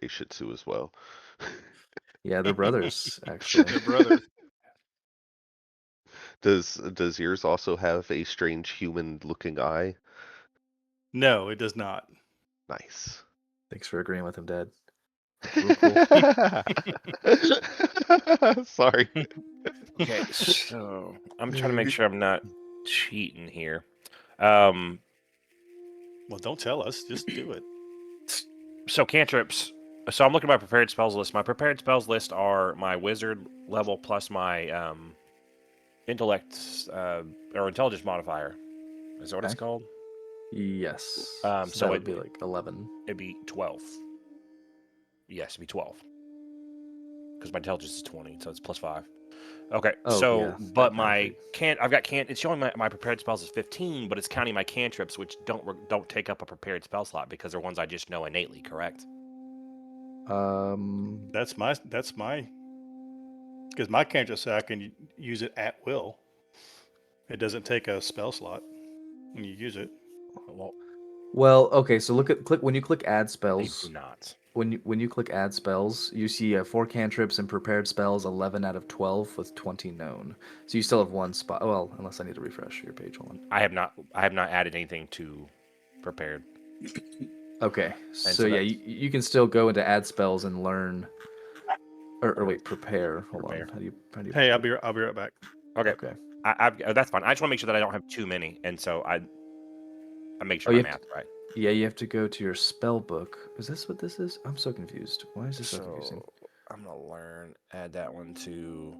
a Shih Tzu as well. Yeah, they're brothers, actually. They're brothers. Does yours also have a strange human-looking eye? No, it does not. Nice. Thanks for agreeing with him, Dad. Real cool. Sorry. Okay, so I'm trying to make sure I'm not cheating here. Um, Well, don't tell us. Just do it. so cantrips. So I'm looking at my prepared spells list. My prepared spells list are my wizard level plus my intellect or intelligence modifier. Is that what it's Okay. called? Yes. So So that would it'd be like 11. It'd be 12. Yes, it'd be 12. Because my intelligence is 20, so it's plus 5. Okay, Oh, so yeah, but mathematically. it's showing my prepared spells as 15, but it's counting my cantrips, which don't take up a prepared spell slot because they're ones I just know innately. Correct? That's my. Because my cantrip say I can use it at will. It doesn't take a spell slot when you use it. Well, okay. So click when you click add They spells. do not. When you click add spells, you see 4 cantrips and prepared spells, 11 out of 12 with 20 known. So you still have one spot. Well, unless I need to refresh your page. Hold on. I have not added anything to prepared. Okay, so so yeah, that's- you can still go into add spells and learn. Or wait, prepare. Hold Prepare. on. How do you? Hey, I'll be right back. Okay. Okay. That's fine. I just want to make sure that I don't have too many, and so I make sure Oh, my you have math's right. Yeah, you have to go to your spell book. Is this what this is? I'm so confused. Why is this so confusing? I'm gonna add that one to.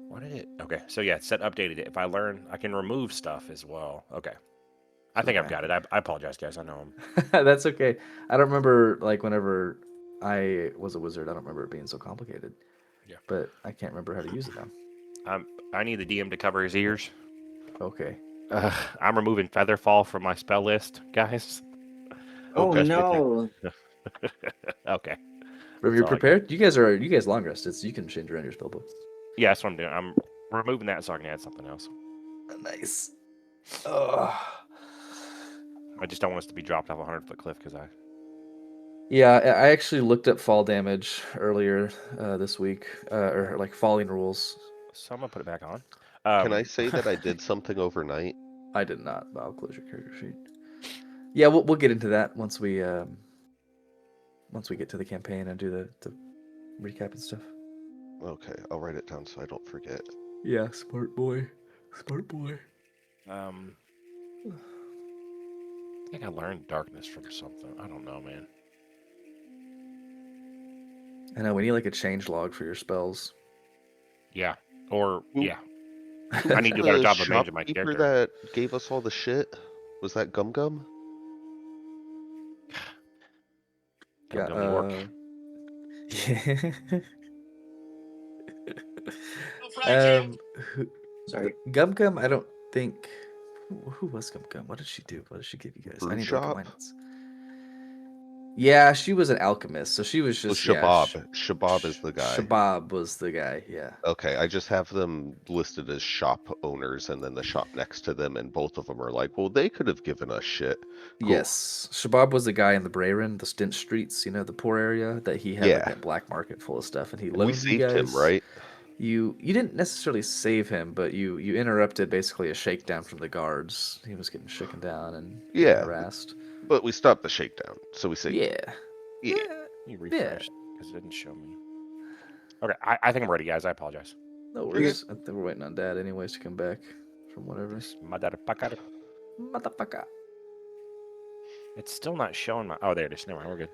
What did it? Okay, so yeah, set updated it. If I learn, I can remove stuff as well. Okay, I think I've got it. I apologize, guys. I know I'm. That's okay. I don't remember like whenever I was a wizard. I don't remember it being so complicated. Yeah. But I can't remember how to use it now. I need the DM to cover his ears. Okay. I'm removing Featherfall from my spell list, guys. Oh Best way to- no! Okay. If you're prepared, you guys long rested, so you can change around your spell book. Yeah, that's what I'm doing. I'm removing that so I can add something else. Nice. I just don't want us to be dropped off a 100-foot cliff because I. Yeah, I actually looked up fall damage earlier this week, or like falling rules. So I'm gonna put it back on. Can I say that I did something overnight? I did not, but I'll close your character sheet. Yeah, we'll get into that once we get to the campaign and do the recap and stuff. Okay, I'll write it down so I don't forget. Yeah, smart boy. Smart boy. I think I learned darkness from something. I don't know, man. I know we need like a change log for your spells. Yeah. Or Ooh. yeah. I need to do a better job of managing my shopkeeper character. that gave us all the shit, was that Gum Gum? Gum Gum New York. Sorry. Gum Gum, I don't think. Who was Gum Gum? What did she do? What did she give you guys? Brew I need shop? to look at my notes. Yeah, she was an alchemist, so she was just Shabab. Shabab is the guy. Shabab was the guy, yeah. Okay, I just have them listed as shop owners and then the shop next to them, and both of them are like, well, they could have given us shit. Cool. Yes, Shabab was the guy in the Brayron, the Stint Streets, you know, the poor area that he had like that black market full of stuff, and he We loaned you saved guys. him, right? You didn't necessarily save him, but you interrupted basically a shakedown from the guards. He was getting shaken down and getting harassed. But we stopped the shakedown, so we saved him. Yeah. You refreshed because it didn't show me. Okay, I think I'm ready, guys. I apologize. No worries. I think we're waiting on Dad anyways to come back from whatever. Motherfucker. It's still not showing my. Oh, there it is. Never mind. We're good.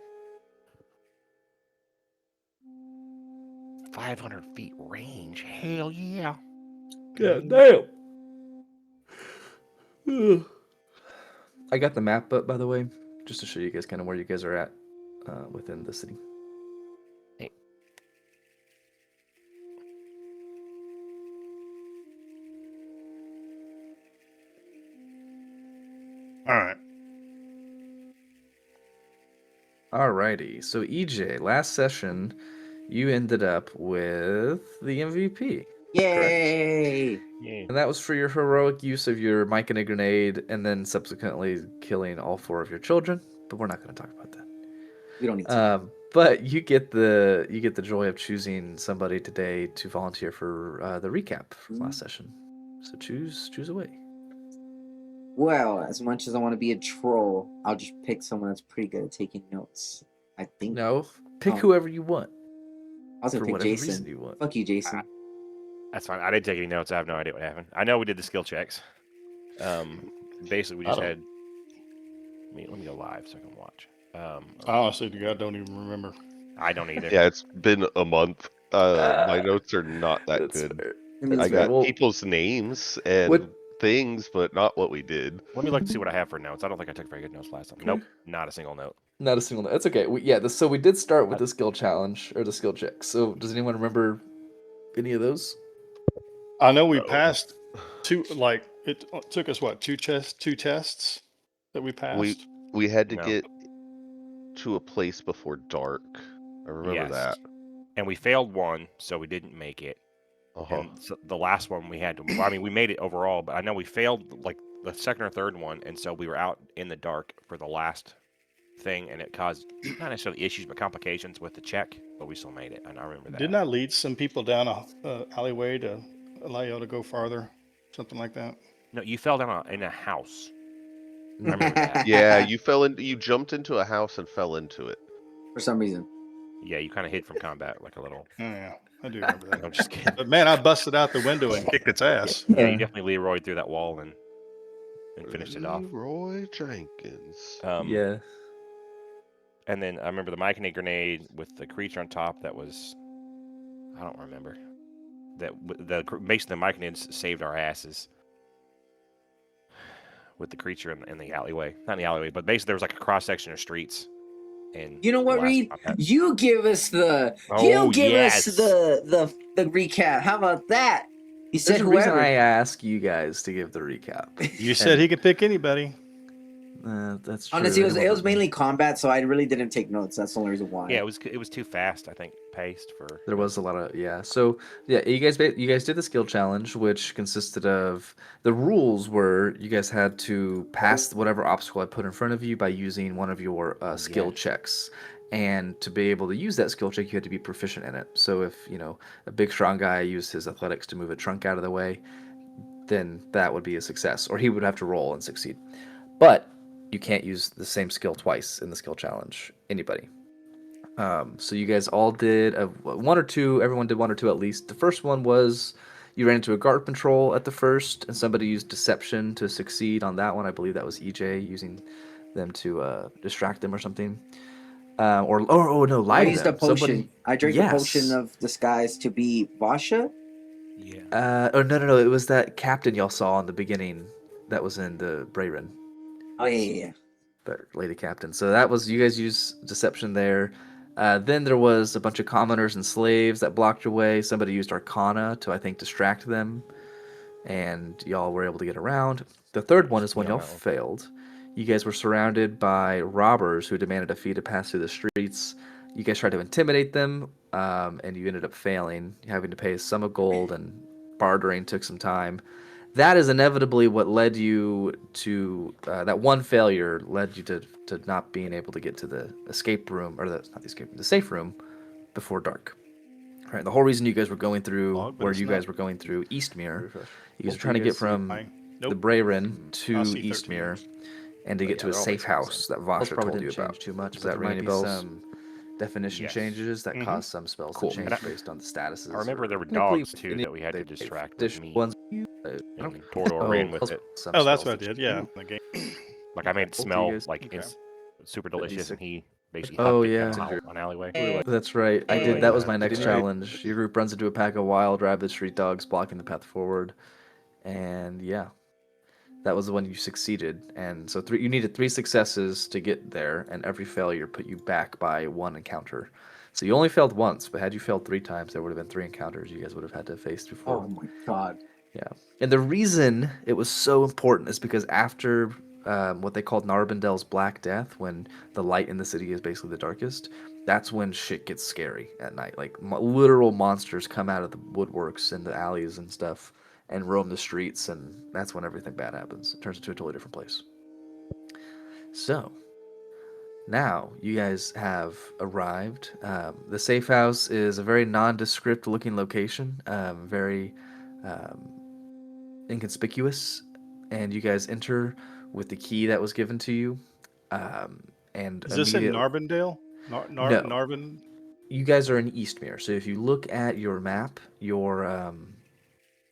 500 feet range. Hell yeah. God damn. I got the map up, by the way, just to show you guys kind of where you guys are at within the city. Hey. All right. Alrighty. So EJ, last session, you ended up with the MVP. Yay! Yeah. And that was for your heroic use of your mic and a grenade, and then subsequently killing all 4 of your children. But we're not going to talk about that. We don't need to. But you get the joy of choosing somebody today to volunteer for the recap from last session. So choose away. Well, as much as I want to be a troll, I'll just pick someone that's pretty good at taking notes. I think. No, pick Oh. whoever you want I was for gonna pick whatever Jason. reason you want. Fuck you, Jason. That's fine. I didn't take any notes. I have no idea what happened. I know we did the skill checks. Basically, we just had. Let me go live so I can watch. I honestly, to God, don't even remember. I don't either. Yeah, it's been a month. My notes are not that That's good. fair. That's I fair. got Well, people's names and what- things, but not what we did. Let me look to see what I have for notes. I don't think I took very good notes last time. Nope, not a single note. Not a single. That's okay. So we did start with the skill challenge or the skill check. So does anyone remember any of those? I know we passed two. Like it took us what two tests that we passed. We had to No. get to a place before dark. I remember Yes. that. And we failed one, so we didn't make it. Uh-huh. And so the last one we had to. Well, I mean, we made it overall, but I know we failed like the second or third one, and so we were out in the dark for the last thing, and it caused not necessarily issues, but complications with the check. But we still made it, and I remember that. Didn't I lead some people down a alleyway to allow y'all to go farther? Something like that. No, you fell down in a house. I remember that. Yeah, you jumped into a house and fell into it. For some reason. Yeah, you kind of hid from combat like a little. Oh, yeah, I do remember that. I'm just kidding. But man, I busted out the window and kicked its ass. Yeah, you definitely Leroyed through that wall and finished it off. Roy Jenkins. Yeah. And then I remember the myconate grenade with the creature on top. That was, I don't remember. Basically the myconades saved our asses with the creature in the alleyway. Not in the alleyway, but basically there was like a cross section of streets. And You know what, the last Reed? combat- You give us the Oh, you give yes. us the recap. How about that? You said There's a reason whoever. I ask you guys to give the recap. You said he could pick anybody. That's true. Honestly, it was Anyone but me. mainly combat, so I really didn't take notes. That's the only reason why. Yeah, it was too fast, I think, paced for. There was a lot of So you guys did the skill challenge, which consisted of the rules were you guys had to pass whatever obstacle I put in front of you by using one of your skill Yes. checks, and to be able to use that skill check, you had to be proficient in it. So if a big strong guy used his athletics to move a trunk out of the way, then that would be a success, or he would have to roll and succeed. But you can't use the same skill twice in the skill challenge. Anybody. So you guys all did one or two. Everyone did one or two at least. The first one was you ran into a guard patrol at the first, and somebody used deception to succeed on that one. I believe that was EJ using them to distract them or something. No, lie I to used them. a potion. Somebody- I drank Yes. a potion of disguise to be Vasha. Yeah. No. It was that captain y'all saw in the beginning that was in the Brayrin. Oh yeah. But lady captain. So that was you guys used deception there. Then there was a bunch of commoners and slaves that blocked your way. Somebody used arcana to, I think, distract them, and y'all were able to get around. The third one is when y'all failed. You guys were surrounded by robbers who demanded a fee to pass through the streets. You guys tried to intimidate them, and you ended up failing, having to pay a sum of gold, and bartering took some time. That is inevitably what led you to that one failure led you to not being able to get to the escape room, or the safe room before dark. Right. The whole reason you guys were going through were going through Eastmere. You guys were trying to get from the Brayrin to I see Eastmere, 13. and to get to a they're all safe basically the house that Vasha probably told you didn't about. change too much, Does but that there ring might any be bells? some Definition Yes. changes that Mhm. cause some spells Cool. to change And based on the statuses. I remember there were I believe dogs too any- that we had to they- distract with additional me. ones. And Tordor ran with it. Some Oh, that's spells what I that did. Yeah, in the game. Like I made it Both of you smell guys- like okay. it's super delicious, and he basically Oh, huffed it yeah. down an alleyway. That's right. I Hey. did. That was my next Right. challenge. Your group runs into a pack of wild, rabid street dogs blocking the path forward, and yeah, that was the one you succeeded. And so you needed 3 successes to get there, and every failure put you back by 1 encounter. So you only failed once, but had you failed 3 times, there would have been 3 encounters you guys would have had to face before. Oh my god. Yeah. And the reason it was so important is because after what they called Narbendel's Black Death, when the light in the city is basically the darkest, that's when shit gets scary at night. Like literal monsters come out of the woodworks and the alleys and stuff and roam the streets, and that's when everything bad happens. It turns into a totally different place. So, Now, you guys have arrived. The safe house is a very nondescript looking location, very um, inconspicuous, and you guys enter with the key that was given to you. Um, and Is this in immediately, Narvandale? no, Narvin? you guys are in Eastmere. So if you look at your map, your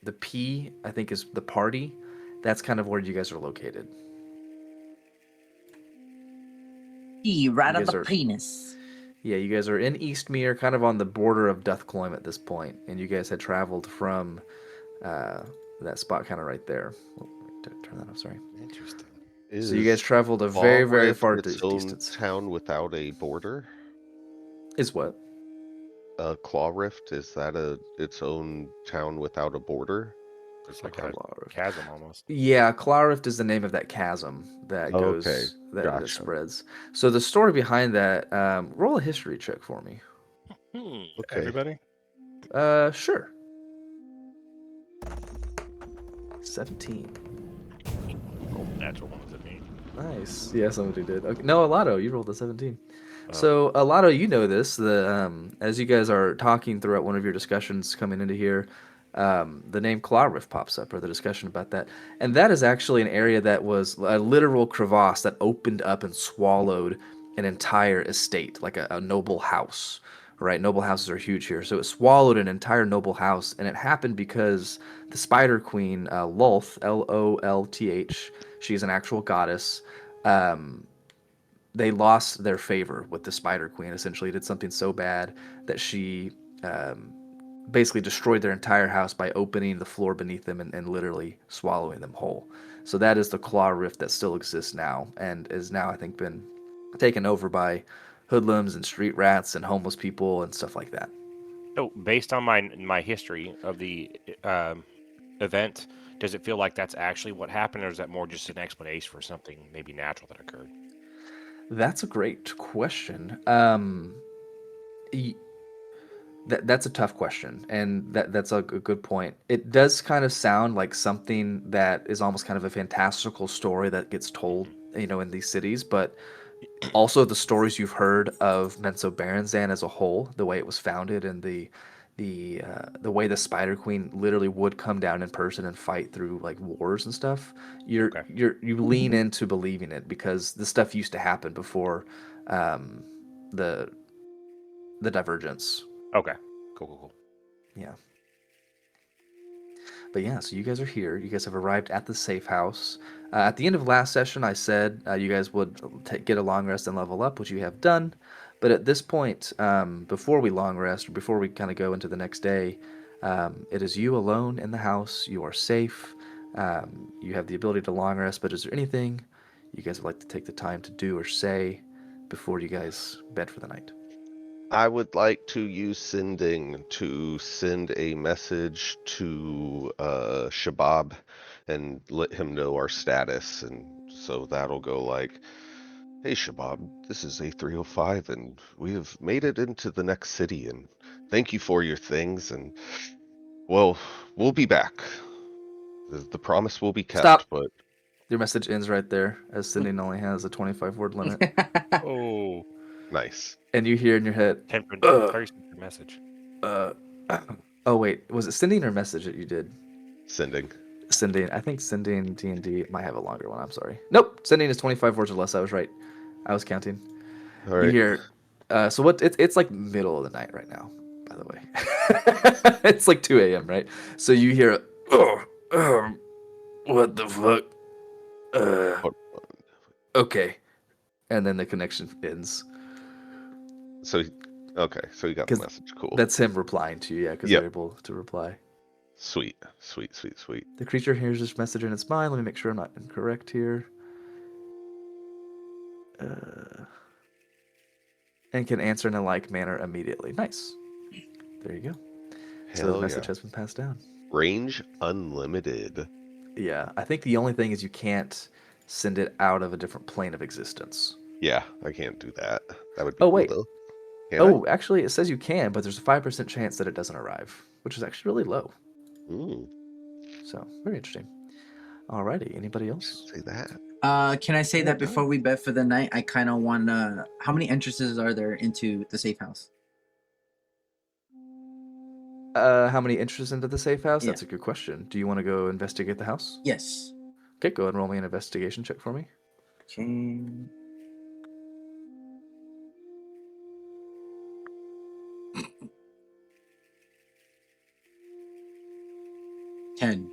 the P, I think, is the party. That's kind of where you guys are located. Right You of guys the are penis. Yeah, you guys are in Eastmere, kind of on the border of Duthcloim at this point, and you guys had traveled from uh, that spot kind of right there. Oh, turn that off, sorry. Interesting. So you guys Is traveled a very, very Clawrift far its own distance. town without a border? Is what? Clawrift, is that its own town without a border? It's like a Clawrift. chasm almost. Yeah, Clawrift is the name of that chasm that Okay, goes that gotcha. spreads. So the story behind that, roll a history check for me. Okay. Everybody? Sure. 17. Oh, natural one was it me? Nice. Yeah, somebody did. Okay. No, Alato, you rolled a 17. Oh. So, Alato, you know this. As you guys are talking throughout one of your discussions coming into here, the name Claw Rift pops up, or the discussion about that. And that is actually an area that was a literal crevasse that opened up and swallowed an entire estate, like a noble house, right? Noble houses are huge here. So it swallowed an entire noble house, and it happened because the Spider Queen, Lolth, Lolth, she's an actual goddess. They lost their favor with the Spider Queen. Essentially, did something so bad that she basically destroyed their entire house by opening the floor beneath them and literally swallowing them whole. So that is the Claw Rift that still exists now, and is now, I think, been taken over by hoodlums and street rats and homeless people and stuff like that. So, based on my history of the event, does it feel like that's actually what happened, or is that more just an explanation for something maybe natural that occurred? That's a great question. That's a tough question, and that's a good point. It does kind of sound like something that is almost kind of a fantastical story that gets told, in these cities, but also the stories you've heard of Menso Berenzan as a whole, the way it was founded, and the way the Spider Queen literally would come down in person and fight through like wars and stuff. Okay. You lean into believing it because this stuff used to happen before the divergence. Okay. Cool. Yeah. But yeah, so you guys are here. You guys have arrived at the safe house. At the end of last session, I said you guys would get a long rest and level up, which you have done. But at this point, before we long rest, or before we kind of go into the next day, it is you alone in the house. You are safe. You have the ability to long rest, but is there anything you guys would like to take the time to do or say before you guys bed for the night? I would like to use sending to send a message to Shabab and let him know our status, and so that'll go like, "Hey Shabab, this is A305, and we have made it into the next city, and thank you for your things, and well, we'll be back. The promise will be kept, Stop. but Your message ends right there, as sending only has a 25-word limit. Oh, nice." And you hear in your head, very simple message. oh wait, was it sending or message that you did? Sending. Sending. I think sending D&D might have a longer one. I'm sorry. Nope, sending is 25 words or less. I was right. I was counting. All You right. hear, so what? It's like middle of the night right now. By the way, it's like 2 a.m. Right? So you hear, what the fuck? What- Okay, and then the connection ends. So, okay, so you got the 'Cause message. Cool. That's him replying to you, yeah, because Yep. they're able to reply. Sweet. The creature hears this message in its mind. Let me make sure I'm not incorrect here. And can answer in a like manner immediately. Nice. There you go. So the Hell message yeah. has been passed down. Range unlimited. Yeah, I think the only thing is you can't send it out of a different plane of existence. Yeah, I can't do that. That would be Oh, cool, wait. though. Can I? Oh, actually, it says you can, but there's a 5% chance that it doesn't arrive, which is actually really low. Mm, So, very interesting. Alrighty, anybody else? say that. Can I say that before we bed for the night? I kind of want to. How many entrances are there into the safe house? How many entrances into the safe house? Yeah. That's a good question. Do you want to go investigate the house? Yes. Okay, go ahead and roll me an investigation check for me. Okay. 10.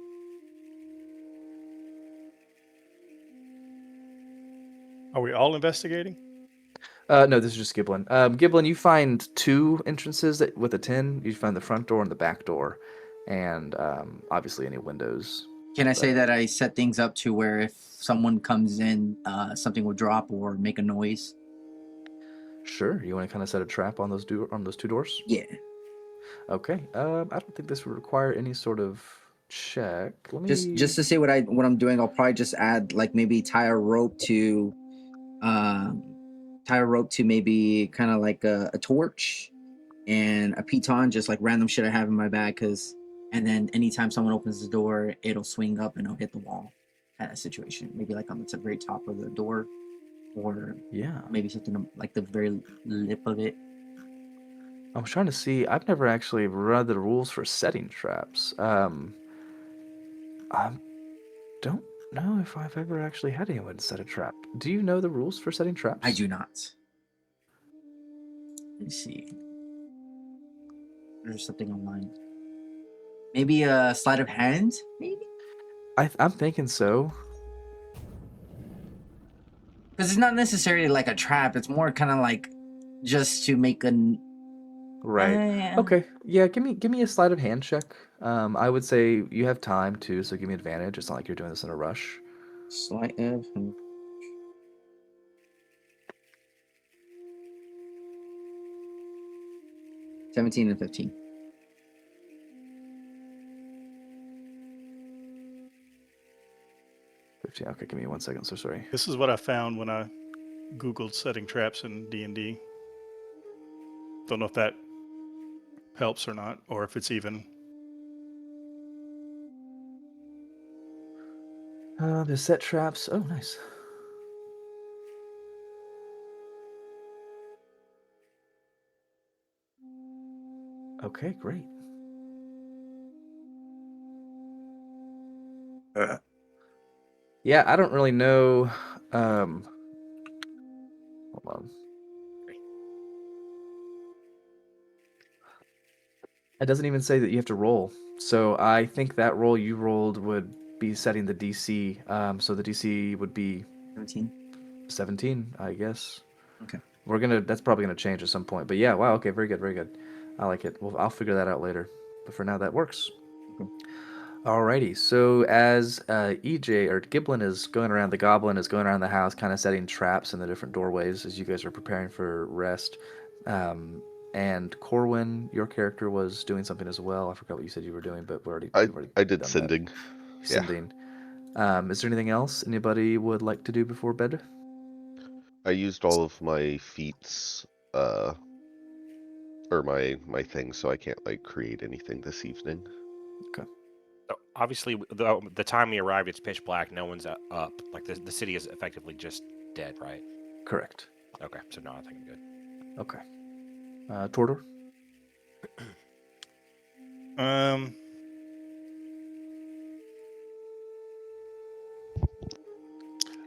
Are we all investigating? No, this is just Giblin. Giblin, you find 2 entrances with a 10. You find the front door and the back door, and obviously any windows. Can I say But- that I set things up to where if someone comes in, something will drop or make a noise? Sure. You want to kind of set a trap on those 2 doors? Yeah. Okay. I don't think this would require any sort of check. Let me Just to say what I'm doing, I'll probably just add like maybe tie a rope to maybe kind of like a torch and a piton, just like random shit I have in my bag, and then anytime someone opens the door, it'll swing up and it'll hit the wall. Kind of situation. Maybe like on the very top of the door, or Yeah. maybe something like the very lip of it. I was trying to see. I've never actually read the rules for setting traps. I don't know if I've ever actually had anyone set a trap. Do you know the rules for setting traps? I do not. Let me see. There's something online. Maybe a sleight of hand. Maybe I'm thinking so. because it's not necessarily like a trap. It's more kind of like just to make a. Right. Yeah. Okay. Yeah. Give me a sleight of hand check. I would say you have time too, so give me advantage. It's not like you're doing this in a rush. Sleight of hand. 17 and 15. Okay. Give me 1 second. So sorry. This is what I found when I Googled setting traps in D&D. Don't know if that helps or not, or if it's even. The set traps. Oh, nice. Okay, great. Yeah, I don't really know. Hold on. It doesn't even say that you have to roll. So I think that roll you rolled would be setting the DC. So the DC would be 17. 17, I guess. Okay. That's probably gonna change at some point. But yeah, wow, okay, very good, very good. I like it. Well, I'll figure that out later. But for now, that works. Okay. Alrighty, so as EJ or Giblin is going around, the goblin is going around the house, kind of setting traps in the different doorways as you guys are preparing for rest. And Corwin, your character was doing something as well. I forgot what you said you were doing, but we've already I did done that. sending. Yeah. Sending. Is there anything else anybody would like to do before bed? I used all of my feats, or my things, so I can't like create anything this evening. So obviously, the time we arrived, it's pitch black. No one's up. Like the city is effectively just dead, right? Correct. Okay, so no, I think I'm good. Okay. Tordor?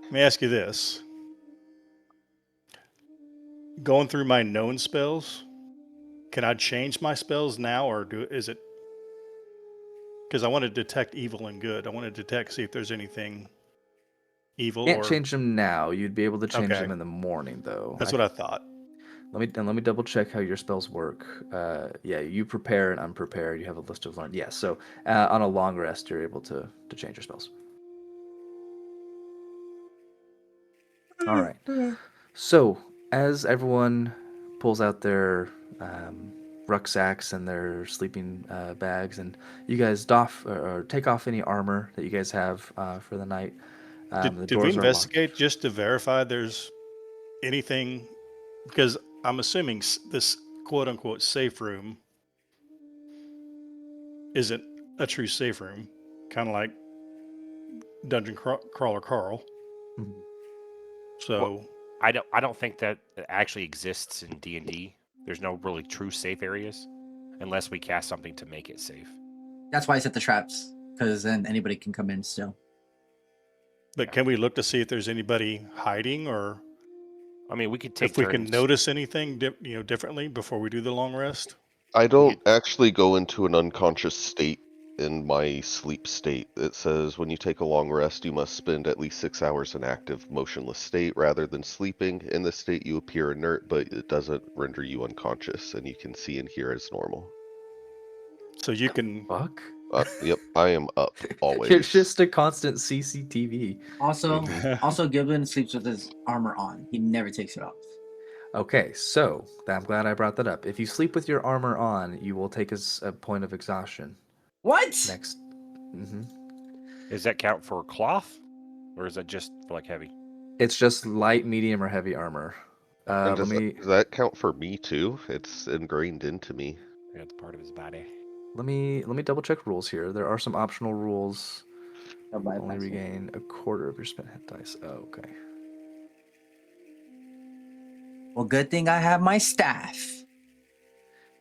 Let me ask you this. Going through my known spells, can I change my spells now, or is it? Because I want to detect evil and good. I want to detect, see if there's anything evil. Can't change them now. You'd be able to change Okay. them in the morning, though. That's what I thought. Let me double check how your spells work. Yeah, you prepare and unprepared. You have a list of learned. Yeah, so on a long rest, you're able to change your spells. All right. So as everyone pulls out their rucksacks and their sleeping bags, and you guys doff or take off any armor that you guys have for the night. The Did we doors are locked. investigate just to verify there's anything? Because I'm assuming this quote unquote safe room isn't a true safe room, kind of like Dungeon Crawler Carl. Mhm. So I don't think that it actually exists in D&D. There's no really true safe areas unless we cast something to make it safe. That's why I set the traps, because then anybody can come in still. but can we look to see if there's anybody hiding, or I mean, we could take if we can turns. notice anything differently before we do the long rest? I don't actually go into an unconscious state in my sleep state. It says when you take a long rest, you must spend at least 6 hours in active, motionless state rather than sleeping. In this state, you appear inert, but it doesn't render you unconscious, and you can see and hear as normal. So you can. Fuck. Yep, I am up You're always. just a constant CCTV. Also, Mhm. also Giblin sleeps with his armor on. He never takes it off. Okay, so I'm glad I brought that up. If you sleep with your armor on, you will take a point of exhaustion. What? Next. Hmm. Does that count for cloth, or is that just for like heavy? It's just light, medium, or heavy armor. And Let me does that count for me too? It's ingrained into me. Yeah, it's part of his body. let me double check rules here. There are some optional rules. I'll bypass Only it. regain a quarter of your spent hit dice. Oh, okay. Well, good thing I have my staff.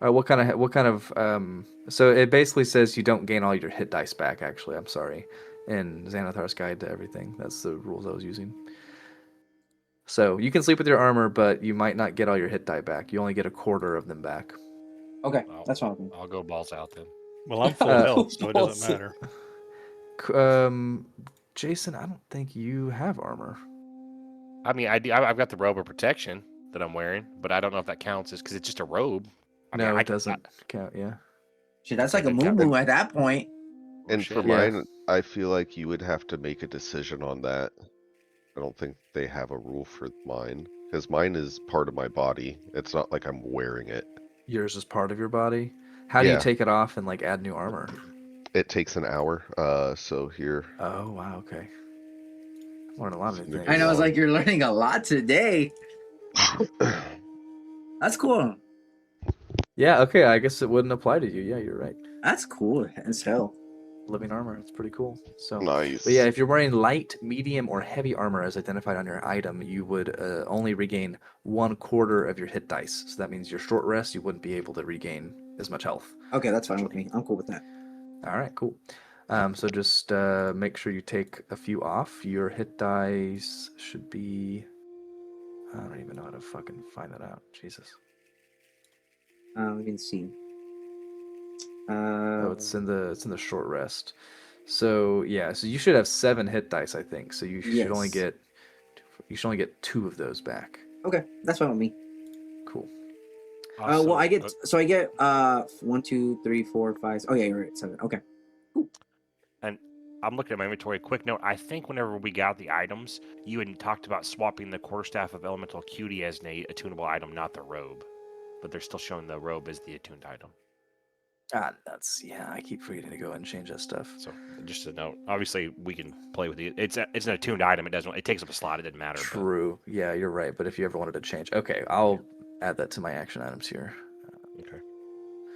What kind of so it basically says you don't gain all your hit dice back, actually. I'm sorry. In Xanathar's Guide to Everything. That's the rules I was using. So you can sleep with your armor, but you might not get all your hit die back. You only get a quarter of them back. Okay, I'll, that's fine with me. I'll go balls out then. Well, I'm full Uh, health, so it doesn't Bullshit. matter. Jason, I don't think you have armor. I mean, I've got the robe of protection that I'm wearing, but I don't know if that counts because it's just a robe. I No, mean, it doesn't count. Yeah. Shit, that's Okay, like a then moo count. at that point. And for shit. Yeah. mine, I feel like you would have to make a decision on that. I don't think they have a rule for mine, because mine is part of my body. It's not like I'm wearing it. Yours is part of your body. How do you Yeah. take it off and like add new armor? It takes an hour. So here. Oh wow, okay. I learned a lot of new If I things. you know, it's want. like you're learning a lot today. That's cool. Yeah, okay. I guess it wouldn't apply to you. Yeah, you're right. That's cool as hell. Living armor. It's pretty cool. So, Nice. but yeah, if you're wearing light, medium, or heavy armor as identified on your item, you would only regain 1/4 of your hit dice. So that means your short rest, you wouldn't be able to regain as much health. Okay, that's fine with me. I'm cool with that. All right, cool. So just make sure you take a few off. Your hit dice should be. I don't even know how to fucking find that out. Jesus. We can see. Oh, it's in the short rest. So yeah, so you should have 7 hit dice, I think. So you should only Yes. get 2 of those back. Okay, that's fine with me. Cool. Well, I get Also, so I get 1, 2, 3, 4, 5. Oh yeah, you're right. 7. Okay. and I'm looking at my inventory. Quick note: I think whenever we got the items, you had talked about swapping the quarterstaff of elemental acuity as an attunable item, not the robe. But they're still showing the robe as the attuned item. Ah, nuts. Yeah, I keep forgetting to go and change that stuff. So just a note. Obviously, we can play with it. It's an attuned item. It takes up a slot. It doesn't matter. True. Yeah, you're right. But if you ever wanted to change, okay, I'll add that to my action items here. But, okay.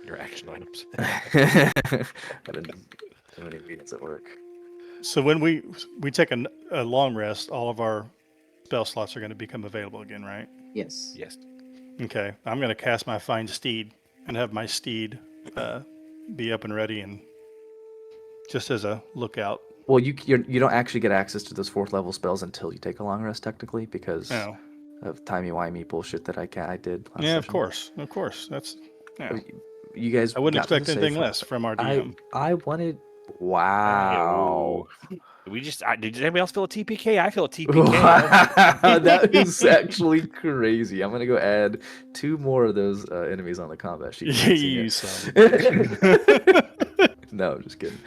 Your action items. I didn't do any meetings at work. So when we take a long rest, all of our spell slots are going to become available again, right? Yes. Yes. Okay. I'm going to cast my Find Steed and have my steed be up and ready, and just as a lookout. Well, you don't actually get access to those 4th level spells until you take a long rest, technically, because Oh, of timey-wimey bullshit that I did last yeah, of session. course. That's. Yeah. You guys I wouldn't got to the expect anything safe- less from our DM. I wanted. Wow. We just. Did anybody else feel a TPK? I feel a TPK. Wow, that is actually crazy. I'm gonna go add 2 more of those enemies on the combat sheet. You son of a bitch. No, I'm just kidding.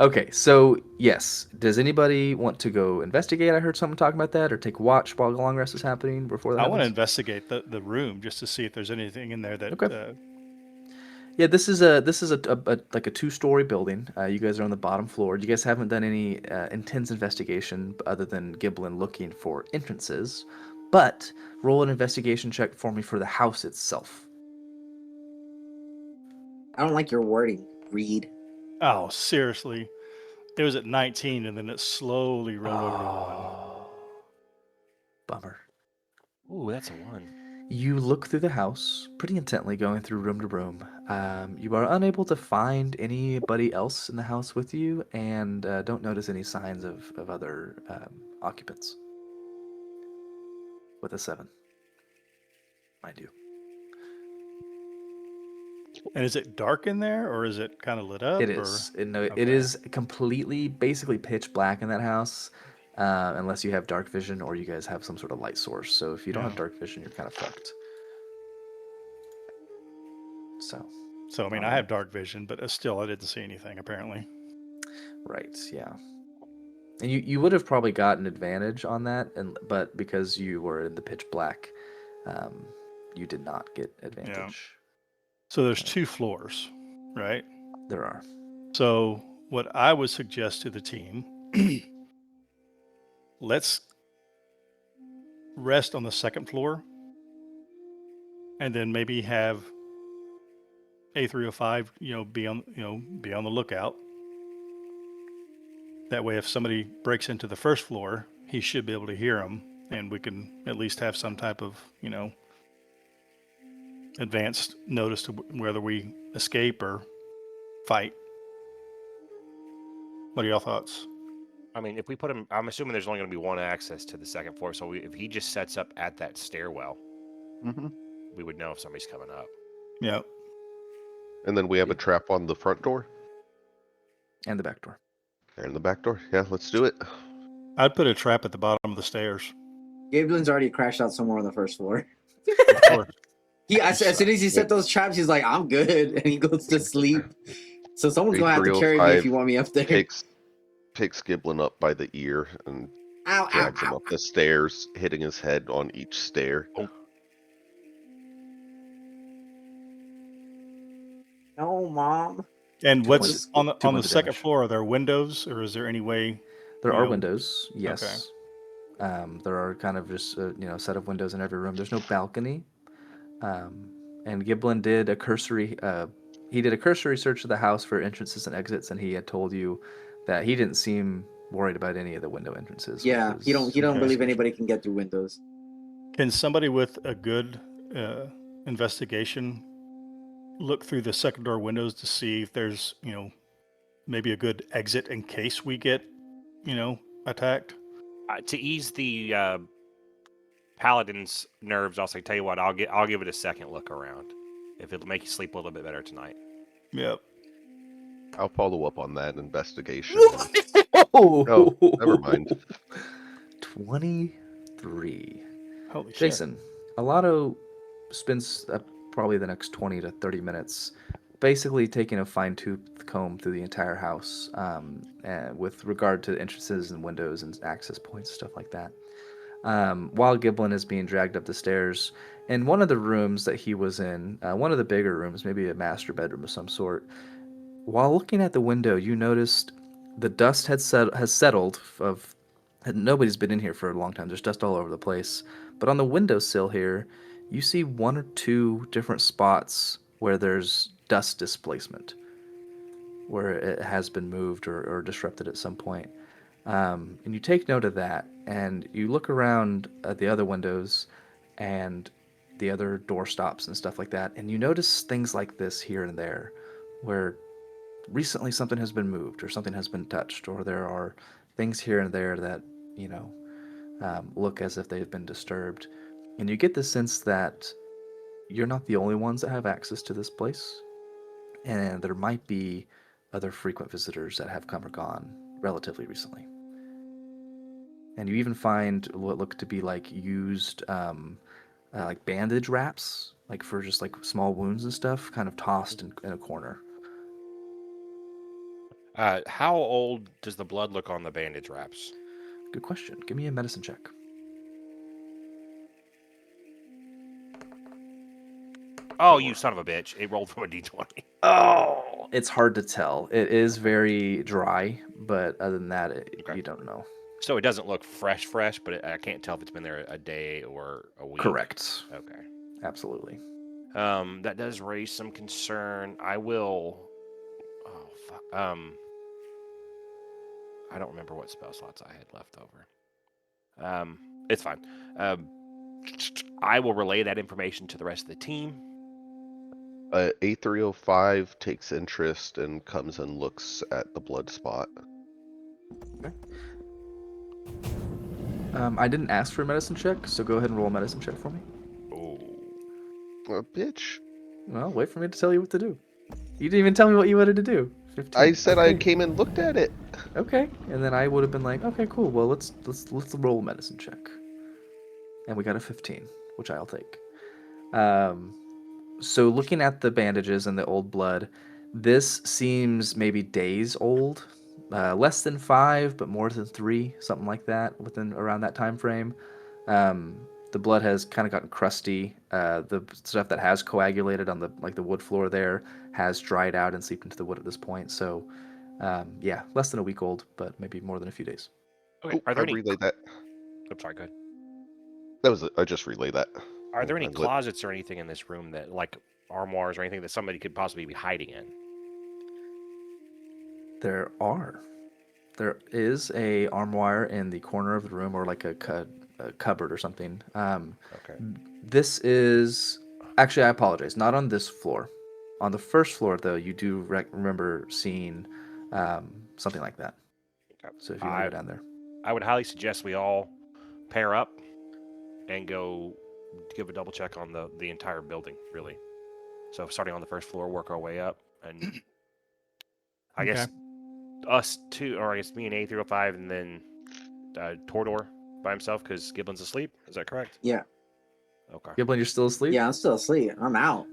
Okay, so yes, does anybody want to go investigate? I heard someone talking about that, or take watch while the long rest is happening before that I want to happens? investigate the room just to see if there's anything in there that. Okay. Yeah, this is a like a 2-story building. You guys are on the bottom floor. You guys haven't done any intense investigation other than Giblin looking for entrances, but roll an investigation check for me for the house itself. I don't like your wording, Reed. Oh, seriously. It was at 19, and then it slowly rolled over to 1. Oh, bummer. Ooh, that's a 1. You look through the house pretty intently, going through room to room. You are unable to find anybody else in the house with you, and don't notice any signs of other occupants. With a 7, mind you. And is it dark in there, or is it kind of lit up? It or- is. It Okay. is completely, basically pitch black in that house, unless you have dark vision or you guys have some sort of light source. So if you don't have Yeah. dark vision, you're kind of fucked. So, So, I mean, I have dark vision, but still, I didn't see anything, apparently. right, yeah. And you would have probably gotten advantage on that, but because you were in the pitch black, you did not get advantage. So there's 2 floors, right? There are. So what I would suggest to the team, let's rest on the 2nd floor, and then maybe have A305, be on the lookout. That way, if somebody breaks into the 1st floor, he should be able to hear them, and we can at least have some type of, advanced notice to whether we escape or fight. What are y'all thoughts? I mean, if we put him, I'm assuming there's only going to be one access to the 2nd floor. So if he just sets up at that stairwell, Mm-hmm. we would know if somebody's coming up. Yeah. And then we have a trap on the front door And the back door. and the back door. Yeah, let's do it. I'd put a trap at the bottom of the stairs. Gablin's already crashed out somewhere on the 1st floor. Of course. As soon as he set those traps, he's like, I'm good. And he goes to sleep. So someone's going to have to carry me if you want me up there. Picks Giblin up by the ear and Ow, ow, drags him ow. up the stairs, hitting his head on each stair. No, Mom. And Two what's points- on two the points of 2nd damage. floor? Are there windows, or is there any way? There you are know- windows, yes. There are kind of just a set of windows in every room. There's no balcony, and Giblin did a cursory. He did a cursory search of the house for entrances and exits, and he had told you that he didn't seem worried about any of the window entrances. Yeah, he don't Okay. believe anybody can get through windows. Can somebody with a good investigation look through the 2nd door windows to see if there's, maybe a good exit in case we get, attacked? To ease the paladin's nerves, I'll say, tell you what, I'll give it a second look around. If it'll make you sleep a little bit better tonight. Yep. I'll follow up on that investigation. Oh, never mind. 23. Holy shit. Jason, Alato spends probably the next 20 to 30 minutes basically taking a fine-tooth comb through the entire house with regard to entrances and windows and access points, stuff like that. While Giblin is being dragged up the stairs, in one of the rooms that he was in, one of the bigger rooms, maybe a master bedroom of some sort, while looking at the window, you noticed the dust has settled. Nobody's been in here for a long time. There's dust all over the place. But on the windowsill here, you see 1 or 2 different spots where there's dust displacement, where it has been moved or disrupted at some point. And you take note of that, and you look around at the other windows and the other door stops and stuff like that, and you notice things like this here and there, where recently something has been moved or something has been touched, or there are things here and there that, look as if they've been disturbed. And you get the sense that you're not the only ones that have access to this place, and there might be other frequent visitors that have come or gone relatively recently. And you even find what look to be like used like bandage wraps, like for just like small wounds and stuff, kind of tossed in a corner. How old does the blood look on the bandage wraps? Good question. Give me a medicine check. Oh, you son of a bitch. It rolled from a d20. Oh, it's hard to tell. It is very dry, but other than that, Okay. you don't know. So it doesn't look fresh, but I can't tell if it's been there a day or a week. Correct. Okay. Absolutely. That does raise some concern. I will. Oh fuck. I don't remember what spell slots I had left over. It's fine. I will relay that information to the rest of the team. A305 takes interest and comes and looks at the blood spot. I didn't ask for a medicine check, so go ahead and roll a medicine check for me. Oh, Bitch. Well, wait for me to tell you what to do. You didn't even tell me what you wanted to do. 15. I said I Okay. came and looked at it. Okay, and then I would have been like, okay, cool. Well, let's roll a medicine check. And we got a 15, which I'll take. So looking at the bandages and the old blood, this seems maybe days old, less than 5, but more than 3, something like that, within around that time frame. The blood has kind of gotten crusty. The stuff that has coagulated on the wood floor there has dried out and seeped into the wood at this point. So, yeah, less than a week old, but maybe more than a few days. okay. Oh, Are there I any? relayed that. I'm sorry. Go ahead. That was it. I just relayed that. Are there any I lit- closets or anything in this room that, like armoires or anything that somebody could possibly be hiding in? There are. There is a armoire in the corner of the room, or like a cupboard or something. Okay. This is actually, I apologize, not on this floor. On the first floor, though, you do remember seeing something like that. Okay. So if you want to go down there, I would highly suggest we all pair up and go give a double check on the entire building, really. So starting on the first floor, work our way up, and I Okay. guess us two, or I guess me and A305, and then Tordor by himself because Giblin's asleep. Is that correct? Yeah. Okay. Giblin, you're still asleep? Yeah, I'm still asleep. I'm out.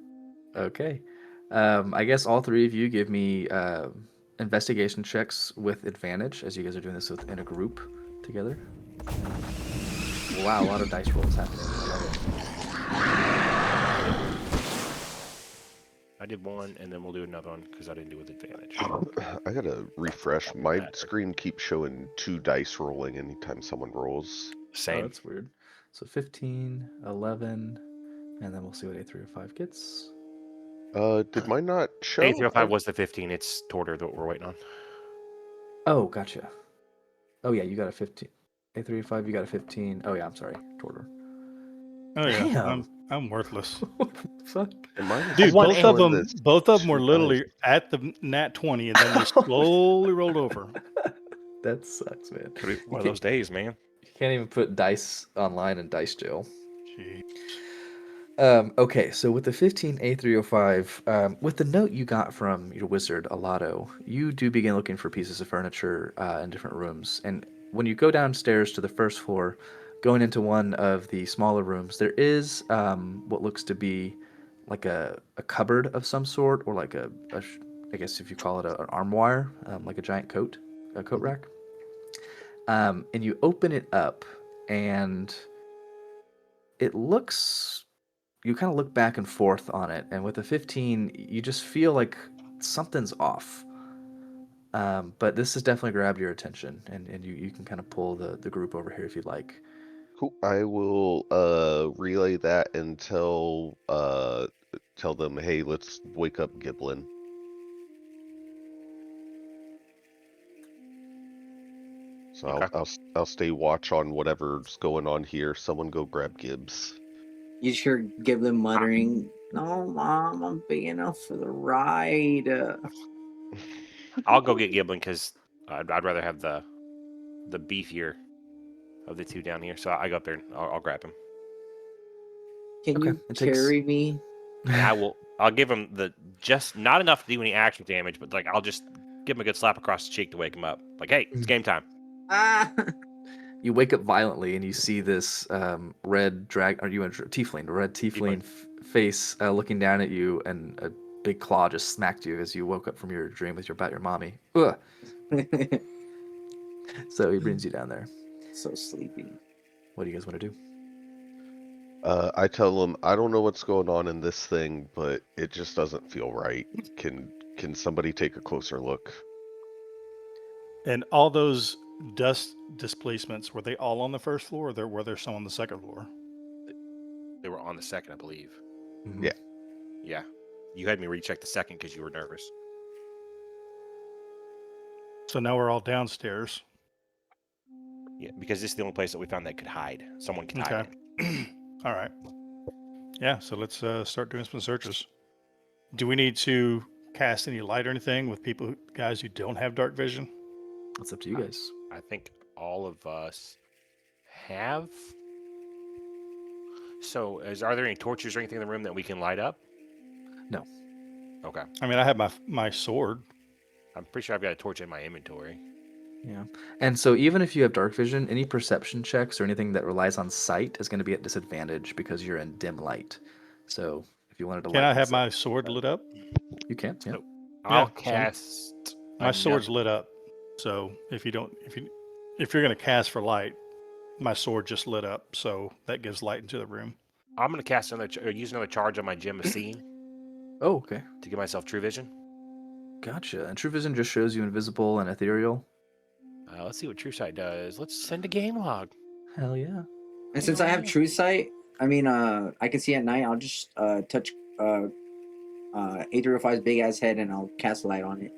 Okay. I guess all three of you give me investigation checks with advantage, as you guys are doing this in a group together. Wow, a lot of dice rolls happening. I love it. I did one, and then we'll do another one because I didn't do it with advantage. I gotta refresh. My Bad. screen keeps showing 2 dice rolling anytime someone rolls. Oh, Same. that's weird. So 15, 11, and then we'll see what A305 gets. Did mine not show? A305 was the 15. It's Tordor that we're waiting on. Oh, gotcha. Oh, yeah, you got a 15. A305, you got a 15. Oh, yeah, I'm sorry. Tordor. Oh yeah, Damn. I'm worthless. What the fuck? And mine is Dude, still both of showing them, this both of them 2 were literally dice. at the nat 20, and then they slowly rolled over. That sucks, man. One of those days, man. You can't even put dice online in dice jail. Gee. Okay, so with the 15 A305, with the note you got from your wizard, Alato, you do begin looking for pieces of furniture in different rooms. And when you go downstairs to the first floor, going into one of the smaller rooms, there is what looks to be like a cupboard of some sort, or like I guess if you call it an armoire, like a giant coat rack. And you open it up, and it looks, you kind of look back and forth on it, and with the 15, you just feel like something's off. But this has definitely grabbed your attention, and you can kind of pull the group over here if you'd like. Cool. I will relay that and tell them, hey, let's wake up Giblin. So Okay. I'll stay watch on whatever's going on here. Someone go grab Gibbs. You just hear Giblin muttering, "No, Mom, I'm big enough for the ride." I'll go get Giblin because I'd rather have the beefier of the two down here. So I go up there and I'll grab him. Can Okay, you it takes- carry me? And I'll give him just not enough to do any actual damage, but like I'll just give him a good slap across the cheek to wake him up. Like, hey, it's game time. Ah! You wake up violently and you see this red tiefling, red tiefling face looking down at you, and a big claw just smacked you as you woke up from your dream about your mommy. Ugh. So he brings you down there. So sleepy. What do you guys want to do? I tell him I don't know what's going on in this thing, but it just doesn't feel right. Can somebody take a closer look? And all those dust displacements, were they all on the first floor, or were there some on the second floor? They were on the second, I believe. Mhm. Yeah. Yeah. You had me recheck the second because you were nervous. So now we're all downstairs. Yeah, because this is the only place that we found that could hide. Someone could hide Okay. in. All right. Yeah, so let's start doing some searches. Do we need to cast any light or anything with guys who don't have dark vision? That's up to you guys. I think all of us have. So, are there any torches or anything in the room that we can light up? No. Okay. I mean, I have my sword. I'm pretty sure I've got a torch in my inventory. Yeah. And so even if you have dark vision, any perception checks or anything that relies on sight is going to be at disadvantage because you're in dim light. So if you wanted to Can light I have this up, my sword lit up? you can. Yeah. So I'll Yeah, so cast. My sword's lit up. So if you're gonna cast for light, my sword just lit up, so that gives light into the room. I'm going to cast use another charge on my gem of seeing Oh, okay. to give myself true vision. Gotcha. And true vision just shows you invisible and ethereal. Let's see what true sight does. Let's send a game log. Hell yeah. And since I have true sight, I mean, I can see at night. I'll just touch A305's big ass head, and I'll cast light on it.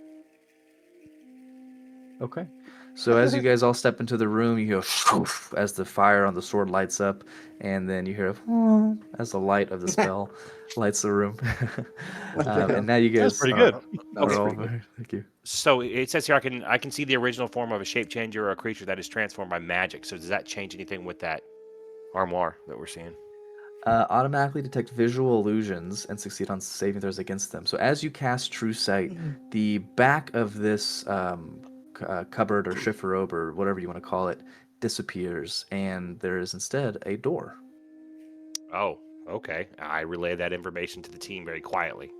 Okay. So as you guys all step into the room, you hear as the fire on the sword lights up, and then you hear as the light of the spell lights the room. And now you guys That's pretty good. That was are all pretty good. very- Thank you. So it says here I can see the original form of a shape changer or a creature that is transformed by magic. So does that change anything with that armoire that we're seeing? Automatically detect visual illusions and succeed on saving throws against them. So as you cast True Sight, the back of this cupboard or chifforobe or whatever you want to call it disappears, and there is instead a door. Oh, okay. I relay that information to the team very quietly.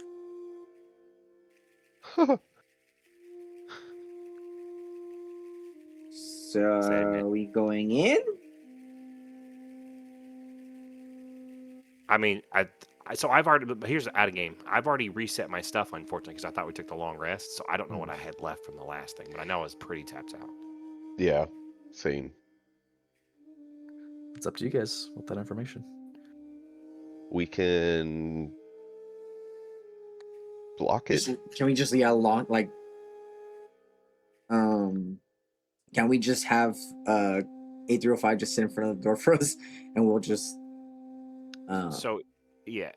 So are we going in? I mean, so I've already. But here's out of game. I've already reset my stuff, unfortunately, because I thought we took the long rest. So I don't know what I had left from the last thing, but I know I was pretty tapped out. Yeah, same. It's up to you guys with that information. We can block it. Can we just can we just have A305 just sit in front of the door for us, and we'll just So, yeah.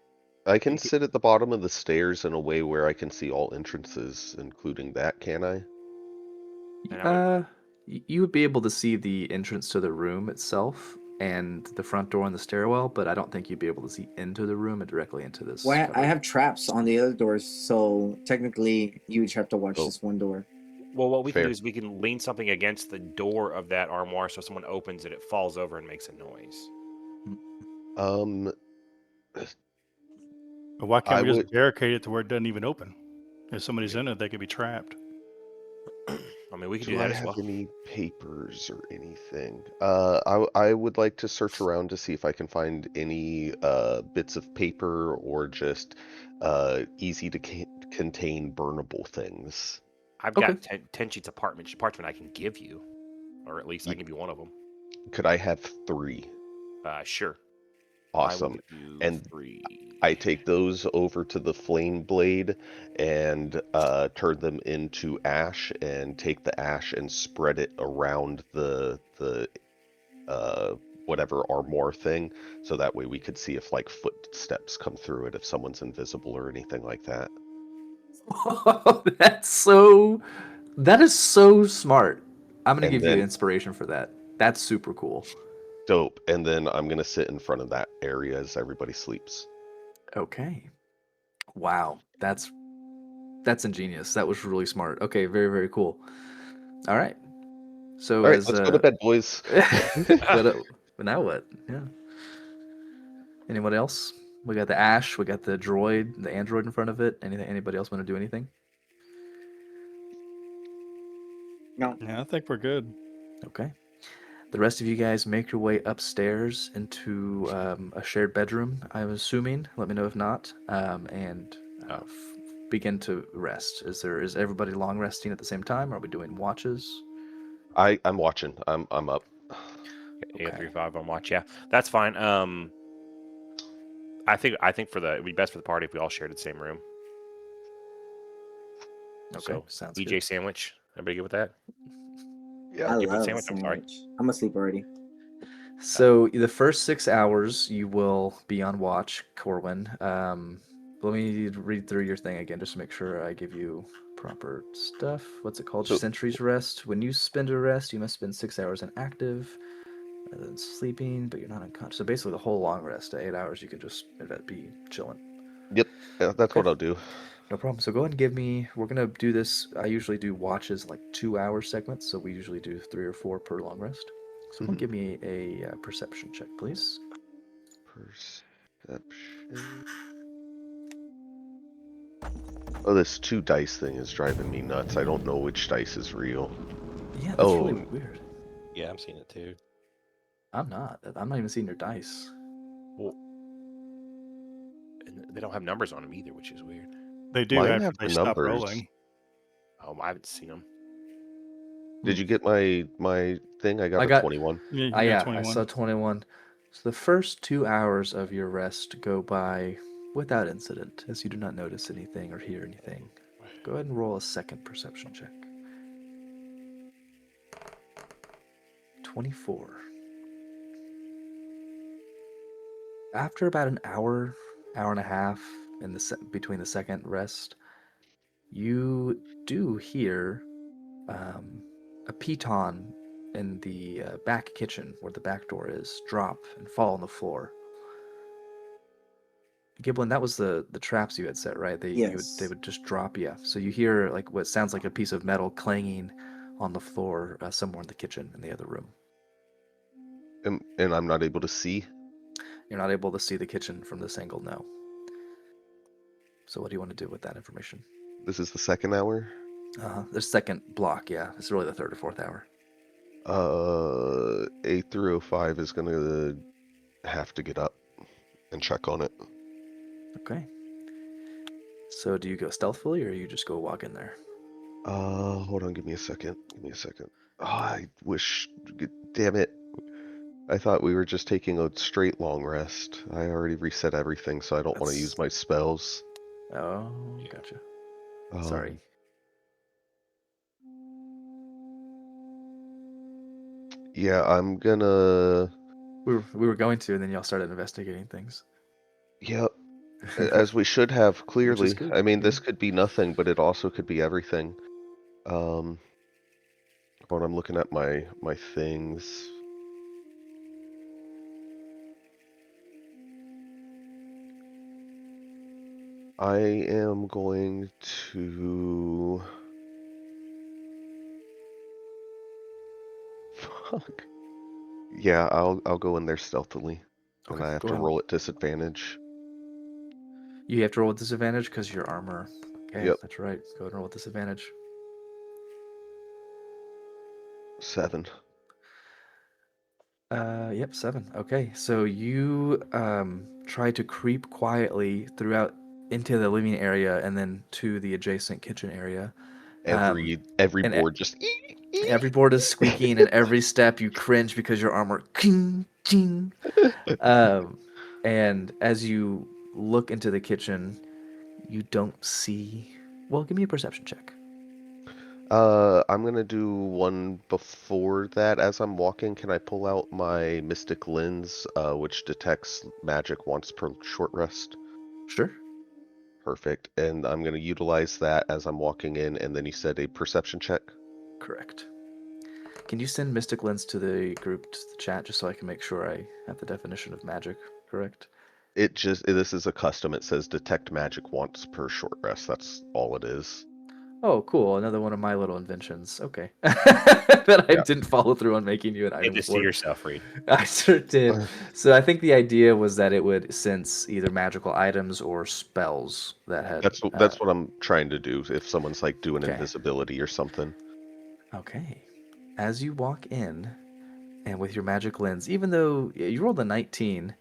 I can sit at the bottom of the stairs in a way where I can see all entrances, including that, can I? And You would be able to see the entrance to the room itself and the front door and the stairwell, but I don't think you'd be able to see into the room and directly into this. Well, I cupboard. have traps on the other doors, so technically you each have to watch this one door. Well, what we can Fair. do is we can lean something against the door of that armoire so someone opens it, it falls over and makes a noise. But why can't I we just would- barricade it to where it doesn't even open? If somebody's in it, they could be trapped. I mean, we can Do do I that as have well. any papers or anything? I would like to search around to see if I can find any bits of paper or just easy to contain burnable things. I've Okay. got 10 sheets of parchment I can give you, or at least I can give you one of them. Could I have 3? Sure. Awesome. I will give you And 3. I take those over to the flame blade and turn them into ash, and take the ash and spread it around the whatever armor thing, so that way we could see if like footsteps come through it if someone's invisible or anything like that. That is so smart. I'm gonna And give then- you inspiration for that. That's super cool. Dope. And then I'm gonna sit in front of that area as everybody sleeps. Okay. Wow. That's ingenious. That was really smart. Okay, very, very cool. All right. So All right, let's go to bed, boys. but now what? Yeah. Anyone else? We got the ash, we got the droid, the android in front of it. Anybody else want to do anything? No. Yeah, I think we're good. Okay. The rest of you guys make your way upstairs into a shared bedroom, I'm assuming. Let me know if not. And begin to rest. Is everybody long resting at the same time? Are we doing watches? I'm watching. I'm up. Okay. 835 on watch. Yeah, that's fine. I think it'd be best for the party if we all shared the same room. Okay, So, sounds EJ good. sandwich. Everybody good with that? Yeah. I Give me a love a sandwich. I'm sorry. sandwich. I'm asleep already. So the first 6 hours you will be on watch, Corwin. Let me read through your thing again just to make sure I give you proper stuff. What's it called? So Sentry's rest. When you spend a rest, you must spend 6 hours inactive, rather than sleeping, but you're not unconscious. So basically, the whole long rest, 8 hours, you could just be chilling. yep, that's Okay. what I'll do. No problem. So go ahead and give me. We're gonna do this. I usually do watches like 2 hour segments, so we usually do 3 or 4 per long rest. So go and Mhm. give me a perception check, please. Perception. Oh, this 2 dice thing is driving me nuts. I don't know which dice is real. Yeah, that's really Oh, weird. Yeah, I'm seeing it too. I'm not. I'm not even seeing your dice. Well, and they don't have numbers on them either, which is weird. They do mine after have they the stop numbers. rolling. Oh, I haven't seen them. Did you get my thing? I got I a got- 21. Yeah, you Ah, got yeah, 21. I saw 21. So the first 2 hours of your rest go by without incident, as you do not notice anything or hear anything. Go ahead and roll a second perception check. 24. After about an hour, hour and a half in between the second rest, you do hear a piton in the back kitchen where the back door is drop and fall on the floor. Giblin, that was the traps you had set, right? They Yes. would just drop you. So you hear like what sounds like a piece of metal clanging on the floor somewhere in the kitchen in the other room. And I'm not able to see. You're not able to see the kitchen from this angle, no. So what do you want to do with that information? This is the second hour. The second block, yeah. It's really the third or fourth hour. 8 through 05 is gonna have to get up and check on it. Okay. So do you go stealthily or you just go walk in there? Hold on, give me a second. Oh, I wish, damn it. I thought we were just taking a straight long rest. I already reset everything, so I don't want to use my spells. Oh, gotcha. Um, Sorry. Yeah, I'm gonna. We were going to, and then y'all started investigating things. Yep, as we should have, Which is clearly. good. I mean, Yeah. this could be nothing, but it also could be everything. When I'm looking at my things. I am going to. Fuck. Yeah, I'll go in there stealthily, and Okay, I have go to ahead. roll at disadvantage. You have to roll with disadvantage because your armor. Okay, Yep. that's right. Go ahead and roll with disadvantage. 7. Yep, 7. Okay, so you try to creep quietly throughout into the living area and then to the adjacent kitchen area. Every and board just. Every board is squeaking, and every step you cringe because your armor king king. And as you look into the kitchen, you don't see. Well, give me a perception check. I'm gonna do one before that. As I'm walking, can I pull out my mystic lens, which detects magic once per short rest? Sure. Perfect. And I'm gonna utilize that as I'm walking in. And then you said a perception check. Correct. Can you send Mystic Lens to the group, to the chat, just so I can make sure I have the definition of magic correct? This is a custom. It says detect magic once per short rest. That's all it is. Oh, cool. Another one of my little inventions. Okay. That I Yeah. didn't follow through on making you an Hit item this to for. yourself, Reed. I sure did. So I think the idea was that it would sense either magical items or spells that had. That's what I'm trying to do. If someone's like doing Okay. invisibility or something. Okay. As you walk in, and with your magic lens, even though you rolled a 19,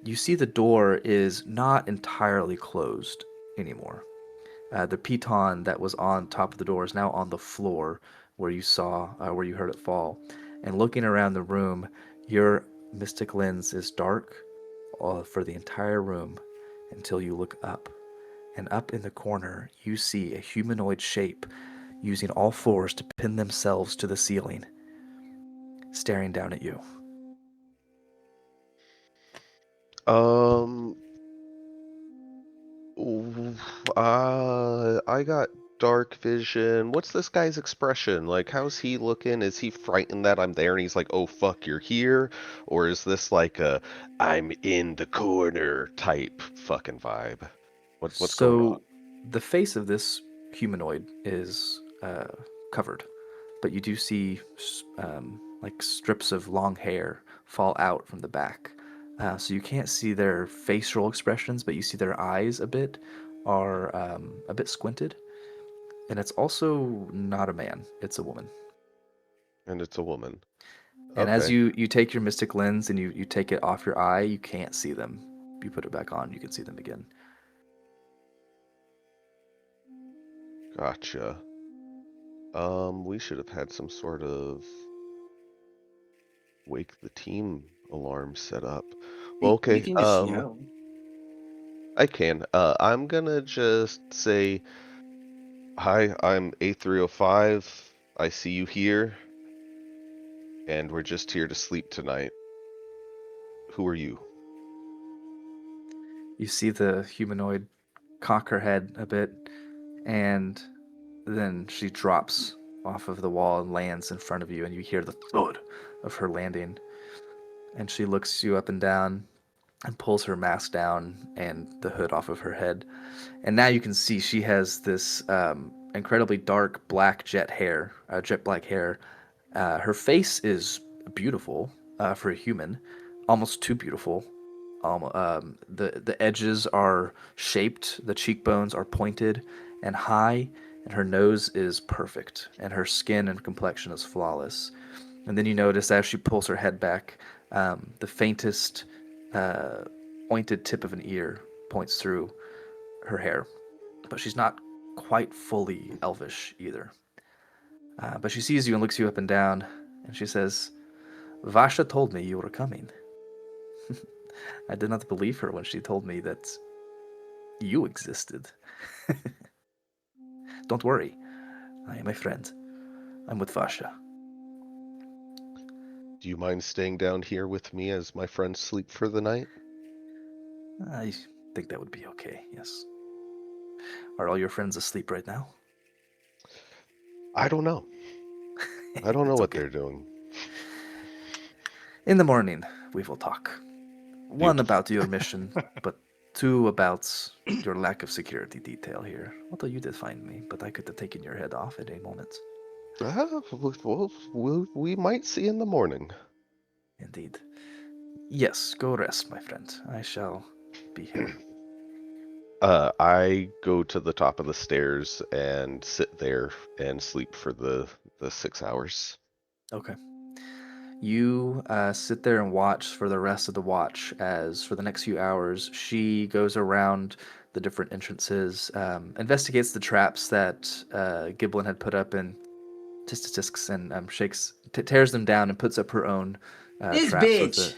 you see the door is not entirely closed anymore. The piton that was on top of the door is now on the floor where where you heard it fall. And looking around the room, your mystic lens is dark for the entire room until you look up. And up in the corner, you see a humanoid shape using all fours to pin themselves to the ceiling, staring down at you. Um, I got dark vision. What's this guy's expression? Like, how's he looking? Is he frightened that I'm there and he's like, "Oh fuck, you're here," or is this like a "I'm in the corner" type fucking vibe? What's going on? So, the face of this humanoid is covered, but you do see like strips of long hair fall out from the back. So you can't see their facial expressions, but you see their eyes are a bit squinted. And it's also not a man; it's a woman. And it's a woman. And as Okay, you take your mystic lens and you take it off your eye, you can't see them. You put it back on, you can see them again. gotcha. We should have had some sort of wake the team alarm set up. Well, You okay. can just yell. I can. I'm gonna just say, "Hi, I'm A305. I see you here, and we're just here to sleep tonight. Who are you?" You see the humanoid cock her head a bit, and then she drops off of the wall and lands in front of you, and you hear the thud of her landing. And she looks you up and down and pulls her mask down and the hood off of her head. And now you can see she has this incredibly dark black jet black hair. Her face is beautiful for a human, almost too beautiful. The edges are shaped, the cheekbones are pointed and high, and her nose is perfect, and her skin and complexion is flawless. And then you notice as she pulls her head back, the faintest uh, pointed tip of an ear points through her hair, but she's not quite fully elvish either. But she sees you and looks you up and down, and she says, "Vasha told me you were coming." I did not believe her when she told me that you existed. Don't worry, I am a friend. I'm with Vasha. Do you mind staying down here with me as my friends sleep for the night? I think that would be okay, yes. Are all your friends asleep right now? I don't know. I don't know It's what okay. they're doing. In the morning, we will talk. One Beautiful. about your mission, but two about your lack of security detail here. Although you did find me, but I could have taken your head off at a moment. We might see in the morning. Indeed. Yes, go rest, my friend. I shall be here. I go to the top of the stairs and sit there and sleep for the 6 hours. Okay. You sit there and watch for the rest of the watch as, for the next few hours, she goes around the different entrances, investigates the traps that Giblin had put up in Tistisks, and tears them down and puts up her own This traps bitch.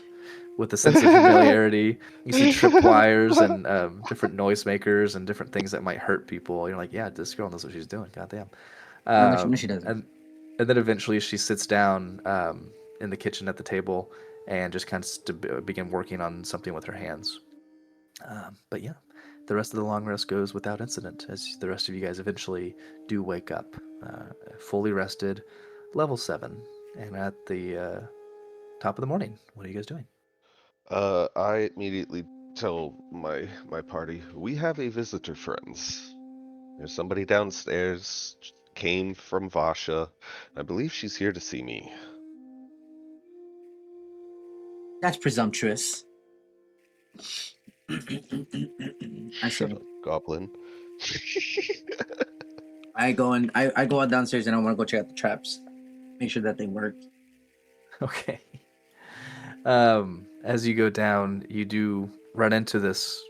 with a sense of familiarity. You see tripwires and different noisemakers and different things that might hurt people. You're like, yeah, this girl knows what she's doing. Goddamn. No, she doesn't. And then eventually she sits down in the kitchen at the table and just kind of begin working on something with her hands. But yeah, the rest of the long rest goes without incident, as the rest of you guys eventually do wake up, fully rested, level 7, and at the top of the morning. What are you guys doing? I immediately tell my party, we have a visitor, friends. There's somebody downstairs, came from Vasha. I believe she's here to see me. That's presumptuous. I Shut say. up, goblin. I go out downstairs and I want to go check out the traps, make sure that they work. Okay. As you go down, you do run into this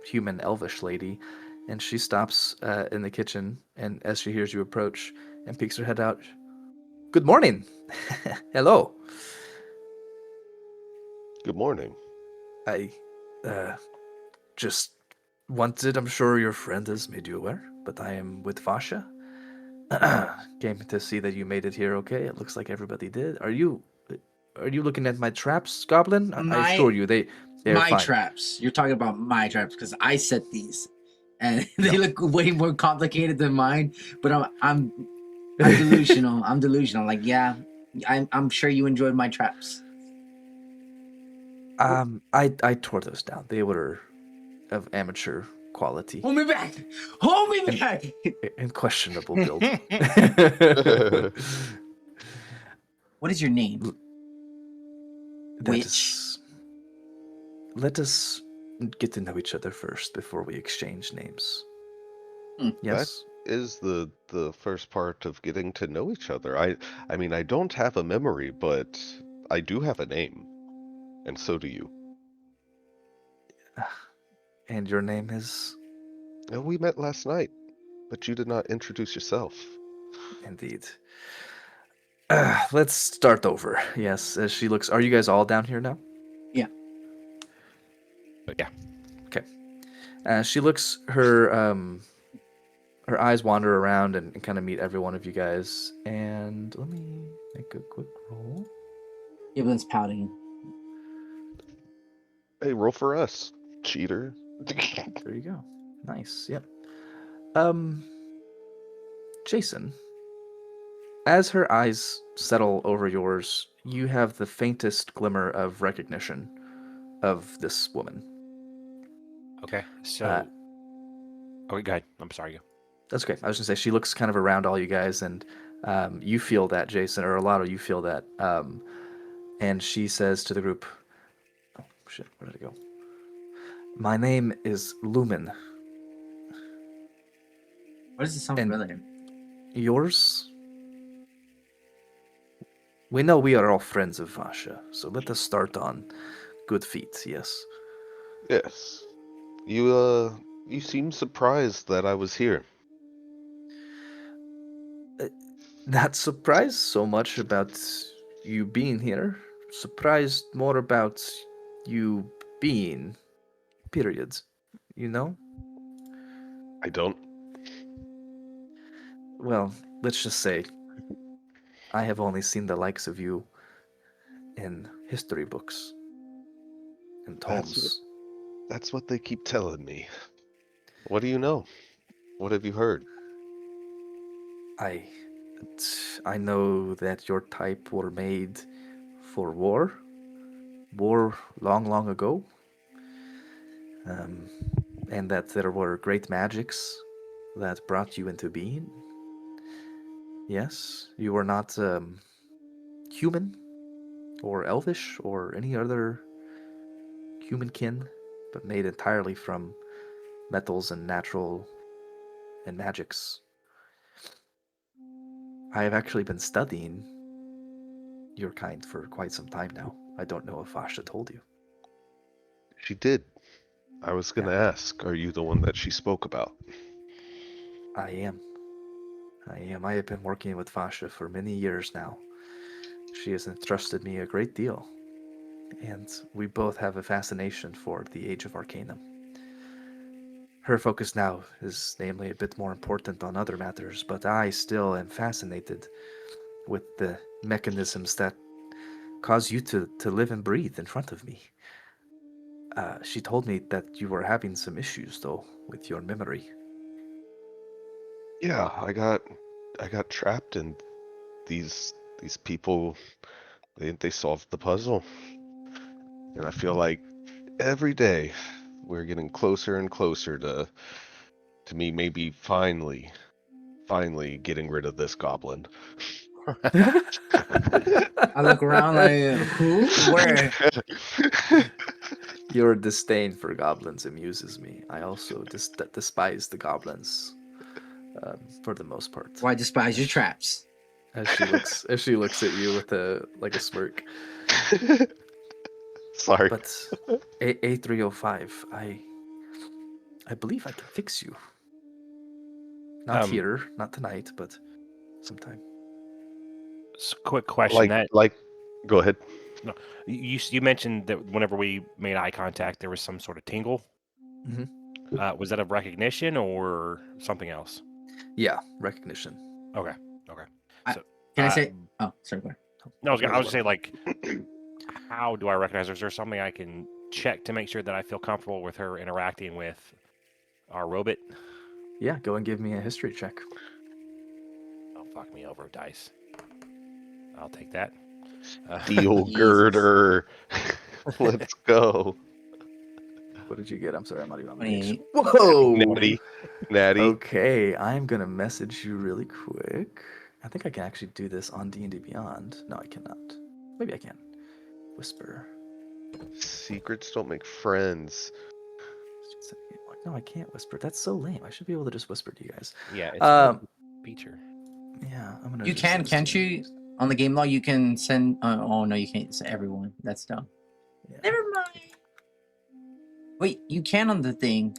human elvish lady, and she stops in the kitchen, and as she hears you approach and peeks her head out, "Good morning." "Hello." Good morning. "I just wanted, I'm sure your friend has made you aware, but I am with Vasha, Came to see that you made it here okay. It looks like everybody did. Are you looking at my traps, Goblin? I assure you, they're My fine. traps. You're talking about my traps because I set these, and they No. look way more complicated than mine. But I'm delusional. I'm delusional. Like, yeah, I'm sure you enjoyed my traps. I tore those down. They were of amateur quality Hold me back. Hold me back. and questionable build. What is your name? Witch. Let us get to know each other first before we exchange names. Yes. That is the first part of getting to know each other. I mean, I don't have a memory, but I do have a name, and so do you. And your name is? We met last night, but you did not introduce yourself. Indeed. Let's start over. Yes, as she looks. Are you guys all down here now? Yeah. Yeah. Okay. She looks. Her eyes wander around and kind of meet every one of you guys. And let me make a quick roll. Giblin's pouting. Hey, roll for us, cheater. There you go. Nice. Yep. Jason, as her eyes settle over yours, you have the faintest glimmer of recognition of this woman. Okay. So. Okay, go ahead. I'm sorry. Go. That's okay. I was gonna say she looks kind of around all you guys, and you feel that, Jason, or a lot of you feel that. And she says to the group, "Oh shit, where did it go? My name is Lumen. What does it sound And- familiar? Yours? We know we are all friends of Vasha, so let us start on good feet. Yes." Yes. You seem surprised that I was here. Not surprised so much about you being here. Surprised more about you being. Period. You know? I don't. Well, let's just say I have only seen the likes of you in history books and tomes. That's what they keep telling me. What do you know? What have you heard? I know that your type were made for war long, long ago, and that there were great magics that brought you into being. Yes, you were not human or elvish or any other human kin, but made entirely from metals and natural and magics. I have actually been studying your kind for quite some time now. I don't know if Vasha told you. She did. I was gonna ask, are you the one that she spoke about? I am. I have been working with Vasha for many years now. She has entrusted me a great deal, and we both have a fascination for the Age of Arcanum. Her focus now is namely a bit more important on other matters, but I still am fascinated with the mechanisms that cause you to live and breathe in front of me. She told me that you were having some issues, though, with your memory. Yeah, I got trapped in these people. They solved the puzzle, and I feel like every day we're getting closer and closer to me maybe finally getting rid of this goblin. I look around like, who? Where? Your disdain for goblins amuses me. I also despise the goblins, for the most part. Why despise your traps? As she looks at you with a smirk. Sorry. But A305, I believe I can fix you. Not here, not tonight, but sometime. Quick question. Go ahead. No, you mentioned that whenever we made eye contact, there was some sort of tingle. Mhm. Was that a recognition or something else? Yeah, recognition. Okay. Okay. I- So Can I uh, say? Oh, sorry. Go ahead. no, I was saying like, how do I recognize her? Is there something I can check to make sure that I feel comfortable with her interacting with our robot? Yeah, go and give me a history check. Oh, fuck me over, dice. I'll take that. Steel Jesus. girder. Let's go. What did you get? I'm sorry, I'm not even on the page. 28. Natty. Natty. Okay, I'm gonna message you really quick. I think I can actually do this on D&D Beyond. No, I cannot. Maybe I can. Whisper. Secrets don't make friends. No, I can't whisper. That's so lame. I should be able to just whisper to you guys. Yeah, it's Um, a feature. Yeah, I'm gonna. You just can, send this can't to you? On the game log, you can send. Oh no, you can't send everyone. That's dumb. Yeah. Never mind. Wait, you can on the thing.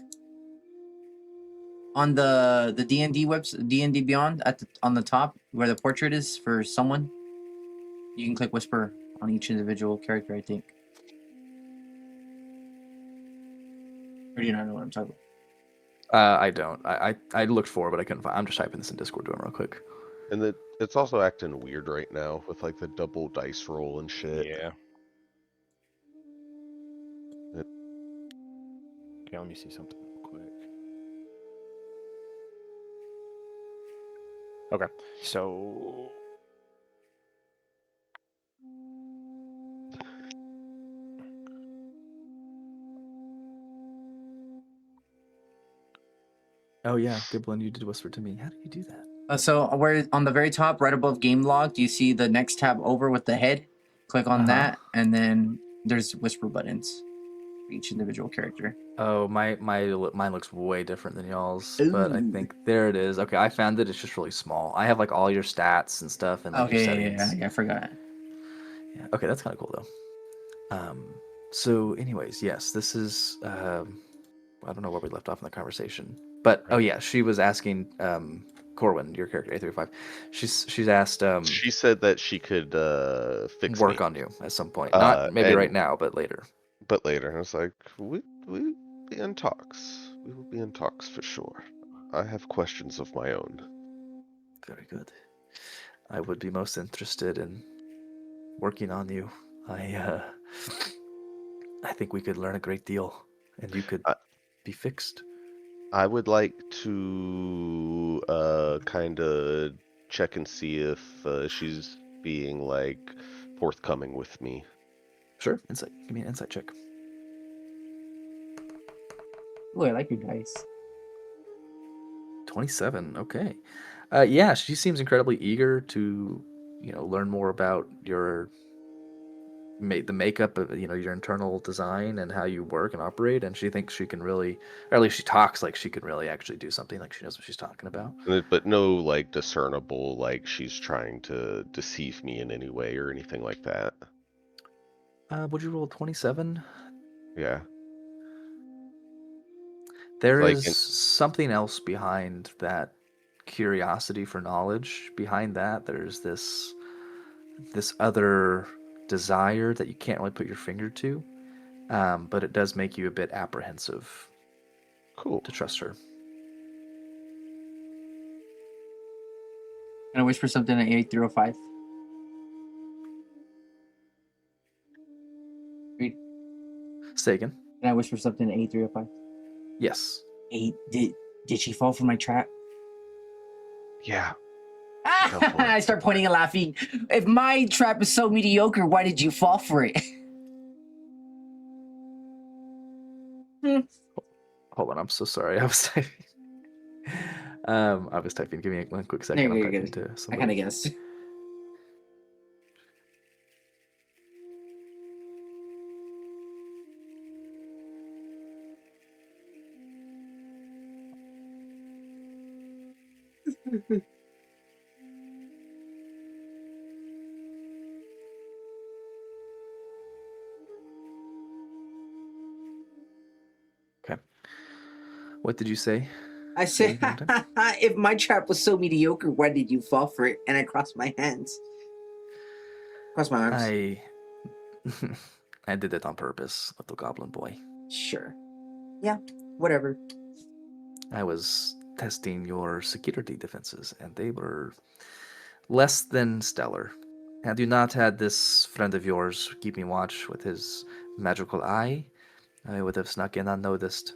On the D&D website, D&D Beyond, on the top where the portrait is for someone, you can click whisper on each individual character. I think. Or do you not know what I'm talking about? I don't. I looked for it, but I couldn't find. I'm just typing this in Discord to him real quick. And it's also acting weird right now with like the double dice roll and shit. Yeah. It- Okay, let me see something real quick. Okay, so Oh yeah, Giblin, you did whisper to me. How do you do that? So where on the very top, right above game log, do you see the next tab over with the head? Click on that, and then there's whisper buttons for each individual character. Oh, mine looks way different than y'all's, but I Ooh. think there it is. Okay, I found it. It's just really small. I have like all your stats and stuff and like your Okay, settings. yeah, I forgot. Yeah. Okay, that's kind of cool though. So anyways, yes, this is I don't know where we left off in the conversation, but oh yeah, she was asking Corwin, your character A35. She's asked She said that she could fix work me. on you at some point. Not maybe right now, but later. But later, I was like, we be in talks. We will be in talks for sure. I have questions of my own. Very good. I would be most interested in working on you. I think we could learn a great deal, and you could I- be fixed. I would like to kind of check and see if she's being like forthcoming with me. Sure, insight. Give me an insight check. Ooh, I like your dice. 27. Okay. Yeah, she seems incredibly eager to, learn more about the makeup of, your internal design and how you work and operate. And she thinks she can really, or at least she talks like she can really actually do something, like she knows what she's talking about. But no like discernible like she's trying to deceive me in any way or anything like that. Would you roll 27? Yeah. There Like is something else behind that curiosity for knowledge. Behind that, there's this other desire that you can't really put your finger to, but it does make you a bit apprehensive cool. to trust her. Can I whisper something at 8305? Read. Say again. Can I whisper something at 8305? Yes. Did she fall for my trap? Yeah. I start pointing and laughing. If my trap is so mediocre, why did you fall for it? Hold on, I'm so sorry. I was typing. I was typing. Give me one quick second. I'm typing to I somebody. kind of guessed. Okay. What did you say? I said, Say it one if my trap was so mediocre, why did you fall for it? And I crossed my hands. Crossed my arms. I did that on purpose, little goblin boy. Sure. Yeah, whatever. I was testing your security defenses, and they were less than stellar. Had you not had this friend of yours keeping watch with his magical eye, I would have snuck in unnoticed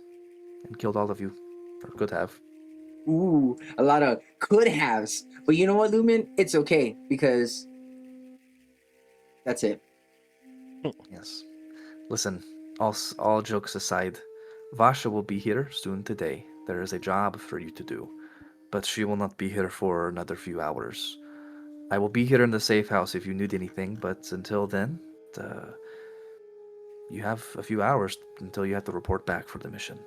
and killed all of you. Or could have. Ooh, a lot of could haves. But you know what, Lumen? It's okay because that's it. Yes. Listen, all jokes aside, Vasha will be here soon today. There is a job for you to do, but she will not be here for another few hours. I will be here in the safe house if you need anything, but until then, you have a few hours until you have to report back for the mission.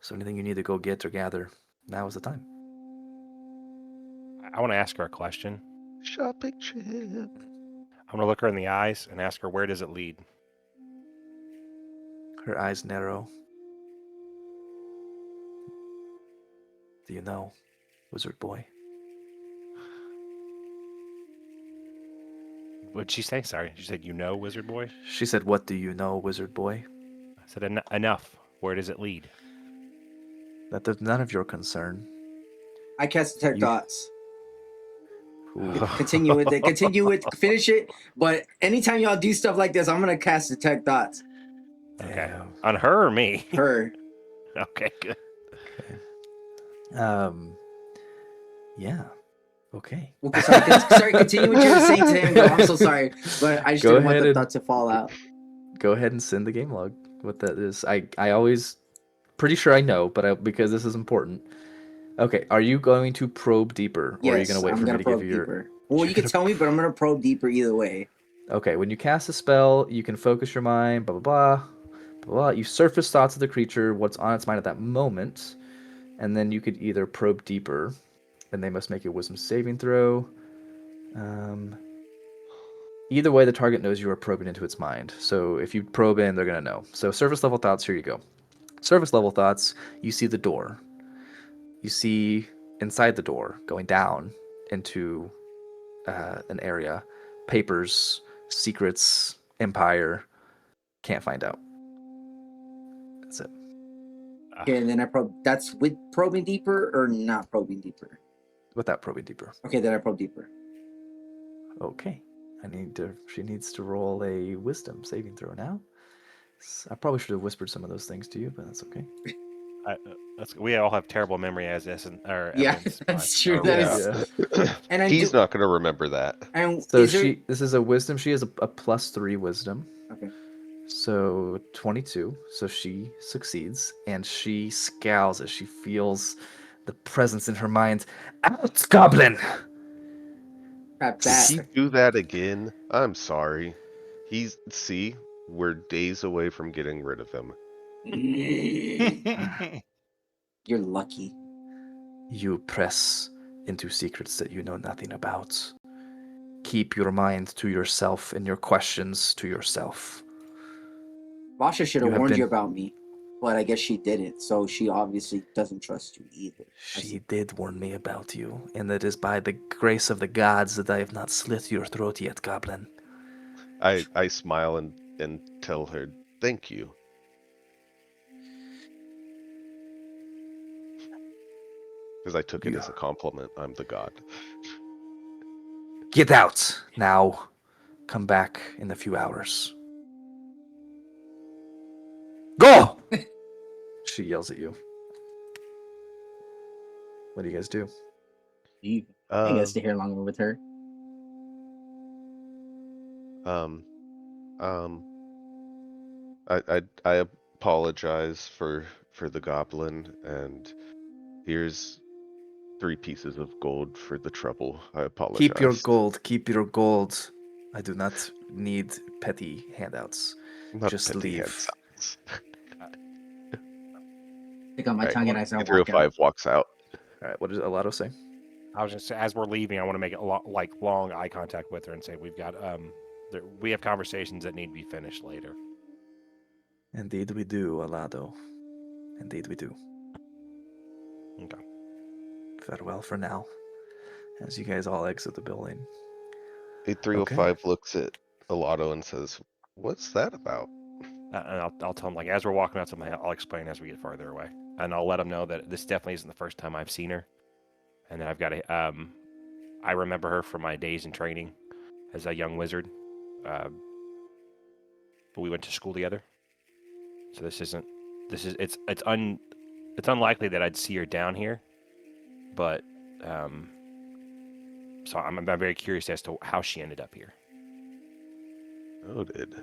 So anything you need to go get or gather, now is the time. I want to ask her a question. Shopping trip. I'm going to look her in the eyes and ask her, where does it lead? Her eyes narrow. Do you know, wizard boy? What'd she say? Sorry. She said, you know, wizard boy? She said, "What do you know, wizard boy?" I said, enough. Where does it lead? That is none of your concern. I cast detect You- dots. Ooh. Continue with it. Continue with finish it. But anytime y'all do stuff like this, I'm gonna cast detect dots. Okay. Damn. On her or me? Her. Okay, good. Yeah. Okay. Okay, sorry, continue what you were saying to him, though. I'm so sorry. But I just Go didn't want ahead the and- thought to fall out. Go ahead and send the game log. What that is, I always pretty sure I know, but because this is important. Okay, are you going to probe deeper, or are you Yes, going to wait I'm for me gonna to probe give you your? deeper. Well, you can tell me, but I'm gonna probe deeper either way. Okay, when you cast a spell, you can focus your mind. Blah blah blah. Blah, blah. You surface thoughts of the creature, what's on its mind at that moment, and then you could either probe deeper, and they must make a wisdom saving throw. Either way, the target knows you are probing into its mind. So if you probe in, they're going to know. So surface level thoughts, here you go. Surface level thoughts, you see the door. You see inside the door, going down into an area, papers, secrets, empire, can't find out. That's it. Okay, and then I probe. That's with probing deeper or not probing deeper? Without probing deeper. Okay, then I probe deeper. Okay. She needs to roll a wisdom saving throw now. I probably should have whispered some of those things to you, but that's okay. We all have terrible memory as this, Yeah, evidence, that's but- true. or That we is- are. And I He's do. not going to remember that. And So is there... this is a wisdom. She has a +3 wisdom. Okay. So 22. So she succeeds, and she scowls as she feels the presence in her mind. Out, goblin! Crap, If he that. do that again, I'm sorry. We're days away from getting rid of him. You're lucky. You press into secrets that you know nothing about. Keep your mind to yourself and your questions to yourself. Vasha should You have have warned you been- about me, but I guess she didn't. So she obviously doesn't trust you either. She did warn me about you, and it is by the grace of the gods that I have not slit your throat yet, goblin. I smile and tell her, thank you. Because I took it Yeah. as a compliment. I'm the god. Get out now. Come back in a few hours. Go! She yells at you. What do you guys do? You, I Um, guess stay here longer with her. I apologize for the goblin, and here's 3 pieces of gold for the trouble. I apologize. Keep your gold. Keep your gold. I do not need petty handouts. Not Just petty leave. handouts. Pick up my Alright, tongue and I start walking 305 out. walks out. All right, what does Alato say? I was just as we're leaving, I want to make it long eye contact with her and say we've got we have conversations that need to be finished later. Indeed we do, Alado. Indeed we do. Okay. Farewell for now. As you guys all exit the building. 305 looks at Alato and says, "What's that about?" And I'll tell him as we're walking out, something I'll explain as we get farther away. and I'll let them know that this definitely isn't the first time I've seen her, and that I've got a. I remember her from my days in training as a young wizard. But we went to school together, so this isn't. This is it's unlikely that I'd see her down here, but so I'm very curious as to how she ended up here. Noted.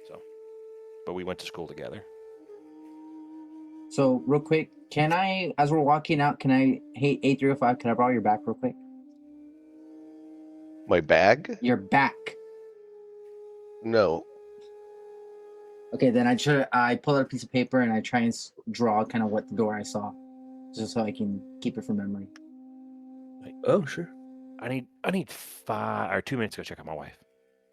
So, but we went to school together. So real quick, can I, as we're walking out, can I, hey, A305, can I borrow your back real quick? My bag? Your back. No. Okay, then I pull out a piece of paper and I try and draw kind of what the door I saw, just so I can keep it from memory. Oh, sure. I need 2 minutes to go check on my wife.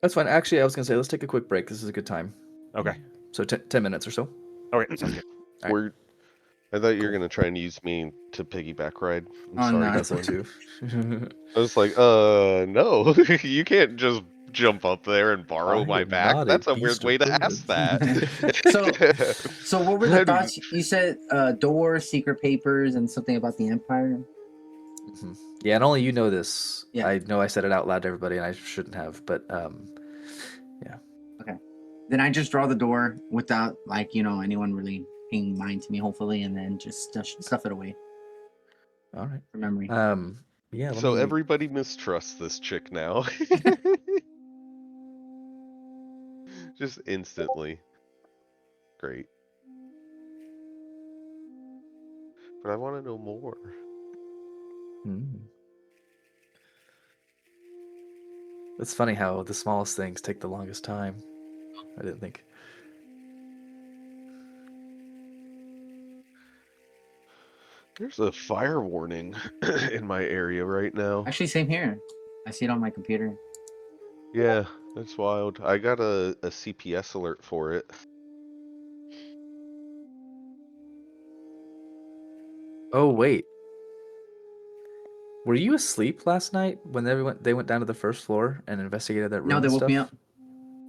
That's fine. Actually, I was gonna say let's take a quick break. This is a good time. Okay. So 10 minutes or so. Okay, that sounds good. All right. I thought you were gonna try and use me to piggyback ride. I'm Oh, sorry, no. That's Declan. it too. I was like, no, you can't just jump up there and borrow I my am back. not a That's a weird beast way of to ask that. So what were the I do- thoughts? You said door, secret papers, and something about the Empire. Mhm. Yeah, and only you know this. Yeah. I know I said it out loud to everybody, and I shouldn't have, but yeah. Then I just draw the door without, like, anyone really paying mind to me, hopefully, and then just stuff it away All right. for memory. Yeah. Let So me... everybody mistrusts this chick now. Just instantly. Great. But I want to know more. It's funny how the smallest things take the longest time. I didn't think. There's a fire warning in my area right now. Actually, same here. I see it on my computer. Yeah, that's wild. I got a CPS alert for it. Oh wait. Were you asleep last night when they went down to the first floor and investigated that room? No, they and woke me stuff? up.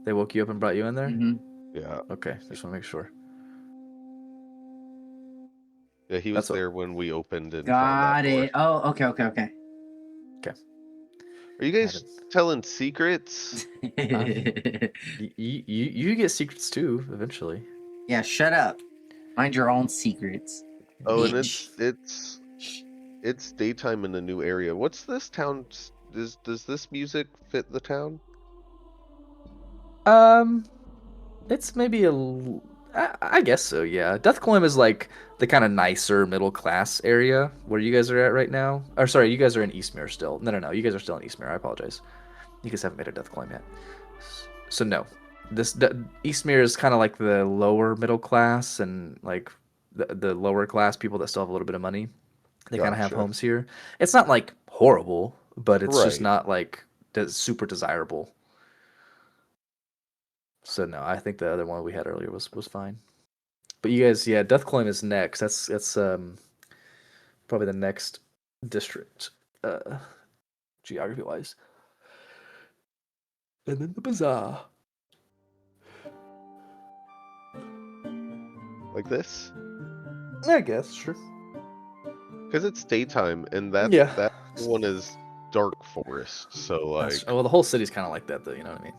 They woke you up and brought you in there? Hmm. Yeah. Okay, just want to make sure. Yeah, he was That's what- there when we opened and Got found that it. door. Oh, okay. Are you guys telling secrets? You get secrets too eventually. Yeah, shut up. Mind your own secrets. Oh, and Bitch. it's daytime in the new area. What's this town? Does this music fit the town? It's maybe I guess so. Yeah, Deathclaim is like the kind of nicer middle class area where you guys are at right now. Or sorry, you guys are in Eastmere still. No. You guys are still in Eastmere. I apologize. You guys haven't made a Deathclaim yet. So no, Eastmere is kind of like the lower middle class and like the lower class people that still have a little bit of money. They kind of have Gotcha. homes here. It's not like horrible, but it's just Right. not like super desirable. So no, I think the other one we had earlier was fine. But you guys, yeah, Deathclaim is next. That's probably the next district, geography wise. And then the bazaar. Like this? I guess, sure. Because it's daytime, and that one is dark forest. So like, Well, the whole city's kind of like that, though. You know what I mean?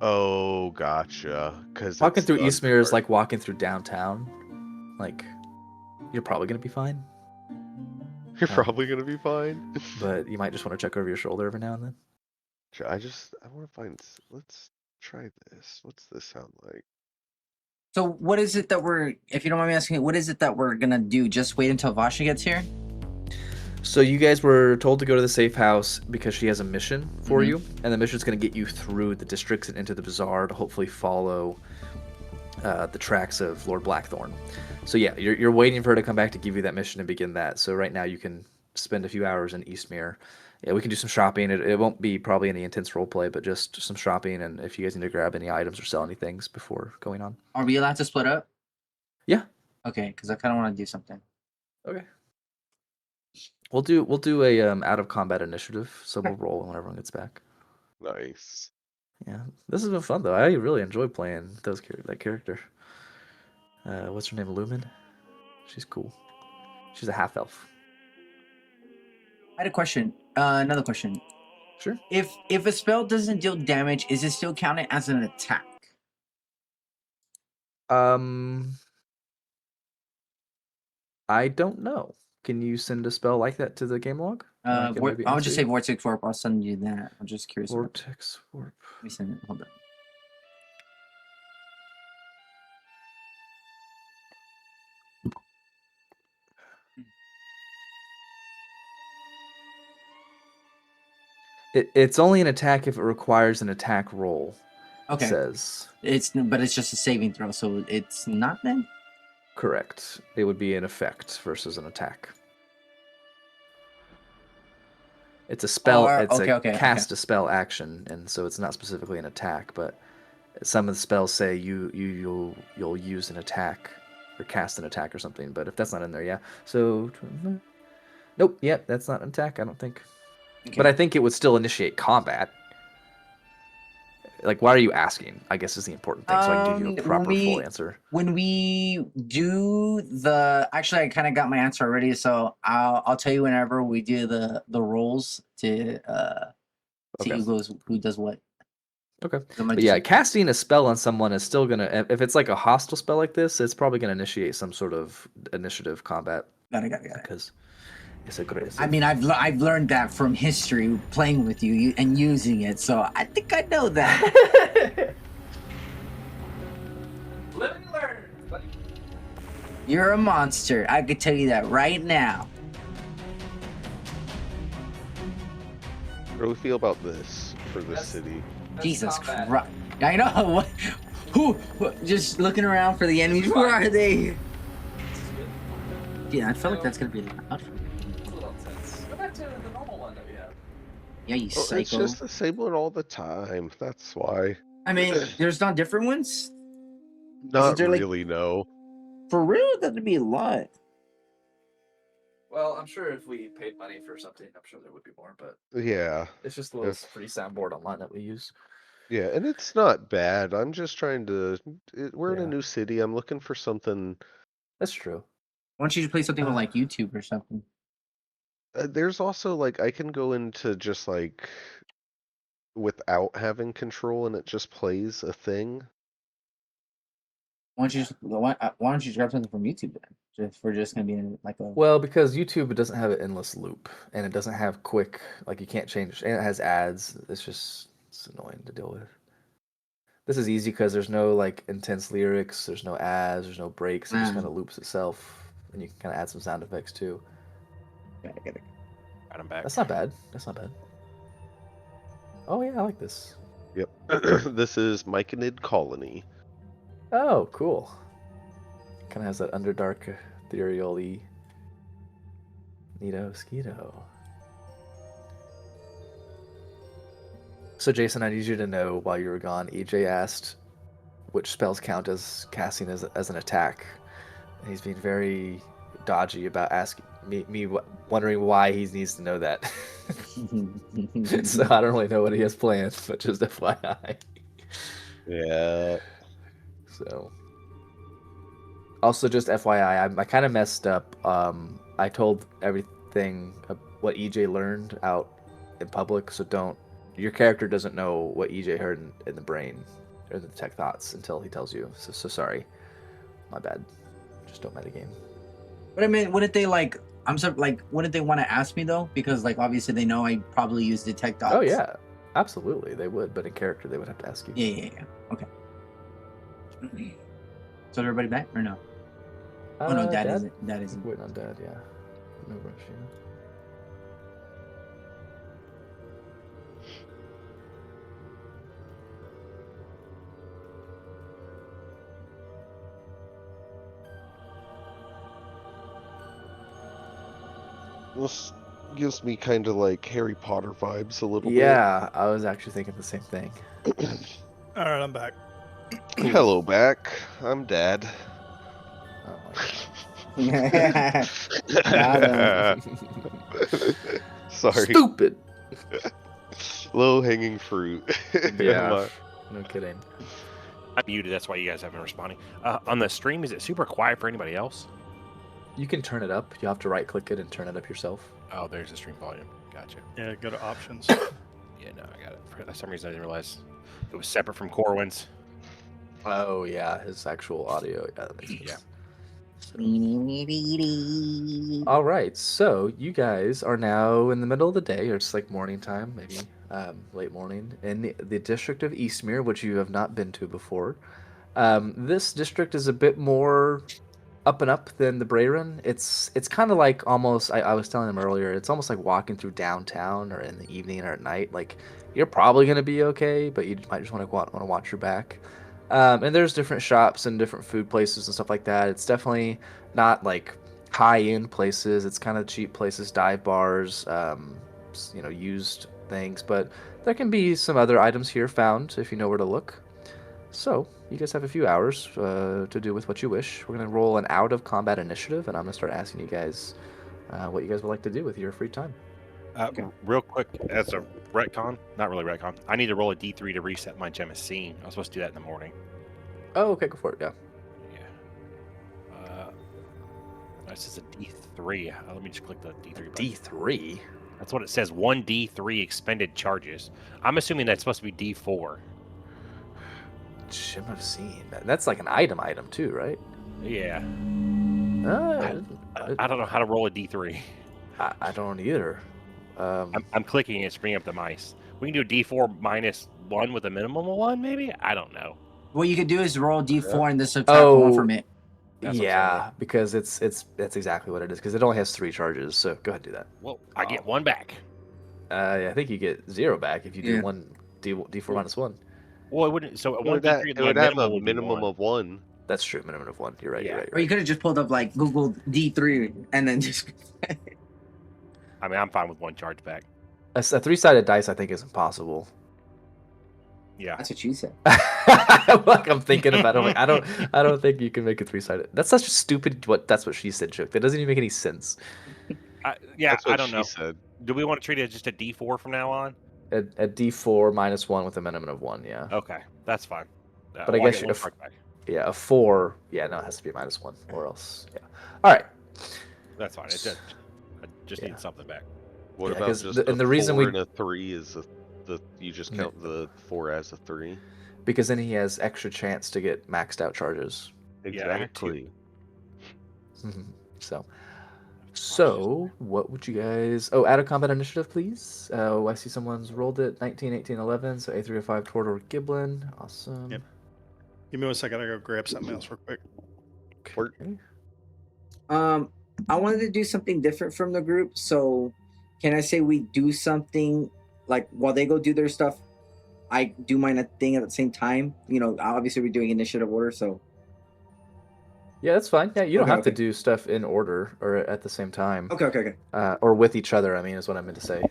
oh, gotcha. Because Walking through Eastmere is like walking through downtown. Like, you're probably gonna be fine, You're probably gonna be fine. but you might just want to check over your shoulder every now and then. I want to find. Let's try this. What's this sound like? So what is it that if you don't mind me asking, what is it that we're gonna do? Just wait until Vasha gets here? So you guys were told to go to the safe house because she has a mission for Mhm. you, and the mission's going to get you through the districts and into the bazaar to hopefully follow the tracks of Lord Blackthorn. So yeah, you're waiting for her to come back to give you that mission and begin that. So right now you can spend a few hours in Eastmere. Yeah, we can do some shopping. It won't be probably any intense role play, but just some shopping, and if you guys need to grab any items or sell any things before going on. Are we allowed to split up? Yeah. Okay, because I kind of want to do something. Okay. We'll do a out of combat initiative, so we'll roll when everyone gets back. Nice. Yeah, this has been fun though. I really enjoy playing that character. What's her name? Lumen. She's cool. She's a half elf. I had a question. Another question. Sure. If a spell doesn't deal damage, is it still counted as an attack? I don't know. Can you send a spell like that to the game log? And I can maybe I'll answer just say you? Vortex Warp. I'll send you that. I'm just curious. About that. Vortex Warp. Let me send it. Hold on. It's only an attack if it requires an attack roll. Okay. It says. But it's just a saving throw, so it's not then. Correct. It would be an effect versus an attack. It's a spell. It's cast a spell action, and so it's not specifically an attack. But some of the spells say you'll use an attack or cast an attack or something. But if that's not in there, yeah. So nope. Yep, that's not an attack. I don't think. Okay. But I think it would still initiate combat. Like, why are you asking? I guess is the important thing, so I can give you a proper full answer. When we do actually, I kind of got my answer already, so I'll tell you whenever we do the rolls to see who does what. Okay. But yeah, casting a spell on someone is still gonna, if it's like a hostile spell like this, it's probably gonna initiate some sort of initiative combat. Got it. Because it's aggressive. I mean, I've learned that from history, playing with you and using it, so I think I know that. Live and learn, buddy. You're a monster. I can tell you that right now. How do we feel about this for this city? Jesus Christ! I know. Who? Just looking around for the enemies. Where are they? Yeah, I feel like that's gonna be loud. Go back to the normal one that we have. Yeah, you psycho. It's just the same one all the time. That's why. I mean, there's not different ones. Not really, no. For real, that'd be a lot. Well, I'm sure if we paid money for something, I'm sure there would be more, but Yeah. it's just a little free soundboard online that we use. Yeah, and it's not bad. I'm just trying to. We're in a Yeah. new city. I'm looking for something. That's true. Why don't you just play something with like YouTube or something? There's also like I can go into just like without having control, and it just plays a thing. Why don't you just grab something from YouTube then? If we're just gonna be in like a. Well, because YouTube doesn't have an endless loop, and it doesn't have quick, like you can't change, and it has ads. It's annoying to deal with. This is easy because there's no like intense lyrics, there's no ads, there's no breaks. It just kind of loops itself, and you can kind of add some sound effects too. Got it. Got him back. That's not bad. Oh yeah, I like this. Yep. This is Myconid Colony. Oh, cool. Kind of has that Underdark ethereal-y Neato Skeeto. So Jason, I need you to know while you were gone, EJ asked which spells count as casting as an attack. And he's being very dodgy about asking me wondering why he needs to know that. So I don't really know what he has planned, but just FYI. Yeah. So, also just FYI, I kind of messed up. I told everything what EJ learned out in public, so your character doesn't know what EJ heard in the brain or the tech thoughts until he tells you. So sorry, my bad. Just don't metagame. But I mean, wouldn't they like? Wouldn't they want to ask me though? Because like obviously they know I probably use detect dots. Oh yeah, absolutely they would, but in character they would have to ask you. Yeah. Okay. So everybody back or no? Oh no, Dad isn't. Dad isn't. Waiting on Dad, yeah. No rush, yeah. This gives me kind of like Harry Potter vibes a little Yeah, I was actually thinking the same thing. bit. All right, I'm back. Hello, back. I'm Dad. Oh my god. Sorry. Stupid. Low hanging fruit. Yeah. No kidding. I'm muted. That's why you guys haven't been responding. On the stream, is it super quiet for anybody else? You can turn it up. You have to right-click it and turn it up yourself. Oh, there's the stream volume. Gotcha. Yeah, go to options. Yeah, no, I got it. For some reason, I didn't realize it was separate from Corwin's. Oh yeah, his actual audio. Yeah, that makes sense. Yeah. All right, so you guys are now in the middle of the day, or it's like morning time, maybe late morning, in the district of Eastmere, which you have not been to before. This district is a bit more up and up than the Brayron. It's kind of like almost. I was telling him earlier. It's almost like walking through downtown, or in the evening, or at night. Like you're probably gonna be okay, but you might just want to watch your back. And there's different shops and different food places and stuff like that. It's definitely not like high-end places. It's kind of cheap places, dive bars, used things. But there can be some other items here found if you know where to look. So you guys have a few hours to do with what you wish. We're gonna roll an out-of-combat initiative, and I'm gonna start asking you guys what you guys would like to do with your free time. Real quick, as a retcon, not really retcon, I need to roll a D3 to reset my gem of scene. I was supposed to do that in the morning. Oh, okay, go for it. Yeah. Yeah. This is a D3. Let me just click the D3 button. D3. That's what it says. 1D3 expended charges. I'm assuming that's supposed to be D4. Gem of scene. That's like an item too, right? Yeah. I I don't know how to roll a D3. don't either. I'm clicking it to bring up the mice. We can do a D4 minus 1 with a minimum of 1, maybe? I don't know. What you could do is roll D4 and then subtract 1 from it. That's what I'm yeah, saying. because that's exactly what it is. Because it only has 3 charges. So go ahead and do that. Well, I get 1 back. I think you get 0 back if you do Yeah. 1 D4 minus 1. Well, it wouldn't. So It one would, D3, it would have a would be minimum 1. of 1. That's true. Minimum of 1. You're right. Yeah. You're right. Or you could have just pulled up like Google D3 and then just. I mean, I'm fine with 1 charge back. A 3-sided dice, I think, is impossible. Yeah. That's what you said. Like I'm thinking about it. I'm like, I don't think you can make a 3-sided. That's such a stupid. That's what she said joke. That doesn't even make any sense. Yeah, That's what I don't she know. said. Do we want to treat it as just a D4 from now on? A D4 minus 1 with a minimum of 1. Yeah. Okay, that's fine. But I guess get you- 1 charge back. Yeah. A 4. Yeah. No, it has to be minus 1 or else. Yeah. All right. That's fine. I just Yeah. need something back. What Yeah, about 'cause just and the a reason 4 we- and a 3 is you just count the 4 as a 3? Because then he has extra chance to get maxed out charges. Yeah, I got 2. Exactly. So, what would you guys... Oh, out of combat initiative, please. I see someone's rolled it. 19, 18, 11. So A3 or 5 toward or Giblin. Awesome. Yep. Give me 1 second. I gotta go grab something else real quick. Okay. I wanted to do something different from the group. So, can I say we do something like while they go do their stuff, I do mine thing at the same time? You know, obviously we're doing initiative order, so Yeah, that's fine. Yeah, you don't Okay, have to okay. do stuff in order or at the same time. okay. Or with each other, I mean, is what I meant to say.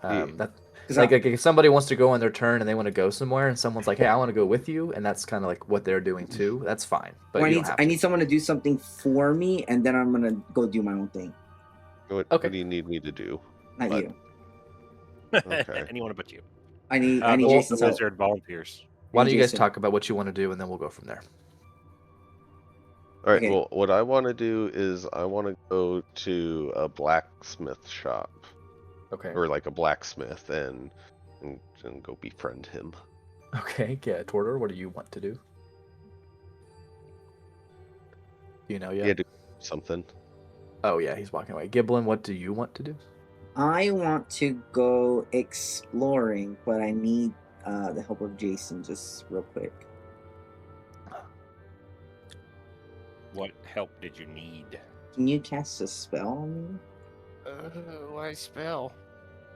That 'Cause like if somebody wants to go on their turn and they want to go somewhere and someone's like, hey, I want to go with you, and that's kind of like what they're doing too, that's fine. But I you need don't have I to. need someone to do something for me, and then I'm gonna go do my own thing. What Okay. do you need me to do? Not But- you. Okay. Anyone but you. I need The Jason's help. wizard volunteers. Why don't you guys Jason. talk about what you want to do and then we'll go from there. All right. Okay. Well, what I want to do is I want to go to a blacksmith shop Okay. or like a blacksmith and go befriend him. Okay. Yeah, Tortor, what do you want to do? Do you know yet? Yeah, do something. Oh yeah, he's walking away. Giblin, what do you want to do? I want to go exploring, but I need the help of Jason just real quick. What help did you need? Can you cast a spell on Why spell?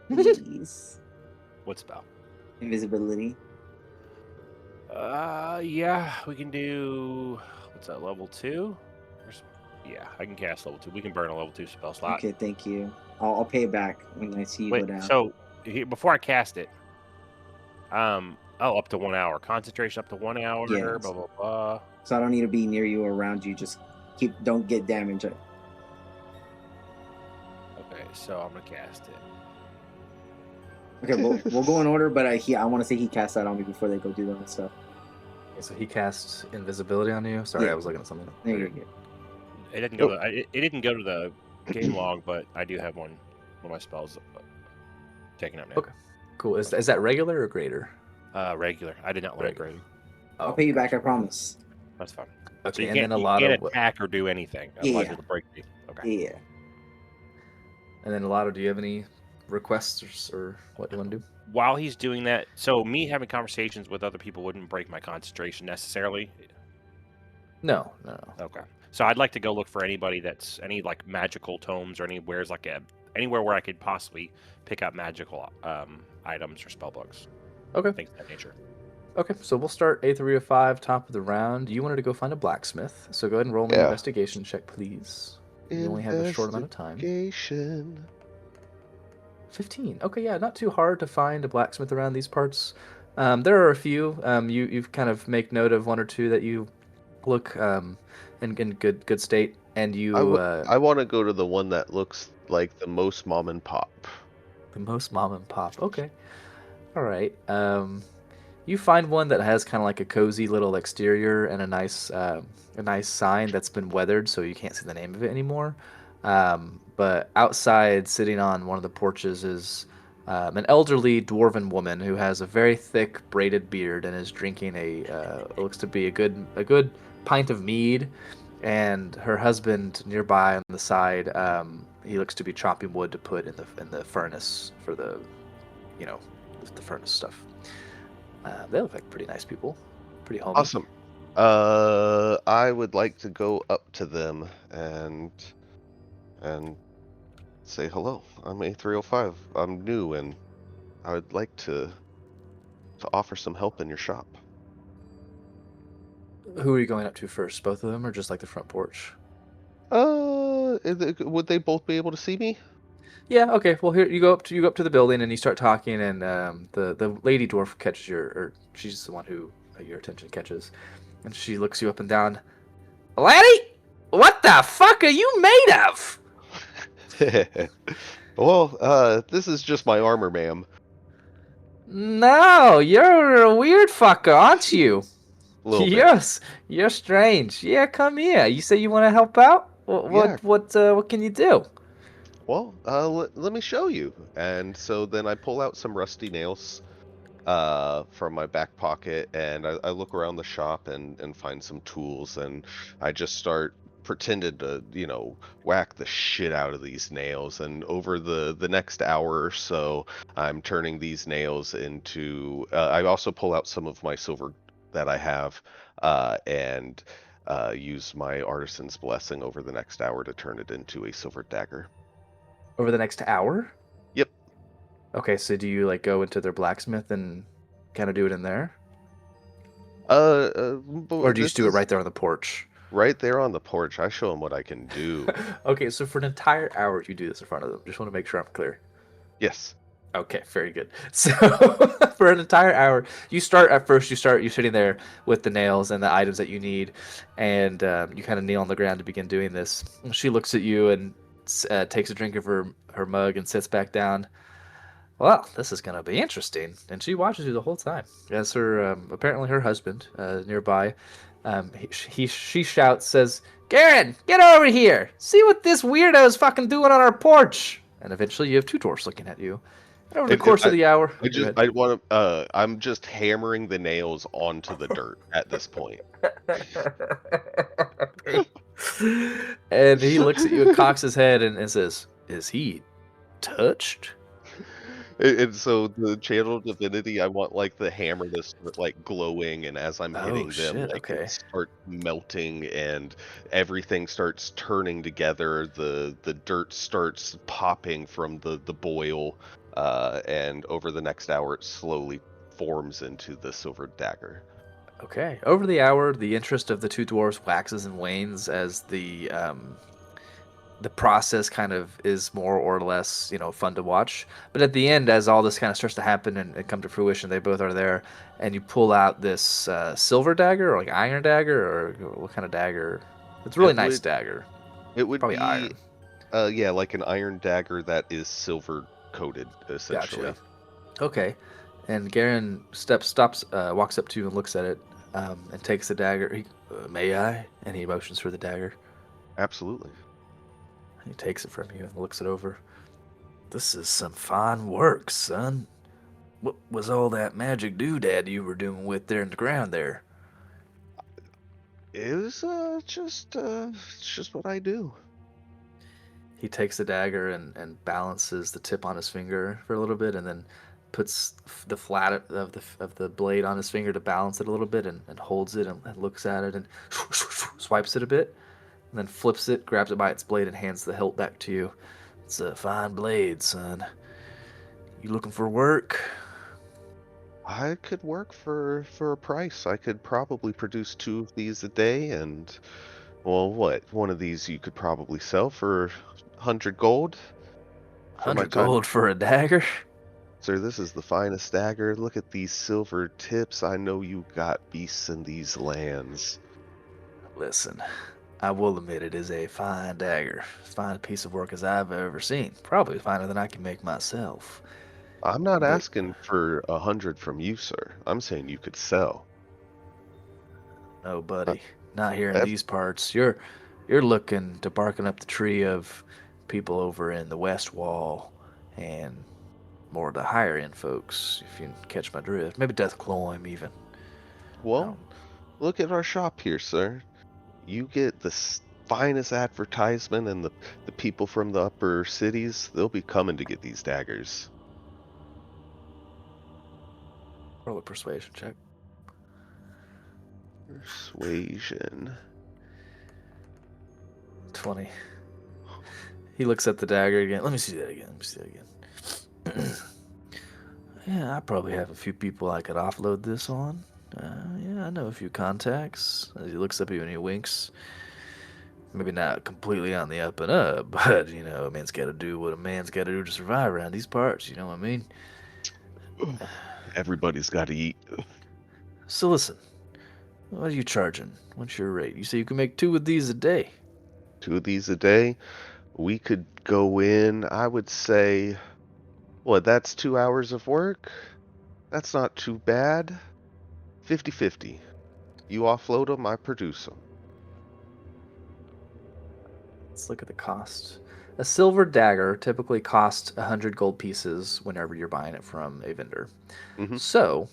me? Please. What spell? Invisibility. Yeah, we can do. What's that? Level 2? Yeah, I can cast level 2. We can burn a level 2 spell slot. Okay, thank you. I'll pay it back when I see you Wait, go down. so before I cast it, up to 1 hour. Concentration up to 1 hour. Yes. Blah blah blah. So I don't need to be near you or around you. Just don't get damage. Okay, so I'm gonna cast it. Okay, we'll go in order, but I want to say he cast that on me before they go do that stuff. So he casts invisibility on you. Sorry, Yeah. I was looking at something. There you go. It didn't go. It didn't go to the game log, but I do have one of my spells taken out now. Okay. Cool. Is that regular or greater? Regular. I did not learn Regular. grading. I'll pay you back, I promise. That's fine. Okay, So you and then can't, a lot you of can't attack or do anything. Otherwise, Yeah. it'll break me. Okay. Yeah. And then Lotto, do you have any requests or what you want to do? While he's doing that, so me having conversations with other people wouldn't break my concentration necessarily. No. Okay. So I'd like to go look for anybody that's any like magical tomes or anywhere's like anywhere where I could possibly pick up magical items or spell books. Okay. Things of that nature. Okay, so we'll start A305, top of the round. You wanted to go find a blacksmith, so go ahead and roll me an Yeah. investigation check, please. You only have a short amount of time. Investigation. 15. Okay, yeah, not too hard to find a blacksmith around these parts. There are a few. You've kind of make note of one or two that you look in good state, and you I want to go to the one that looks like the most mom and pop. the most mom and pop. Okay, all right. You find one that has kind of like a cozy little exterior and a nice sign that's been weathered, so you can't see the name of it anymore. But outside, sitting on one of the porches, is an elderly dwarven woman who has a very thick braided beard and is drinking it looks to be a good pint of mead. And her husband nearby on the side, he looks to be chopping wood to put in the furnace for the furnace stuff. They look like pretty nice people, pretty homey. Awesome. I would like to go up to them and say hello. I'm A305. I'm new, and I would like to offer some help in your shop. Who are you going up to first? Both of them, or just like the front porch? Would they both be able to see me? Yeah. Okay. Well, here you go up to the building and you start talking, and the lady dwarf catches or she's the one who your attention catches, and she looks you up and down. Laddie, what the fuck are you made of? Well, this is just my armor, ma'am. No, you're a weird fucker, aren't you? A little bit. Yes, you're strange. Yeah, come here. You say you want to help out? Yeah. What can you do? Well, let me show you. And so then I pull out some rusty nails from my back pocket, and I look around the shop and find some tools, and I just start pretended to, whack the shit out of these nails. And over the next hour or so, I'm turning these nails into, I also pull out some of my silver that I have, and use my artisan's blessing over the next hour to turn it into a silver dagger. Over the next hour? Yep. Okay, so do you like go into their blacksmith and kind of do it in there? Or do you just do it right there on the porch? Right there on the porch. I show them what I can do. Okay, so for an entire hour you do this in front of them. Just want to make sure I'm clear. Yes. Okay, very good. So for an entire hour, you're sitting there with the nails and the items that you need, and you kind of kneel on the ground to begin doing this. She looks at you and takes a drink of her mug and sits back down. Well, this is going to be interesting. And she watches you the whole time. As her, apparently her husband, nearby, she shouts, says, Garen, get over here! See what this weirdo's fucking doing on our porch! And eventually you have two dwarfs looking at you. And over the course of the hour... I'm just hammering the nails onto the dirt at this point. And he looks at you and cocks his head and says, is he touched? And so the channel divinity, I want like the hammer to start like glowing, and as I'm hitting them, like it start melting, and everything starts turning together. The dirt starts popping from the boil, and over the next hour, it slowly forms into the silver dagger. Okay. Over the hour, the interest of the two dwarves waxes and wanes as the process kind of is more or less, fun to watch. But at the end, as all this kind of starts to happen and come to fruition, they both are there, and you pull out this silver dagger, or like iron dagger, or what kind of dagger? It's a really nice dagger. It would probably be iron. Yeah, like an iron dagger that is silver coated, essentially. Gotcha. Okay. And Garen walks up to you and looks at it. and takes the dagger. May I? And he motions for the dagger. Absolutely. He takes it from you and looks it over. This is some fine work, son. What was all that magic doodad you were doing with there in the ground there? It was just what I do. He takes the dagger and balances the tip on his finger for a little bit, and then puts the flat of the blade on his finger to balance it a little bit, and holds it and looks at it and swipes it a bit, and then flips it, grabs it by its blade, and hands the hilt back to you. It's a fine blade, son. You looking for work? I could work for a price. I could probably produce 2 of these a day, and well, what? One of these you could probably sell for 100 gold for my 100 time. gold for a dagger? Sir, this is the finest dagger. Look at these silver tips. I know you got beasts in these lands. Listen, I will admit it is a fine dagger. As fine a piece of work as I've ever seen. Probably finer than I can make myself. I'm not But- asking for 100 from you, sir. I'm saying you could sell. No, buddy. Not here in That's- these parts. You're looking to barking up the tree of people over in the West Wall and more of the higher end folks, if you catch my drift. Maybe Death Cloyme even. Well, look at our shop here, sir. You get the finest advertisement, and the people from the upper cities, they'll be coming to get these daggers. Roll a persuasion check. Persuasion. 20. He looks at the dagger again. Let me see that again. Yeah, I probably have a few people I could offload this on. Yeah, I know a few contacts. As he looks up at you and he winks. Maybe not completely on the up and up, but, a man's got to do what a man's got to do to survive around these parts. You know what I mean? Everybody's got to eat. So listen, what are you charging? What's your rate? You say you can make 2 of these a day. 2 of these a day. We could go in, I would say, that's 2 hours of work? That's not too bad. 50-50. You offload them, I produce them. Let's look at the cost. A silver dagger typically costs 100 gold pieces whenever you're buying it from a vendor. Mhm. So,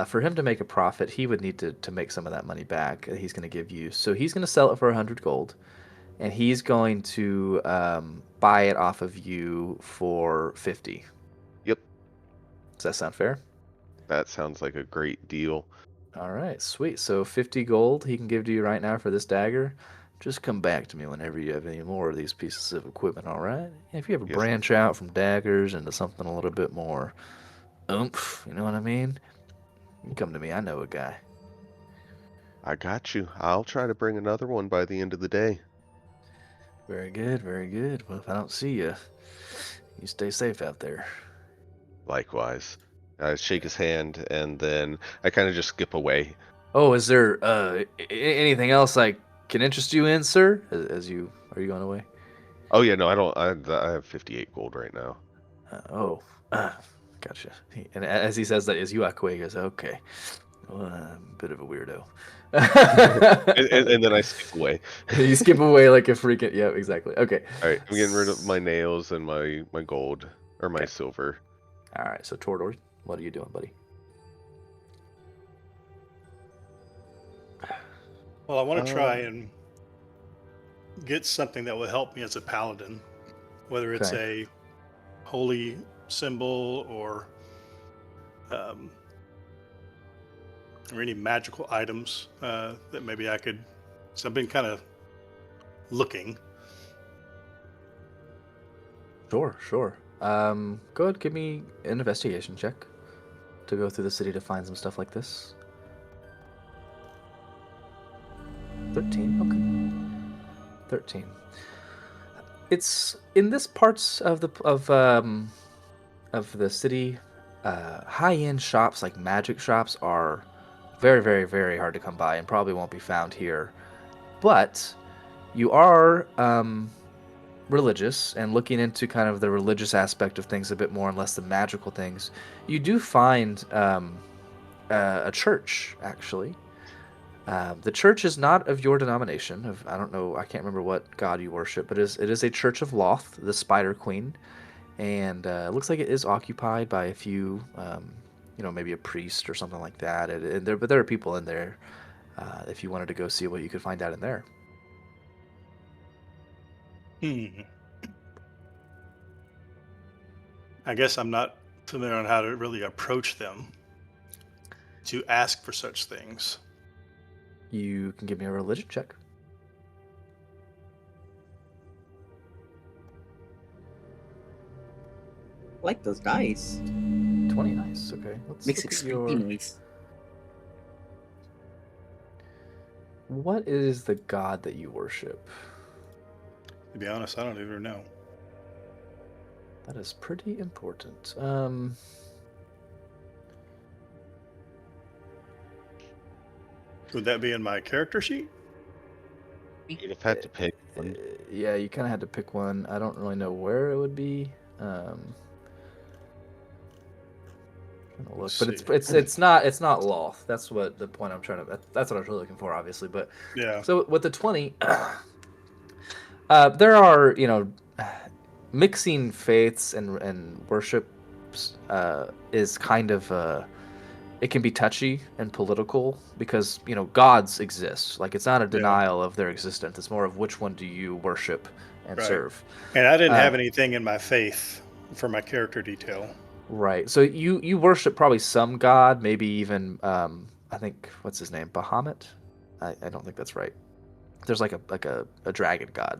for him to make a profit, he would need to make some of that money back that he's going to give you. So he's going to sell it for 100 gold, and he's going to buy it off of you for 50. Yep. Does that sound fair? That sounds like a great deal. All right, sweet. So 50 gold he can give to you right now for this dagger. Just come back to me whenever you have any more of these pieces of equipment, all right? If you ever Yes. branch out from daggers into something a little bit more oomph, you know what I mean? You can come to me. I know a guy. I got you. I'll try to bring another one by the end of the day. Very good, very good. Well, if I don't see you, you stay safe out there. Likewise. I shake his hand, and then I kind of just skip away. Oh, is there anything else I can interest you in, sir? Are you going away? Oh yeah, no, I don't. I have 58 gold right now. Gotcha. And as he says that, as you he goes, okay. Well, I'm a bit of a weirdo. and then I skip away. You skip away like a freaking... Yeah, exactly. Okay. All right, I'm getting rid of my nails and my gold, or my Okay. silver. All right, so Tordor, what are you doing, buddy? Well, I want to try Uh, and get something that will help me as a paladin, whether it's a holy symbol or any magical items that maybe I could. So I've been kind of looking. Sure. Go ahead, give me an investigation check to go through the city to find some stuff like this. 13, okay. 13. It's in this parts of the city. High-end shops like magic shops are very, very, very hard to come by and probably won't be found here. But you are religious and looking into kind of the religious aspect of things a bit more and less the magical things. You do find a church, actually. The church is not of your denomination. I don't know. I can't remember what god you worship, but it is a church of Loth, the Spider Queen, and it looks like it is occupied by a few, maybe a priest or something like that. But there are people in there. If you wanted to go see what you could find out in there. I guess I'm not familiar on how to really approach them to ask for such things. You can give me a religion check. I like those dice. 20, nice. Okay, let's Makes look a at creepy noise. What is the god that you worship? To be honest, I don't even know. That is pretty important. Would that be in my character sheet? You'd have had to pick one. Yeah, you kind of had to pick one. I don't really know where it would be. Trying to look, but it's not Loth. That's what the point I'm trying to. That's what I was really looking for, obviously. But Yeah. so with the 20, there are mixing faiths and worships is kind of it can be touchy and political because gods exist. Like it's not a denial of their existence. It's more of which one do you worship and serve. And I didn't have anything in my faith for my character detail. Right. So you worship probably some god, maybe even I think what's his name, Bahamut. I don't think that's right. There's like a dragon god.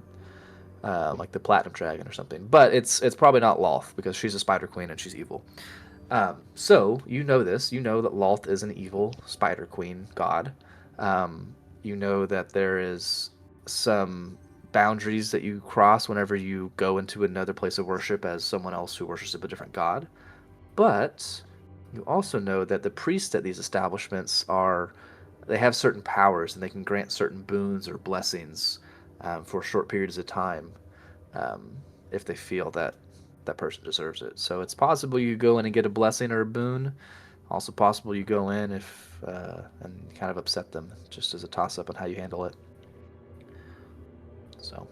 Like the platinum dragon or something, but it's probably not Loth because she's a spider queen and she's evil. So you know this. You know that Loth is an evil spider queen god. You know that there is some boundaries that you cross whenever you go into another place of worship as someone else who worships a different god. But you also know that the priests at these establishments they have certain powers and they can grant certain boons or blessings for short periods of time if they feel that that person deserves it. So it's possible you go in and get a blessing or a boon. Also possible you go in and kind of upset them, just as a toss-up on how you handle it. So,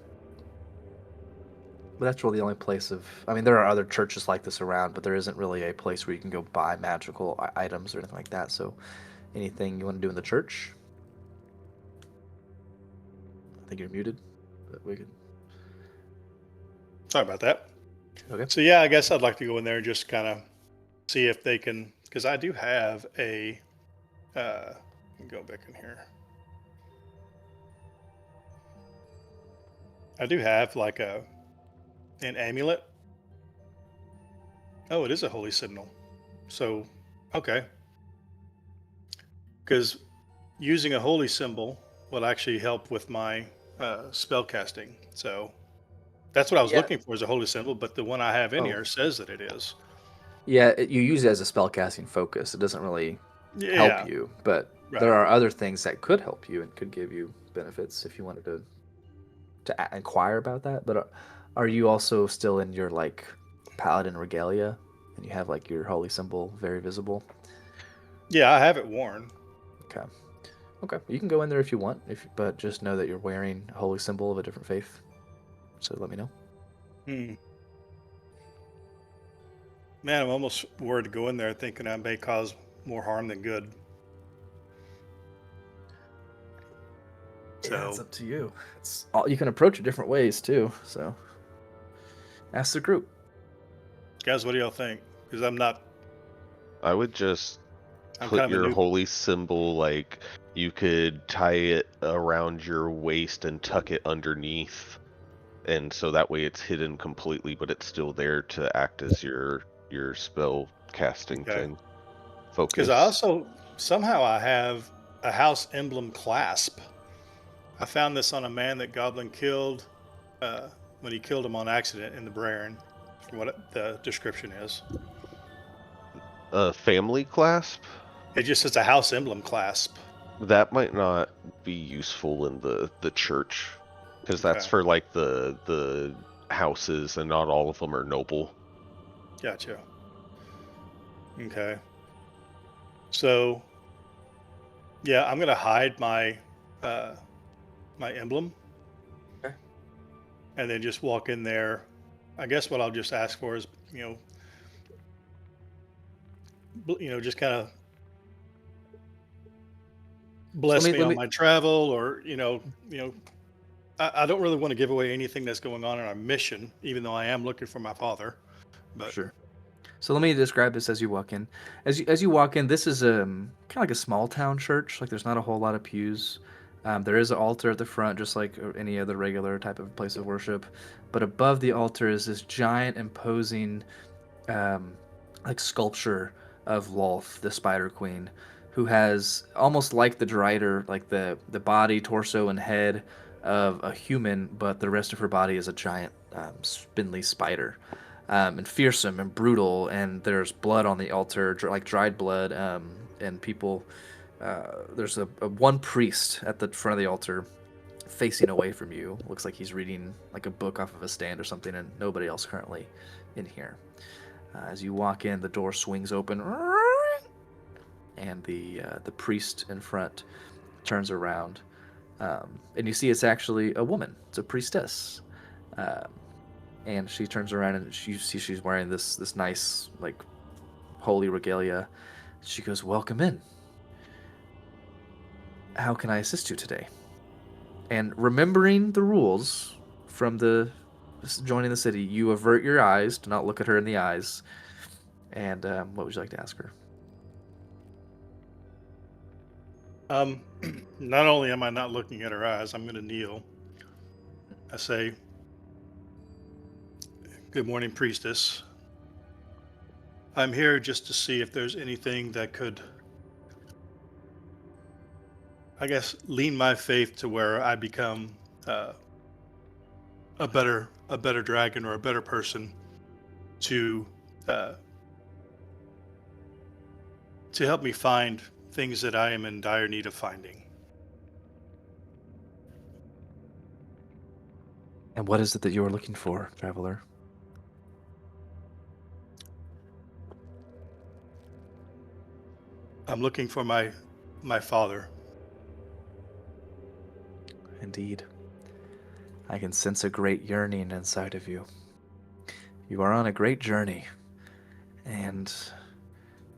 but that's really the only place I mean, there are other churches like this around, but there isn't really a place where you can go buy magical items or anything like that. So, anything you want to do in the church? I think you're muted, but we could. Sorry about that. Okay. So yeah, I guess I'd like to go in there and just kind of see if they can, because I do have a. Let me go back in here. I do have like an amulet. Oh, it is a holy signal. So, okay. Because using a holy symbol will actually help with my spell casting. So that's what I was looking for, is a holy symbol, but the one I have in here says that it is. Yeah, you use it as a spellcasting focus. It doesn't really help you, but there are other things that could help you and could give you benefits if you wanted to inquire about that. But are you also still in your like paladin regalia and you have like your holy symbol very visible? Yeah, I have it worn. Okay, you can go in there if you want, but just know that you're wearing a holy symbol of a different faith. So let me know. Man, I'm almost worried to go in there thinking I may cause more harm than good. Yeah, it's up to you. You can approach it different ways too. So ask the group. Guys, what do y'all think? Because I would just I'm put kind of a your new. holy symbol, like you could tie it around your waist and tuck it underneath, and so that way it's hidden completely, but it's still there to act as your spell casting thing. Focus. Because I also somehow I have a house emblem clasp. I found this on a man that Goblin killed when he killed him on accident in the Braren, from what the description is. A family clasp? It just says a house emblem clasp. That might not be useful in the church, because that's for like the houses, and not all of them are noble. Gotcha. Okay. So Yeah, I'm gonna hide my my emblem, Okay. and then just walk in there. I guess what I'll just ask for is, just kind of So bless me let on me my travel, or I don't really want to give away anything that's going on in our mission, even though I am looking for my father. But Sure. So let me describe this as you walk in. As you walk in, this is kind of like a small town church. Like there's not a whole lot of pews. There is an altar at the front, just like any other regular type of place of worship. But above the altar is this giant, imposing, um, like sculpture of Lolth, the Spider Queen, who has almost like the Drider, like the body, torso, and head of a human, but the rest of her body is a giant, spindly spider, and fearsome and brutal. And there's blood on the altar, like dried blood, and people. There's a one priest at the front of the altar facing away from you. Looks like he's reading like a book off of a stand or something, and nobody else currently in here. As you walk in, the door swings open, and the priest in front turns around, and you see it's actually a woman. It's a priestess, um, and she turns around and you see she's wearing this nice like holy regalia. She goes, "Welcome in. How can I assist you today?" And remembering the rules from the joining the city, you avert your eyes, do not look at her in the eyes. And what would you like to ask her? not only am I not looking at her eyes, I'm going to kneel. I say, "Good morning, priestess. I'm here just to see if there's anything that could, I guess, lean my faith to where I become uh, a better dragon or a better person to uh, to help me find things that I am in dire need of finding." And what is it that you are looking for, traveler? I'm looking for my father. Indeed. I can sense a great yearning inside of you. You are on a great journey, and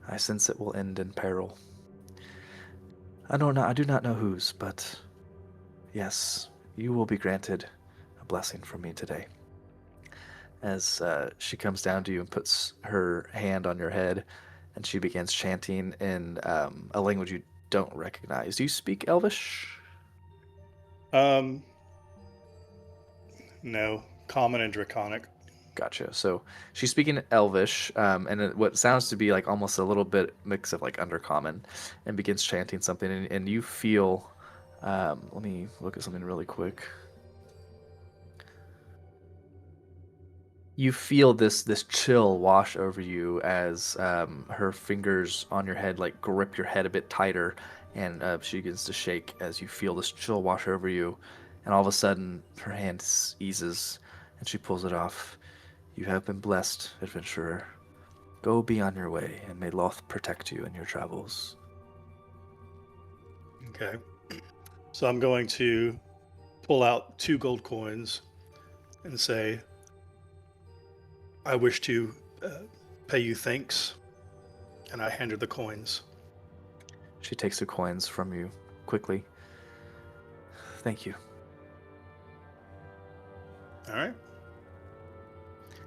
I sense it will end in peril. I do not know whose, but yes, you will be granted a blessing from me today. As she comes down to you and puts her hand on your head, and she begins chanting in a language you don't recognize. Do you speak Elvish? Um, no, common and draconic. Gotcha. So she's speaking Elvish, and what sounds to be like almost a little bit mix of like Undercommon, and begins chanting something, and you feel. Let me look at something really quick. You feel this chill wash over you as her fingers on your head like grip your head a bit tighter, and she begins to shake as you feel this chill wash over you, and all of a sudden her hand eases, and she pulls it off. You have been blessed, adventurer. Go be on your way, and may Loth protect you in your travels. Okay. So I'm going to pull out 2 gold coins and say, "I wish to pay you thanks." And I hand her the coins. She takes the coins from you quickly. Thank you. All right.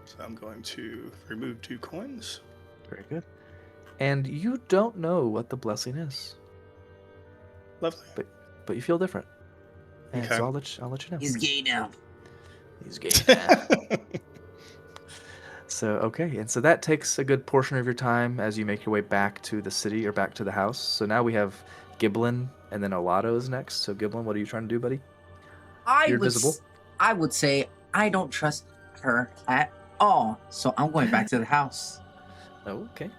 So I'm going to remove 2 coins. Very good. And you don't know what the blessing is, Lovely. but you feel different. And Okay. so I'll let you know. He's gay now. He's gay now. So, okay, and so that takes a good portion of your time as you make your way back to the city or back to the house. So now we have Giblin and then Olato is next. So, Giblin, what are you trying to do, buddy? You're invisible. I would say I don't trust her at all. So I'm going back to the house. Oh, okay.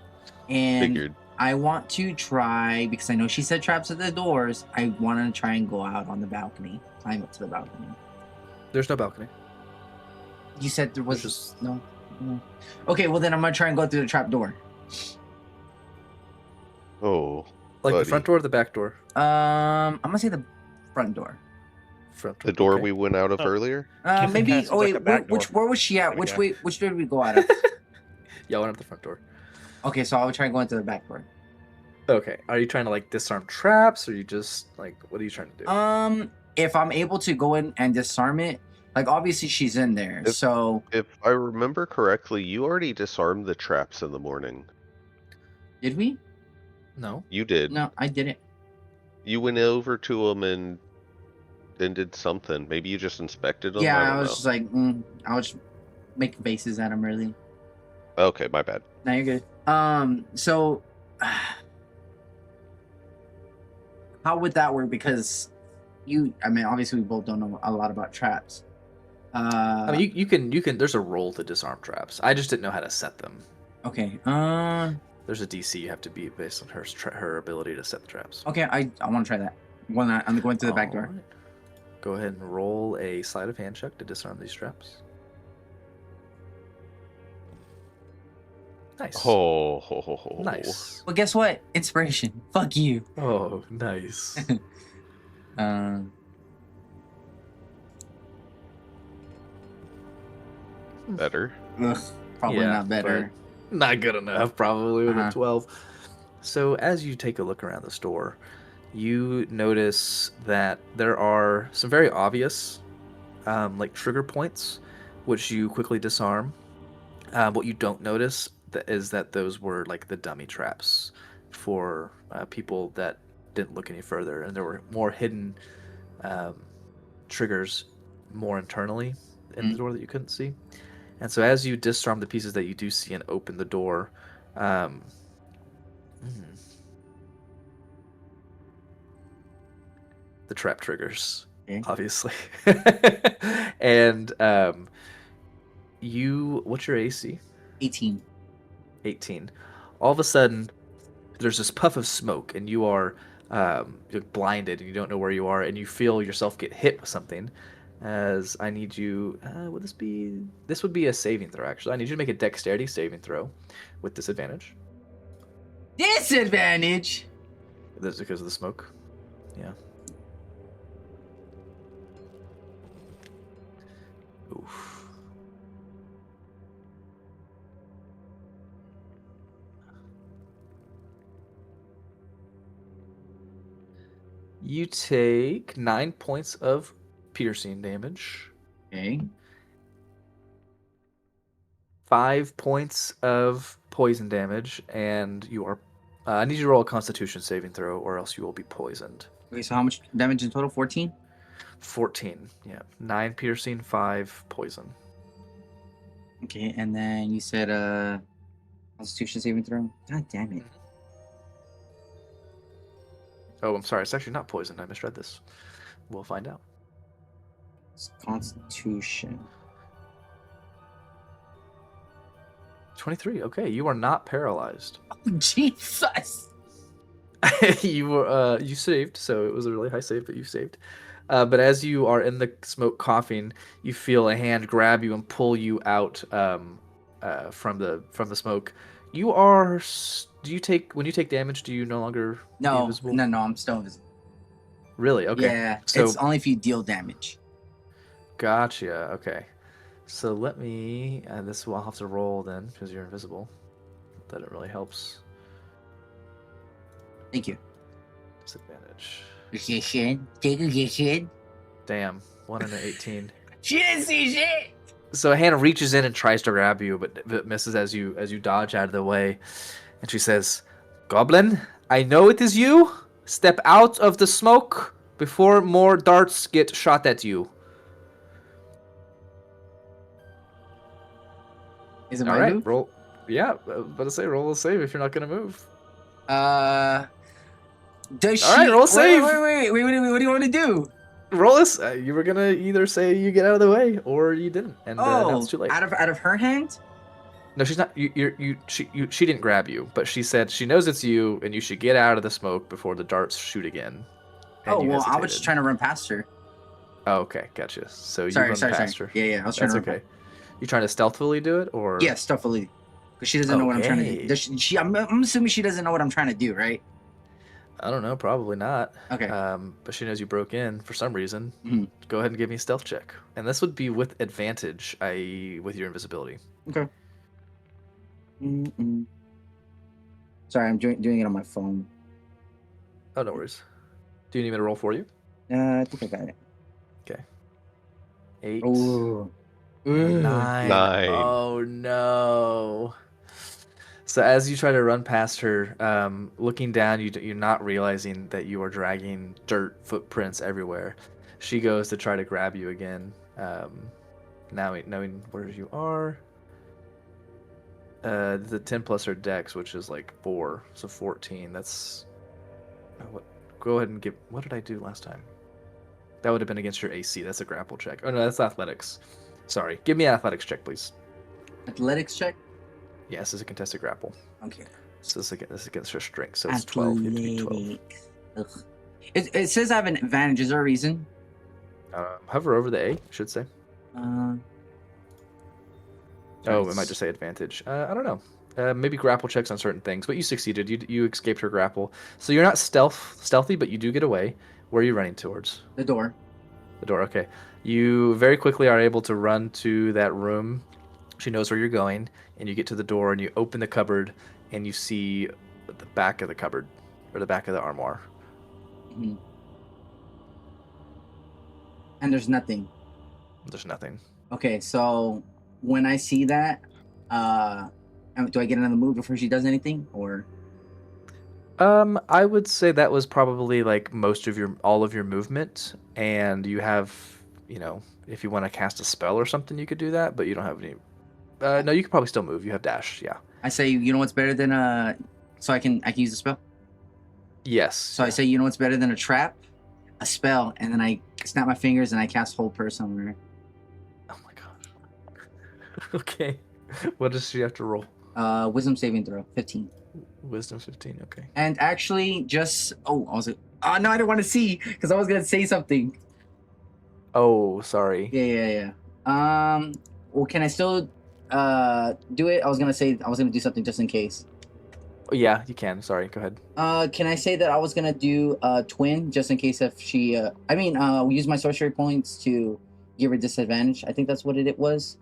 And Figured. I want to try, because I know she said traps at the doors. I want to try and go out on the balcony, climb up to the balcony. There's no balcony. You said there was There's just- no. Okay, well then I'm gonna try and go through the trap door. Oh, Like the buddy. front door or the back door? I'm gonna say the front door. Front door. The door okay. we went out of Oh. earlier? Kinda Maybe. seems Oh like wait, a back door. where was she at? Kinda Which guy. way? Which door did we go out of? Yeah, I went up the front door. Okay, so I would try and go into the back door. Okay. Are you trying to like disarm traps, or you just like what are you trying to do? If I'm able to go in and disarm it, like obviously she's in there, If- so If I remember correctly, you already disarmed the traps in the morning. did we? No. You did. No, I didn't. You went over to them and did something. Maybe you just inspected them. Yeah, I I don't was know. just like, I was just making faces at him. Really. Okay, my bad. No, you're good. So how would that work? Because I mean, obviously we both don't know a lot about traps. I mean, you can. There's a roll to disarm traps. I just didn't know how to set them. Okay. There's a DC you have to beat based on her ability to set the traps. Okay. I want to try that. I'm going through the back door. Alright. Go ahead and roll a sleight of hand check to disarm these traps. Nice. Oh, ho, ho, ho. Nice. Well, guess what? Inspiration. Fuck you. Oh, nice. Better. Probably Yeah, not better. but not good enough, probably with Uh-huh. a 12. So as you take a look around the store, you notice that there are some very obvious like trigger points, which you quickly disarm. What you don't notice is that those were like the dummy traps for people that didn't look any further, and there were more hidden triggers more internally in the door that you couldn't see. And so as you disarm the pieces that you do see and open the door, the trap triggers, Okay. obviously. And what's your AC? 18. 18. All of a sudden, there's this puff of smoke, and you are you're blinded, and you don't know where you are, and you feel yourself get hit with something. As I need you, this would be a saving throw, actually. I need you to make a dexterity saving throw with disadvantage. Disadvantage. That's because of the smoke. Yeah. Oof. You take 9 points of piercing damage, Okay. 5 points of poison damage, and you are. I need you to roll a Constitution saving throw, or else you will be poisoned. Okay, so how much damage in total? 14? 14. Yeah. 9 piercing, 5 poison. Okay, and then you said Constitution saving throw. God damn it. Oh, I'm sorry. It's actually not poison. I misread this. We'll find out. It's Constitution. 23. Okay, you are not paralyzed. Oh, Jesus. You saved, so it was a really high save, but you saved. But as you are in the smoke coughing, you feel a hand grab you and pull you out from the smoke. You are. When you take damage? Do you no longer be No, invisible? no, I'm still invisible. Really? Okay. Yeah, So it's only if you deal damage. gotcha. Okay. So let me. This will I'll have to roll then because you're invisible. That it really helps. Thank you. Disadvantage. Take a shit. Damn. 1 in an 18. She didn't see shit. So Hannah reaches in and tries to grab you, but misses as you dodge out of the way. And she says, "Goblin, I know it is you. Step out of the smoke before more darts get shot at you." Is it All my right, move? roll. Yeah, I was about to say roll a save if you're not gonna move. Does she? All right, roll a save. Wait. What do you want to do? Roll this. You were gonna either say you get out of the way or you didn't, and now it's too late. out of her hand? No, she's not. She didn't grab you, but she said she knows it's you, and you should get out of the smoke before the darts shoot again. And Oh you well, I was hesitated. just trying to run past her. Oh, okay, gotcha. So you Sorry, run past sorry. her. Yeah, I was trying That's to run okay. You trying to stealthily do it, or Yeah, stealthily. Because she doesn't know what I'm trying to do. Okay. Does I'm assuming she doesn't know what I'm trying to do, right? I don't know, probably not. Okay. But she knows you broke in for some reason. Mhm. Go ahead and give me a stealth check. And this would be with advantage, i.e. with your invisibility. Okay. Mm-mm. Sorry, I'm doing it on my phone. Oh, no worries. Do you need me to roll for you? I think I got it. 8. Oh. 9. 9. Oh, no. So as you try to run past her, looking down, you're not realizing that you are dragging dirt footprints everywhere. She goes to try to grab you again. Now knowing where you are. The 10 plus her dex, which is like 4, so 14. That's what. Go ahead and give. What did I do last time? That would have been against your AC. That's a grapple check. Oh no, that's athletics. Sorry. Give me an athletics check, please. Athletics check. Yes, it's a contested grapple. Okay. So this is against her strength. So it's 12. You have to be 12. Athletics. Ugh. It says I have an advantage. Is there a reason? Hover over the A. It should say. Oh, it might just say advantage. I don't know. Maybe grapple checks on certain things, but you succeeded. You escaped her grapple, so you're not stealthy, but you do get away. Where are you running towards? The door. The door. Okay. You very quickly are able to run to that room. She knows where you're going, and you get to the door, and you open the cupboard, and you see the back of the cupboard, or the back of the armoire. Mhm. And there's nothing. There's nothing. Okay, so when I see that, do I get another move before she does anything, or? I would say that was probably like all of your movement, and you have, if you want to cast a spell or something, you could do that, but you don't have any. No, you could probably still move. You have dash, yeah. I say, you know what's better than so I can use a spell. Yes. So I say, you know what's better than a trap, a spell, and then I snap my fingers and I cast hold person on her. Oh my god. Okay. What does she have to roll? Wisdom saving throw, 15. Wisdom 15. Okay. And actually, I was like, oh no, I didn't want to see because I was gonna say something. Oh, sorry. Yeah. Well, can I still do it? I was gonna do something just in case. Oh, yeah, you can. Sorry. Go ahead. Can I say that I was gonna do twin just in case if she use my sorcery points to give her disadvantage. I think that's what it was.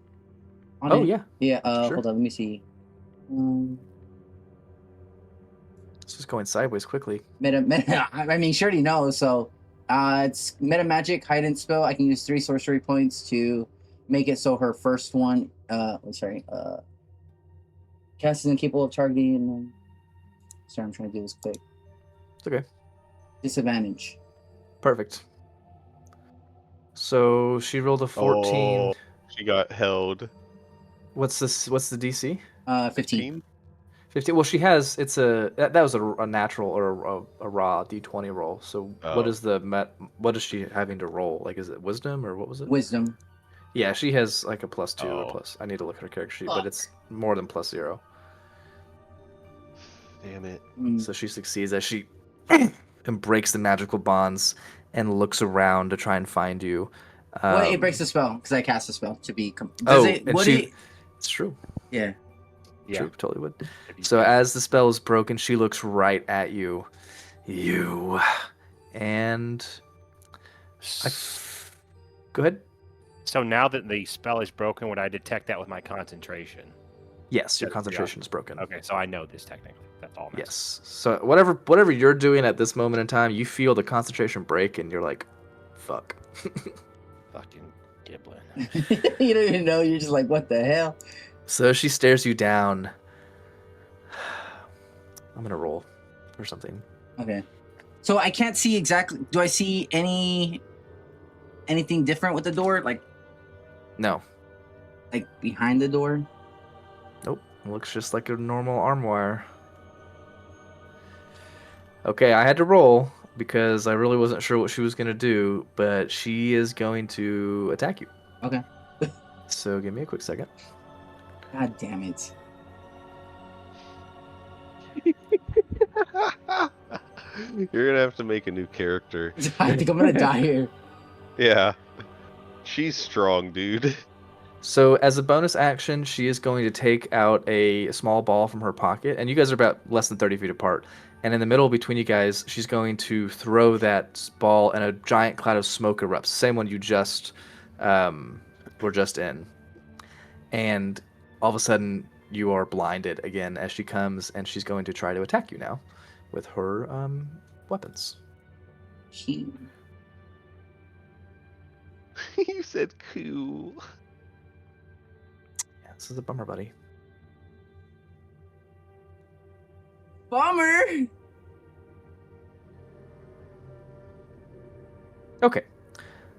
Yeah. Yeah. Sure. Hold on. Let me see. This is going sideways quickly. Meta. I mean, she already knows. So, it's meta magic hidden spell. I can use 3 sorcery points to make it so her first one. Cast is incapable of targeting. Sorry, I'm trying to do this quick. It's okay. Disadvantage. Perfect. So she rolled a 14. Oh, she got held. What's this? What's the DC? 15. 15. Well, she has. It's that was a natural or a raw D20 roll. So what Oh. is what is she having to roll? Like, is it wisdom or what was it? Wisdom. Yeah, she has like a +2 or Oh. plus. I need to look at her character sheet, but it's more than +0. Damn it. So she succeeds as she and breaks the magical bonds and looks around to try and find you. Well, it breaks the spell because I cast a spell to be. It's true. Yeah. Yeah. True, totally would. So as the spell is broken, she looks right at you. And go ahead. So now that the spell is broken, would I detect that with my concentration? Yes, your Yeah. concentration is broken. Okay, so I know this technically. That's all. Yes. So whatever you're doing at this moment in time, you feel the concentration break, and you're like, "Fuck." Fucking Giblin. You don't even know. You're just like, what the hell? So she stares you down. I'm gonna roll or something. Okay. So I can't see exactly. Do I see anything different with the door? Like behind the door? Nope. It looks just like a normal armoire. Okay, I had to roll because I really wasn't sure what she was gonna do, but she is going to attack you. Okay. So give me a quick second. God damn it. You're gonna have to make a new character. I think I'm gonna die here. Yeah. She's strong, dude. So as a bonus action, she is going to take out a small ball from her pocket, and you guys are about less than 30 feet apart, And in the middle between you guys, she's going to throw that ball, and a giant cloud of smoke erupts. Same one you just were just in. And all of a sudden, you are blinded again as she comes, and she's going to try to attack you now with her weapons. Cute. You said cool. Yeah, this is a bummer, buddy. Bummer. Okay,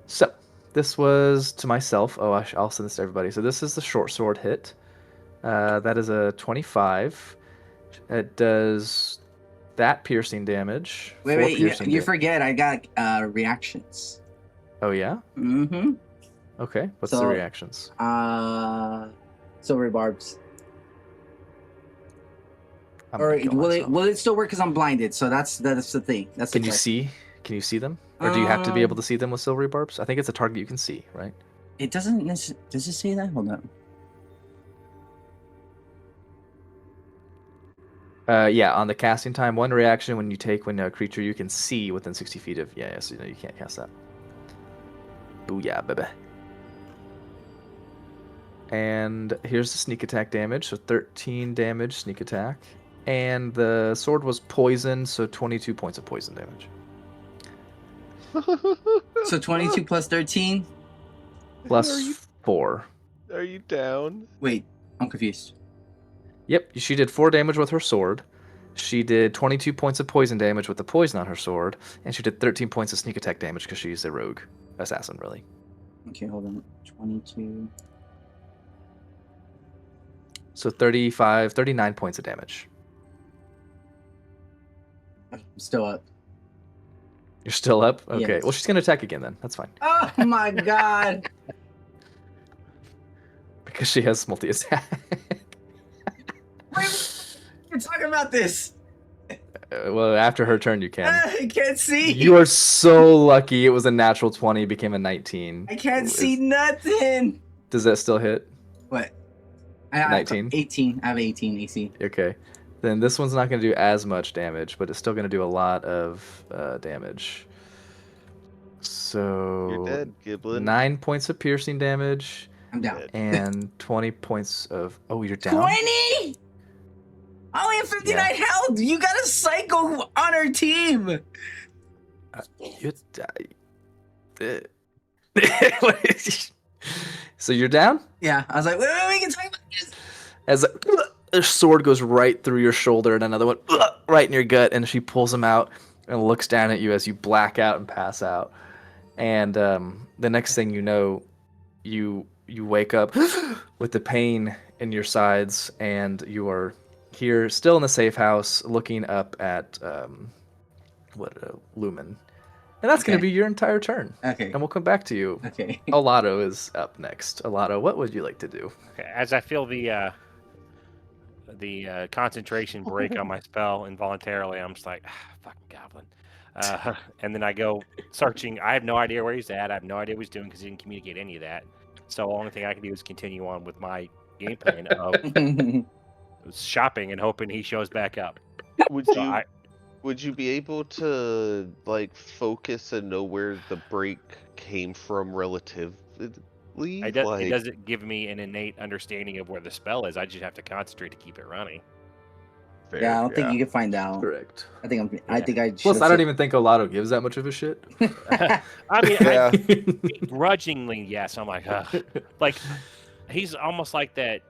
so this was to myself. Oh, I'll send this to everybody. So this is the short sword hit. That is a 25. It does that piercing damage. Wait, you piercing forget I got reactions. Oh yeah. Mm-hmm. Okay. What's the So, reactions? Silver barbs. I'm Or gonna kill myself. will it still work because I'm blinded? So that's the thing. That's the Can you question. see? Can you see them, or do you have to be able to see them with silvery barbs? I think it's a target you can see, right? It doesn't. Does it say that? Hold on. Yeah, on the casting time, one reaction when a creature you can see within 60 feet of. Yeah, so you can't cast that. Booyah, baby. And here's the sneak attack damage, so 13 damage sneak attack. And the sword was poisoned, so 22 points of poison damage. So 22 plus 13. Plus 4. Are you down? Wait, I'm confused. Yep, she did 4 damage with her sword. She did 22 points of poison damage with the poison on her sword, and she did 13 points of sneak attack damage because she's a rogue assassin, really. Okay, hold on. 22. So 39 points of damage. I'm still up. You're still up? Okay. Yes. Well, she's going to attack again then. That's fine. Oh my god. Because she has multi-attack. Wait, you're talking about this. Well, after her turn, you can. I can't see. You are so lucky. It was a natural 20, became a 19. I can't see nothing. Does that still hit? What? I have 19? 18. I have 18 AC. Okay. Then this one's not going to do as much damage, but it's still going to do a lot of damage. So You're dead, Giblin. 9 points of piercing damage I'm down. and 20 points of... Oh, you're down? 20? I only have 59 health. You got a psycho on our team. So you're down? Yeah, I was like, wait, we can talk about this. As a sword goes right through your shoulder and another one right in your gut, and she pulls him out and looks down at you as you black out and pass out. And the next thing you know, you wake up with the pain in your sides, and you are here still in the safe house looking up at Lumen. And that's going to Okay. be your entire turn. Okay. And we'll come back to you. Okay. Alato is up next. Alato, what would you like to do? Okay, as I feel the concentration break on my spell involuntarily, I'm just like, fucking goblin. And then I go searching. I have no idea where he's at. I have no idea what he's doing because he didn't communicate any of that. So the only thing I can do is continue on with my game plan of shopping and hoping he shows back up. Would So you would you be able to like focus and know where the break came from relatively? it doesn't give me an innate understanding of where the spell is. I just have to concentrate to keep it running. Fair, Yeah, I don't think you can find out. Correct. I think I Plus, I don't even think Olato gives that much of a shit. I mean, Yeah. begrudgingly, yes. I'm like, ugh. Like, he's almost like that.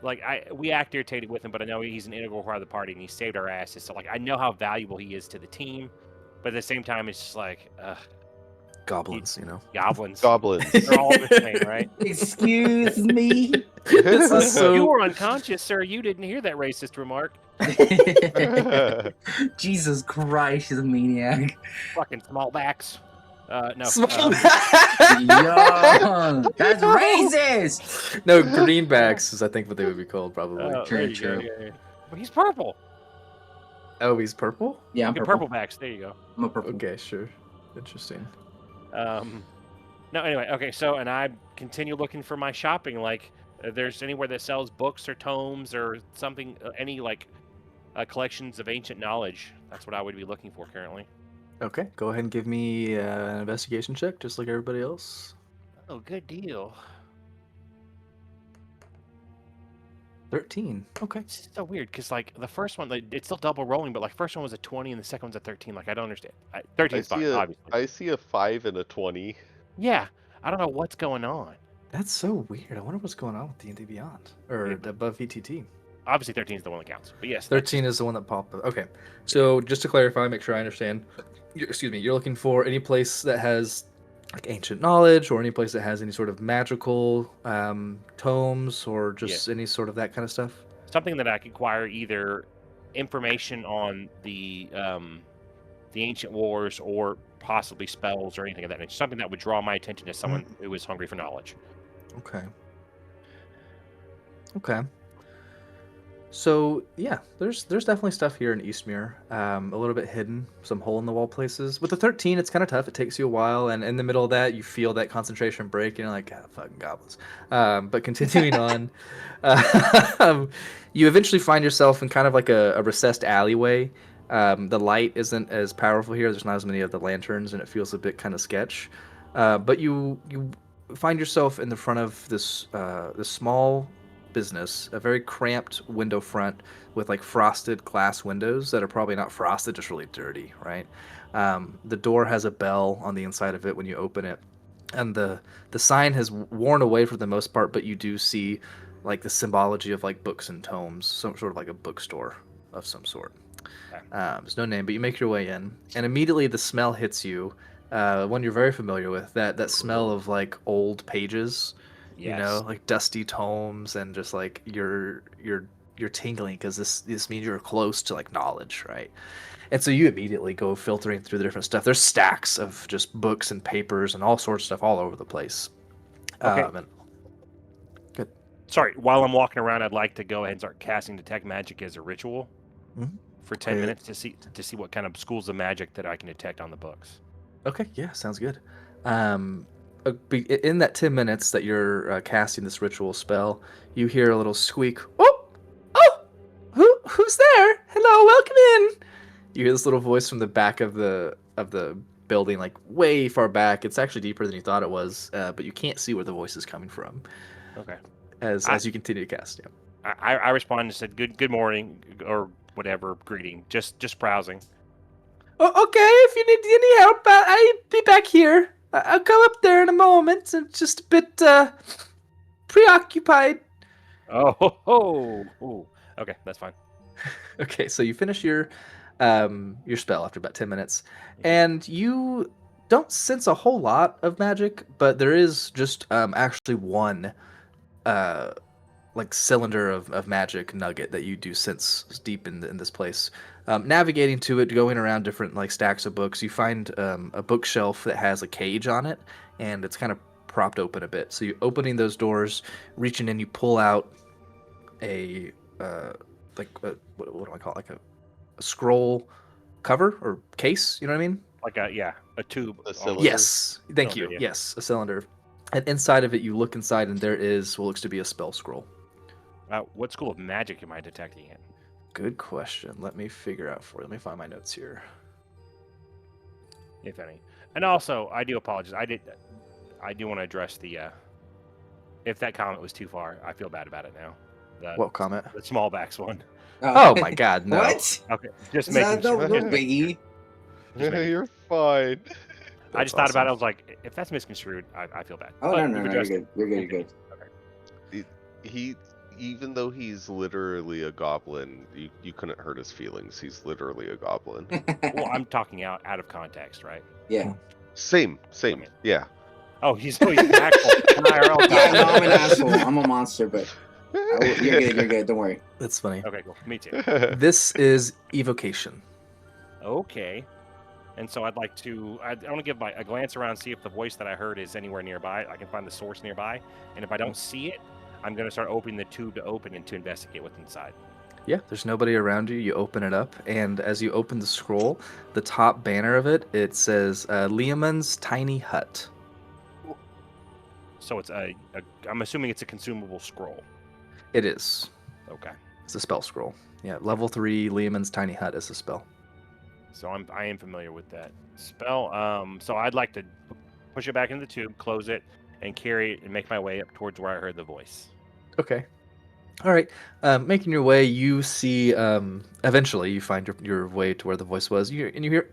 Like, we act irritated with him, but I know he's an integral part of the party, and he saved our asses. So, like, I know how valuable he is to the team, but at the same time, it's just like, Goblins, you know. goblins. Goblins. They're all the same, right? Excuse me. This is so... You were unconscious, sir. You didn't hear that racist remark. Jesus Christ, she's a maniac. Fucking smallbacks. No. Small- Yo, that's racist. No, greenbacks is I think what they would be called probably. True, there you true. go, yeah. But he's purple. Oh, he's purple? Yeah, I'm Look at purple. purple backs. There you go. I'm a purple. Okay, sure. Interesting. No, anyway, okay, so, and I continue looking for my shopping, like, if there's anywhere that sells books or tomes or something, any, like, collections of ancient knowledge. That's what I would be looking for currently. Okay, go ahead and give me an investigation check, just like everybody else. Oh, good deal. 13. Okay. It's so weird because like the first one, like, it's still double rolling, but like first one was a 20 and the second one's a 13. Like I don't understand. 13 is fine, obviously. I see a 5 and a 20. Yeah, I don't know what's going on. That's so weird. I wonder what's going on with D&D Beyond or Yeah. above VTT. Obviously, 13 is the one that counts. But yes, 13 is the one that popped up. Okay. So just to clarify, make sure I understand. Excuse me. You're looking for any place that has like ancient knowledge, or any place that has any sort of magical tomes, or just any sort of that kind of stuff. something that I could acquire either information on the ancient wars or possibly spells or anything of that nature. Something that would draw my attention to someone who is hungry for knowledge. Okay. Okay. So yeah, there's definitely stuff here in Eastmere, a little bit hidden, some hole in the wall places. With the 13, it's kind of tough. It takes you a while, and in the middle of that, you feel that concentration break, and you're like, God, fucking goblins. But continuing on, you eventually find yourself in kind of like a recessed alleyway. The light isn't as powerful here. There's not as many of the lanterns, and it feels a bit kind of sketch. But you find yourself in the front of this small business, a very cramped window front with like frosted glass windows that are probably not frosted, just really dirty, right? The door has a bell on the inside of it when you open it, and the sign has worn away for the most part, but you do see like the symbology of like books and tomes, some sort of like a bookstore of some sort. There's no name, but you make your way in, and immediately the smell hits you, one you're very familiar with, that smell of like old pages. Yes. You know, like dusty tomes, and just like you're tingling because this means you're close to like knowledge, right? And so you immediately go filtering through the different stuff. There's stacks of just books and papers and all sorts of stuff all over the place. Okay. Good. Sorry, while I'm walking around, I'd like to go ahead and start casting Detect Magic as a ritual for 10 minutes to see what kind of schools of magic that I can detect on the books. Okay, yeah, sounds good. In that 10 minutes that you're casting this ritual spell, you hear a little squeak. Who's there? Hello, welcome in. You hear this little voice from the back of the building, like way far back. It's actually deeper than you thought it was, but you can't see where the voice is coming from. Okay. As you continue to cast, yeah. I responded and said good morning or whatever greeting. Just browsing. Oh, okay. If you need any help, I'll be back here. I'll come up there in a moment. I'm just a bit preoccupied. Oh. Okay, that's fine. Okay, so you finish your spell after about 10 minutes, and you don't sense a whole lot of magic, but there is just actually one like cylinder of magic nugget that you do sense deep in this place. Navigating to it, going around different like stacks of books, you find a bookshelf that has a cage on it, and it's kind of propped open a bit. So you opening those doors, reaching in, you pull out a what do I call it? Like a scroll cover or case. You know what I mean? Like a tube. A cylinder. Yes, thank Cylinder, you. yeah. Yes, a cylinder. And inside of it, you look inside, and there is what looks to be a spell scroll. What school of magic am I detecting it? Good question. Let me figure out for you. Let me find my notes here. If any. And also, I do apologize. I do want to address the if that comment was too far, I feel bad about it now. What comment? The smallbacks one. Oh my God, no. What? Okay, just Is making that no, sure. no biggie? You're fine. I just thought about it. I was like, if that's misconstrued, I feel bad. Oh, But no, we've you're addressed good. it. You're good. You're good. He, even though he's literally a goblin, you couldn't hurt his feelings. He's literally a goblin. Well, I'm talking out of context, right? Yeah. Same. Okay. Yeah. Oh, he's an actual IRL Yeah, no, guy. I'm an asshole. I'm a monster, but you're good. You're good. Don't worry. That's funny. Okay, cool. Me too. This is evocation. Okay. And so I'd like to, I want to give a glance around, see if the voice that I heard is anywhere nearby. I can find the source nearby. And if I don't see it, I'm going to start opening the tube to open and to investigate what's inside. Yeah, there's nobody around you. You open it up, and as you open the scroll, the top banner of it, it says Leomund's Tiny Hut. So it's I'm assuming it's a consumable scroll. It is. Okay. It's a spell scroll. Yeah, level 3 Lehman's Tiny Hut is a spell. So I am familiar with that spell. So I'd like to push it back into the tube, close it, and carry it and make my way up towards where I heard the voice. Okay. All right. Making your way, you see. Eventually, you find your way to where the voice was. And you hear,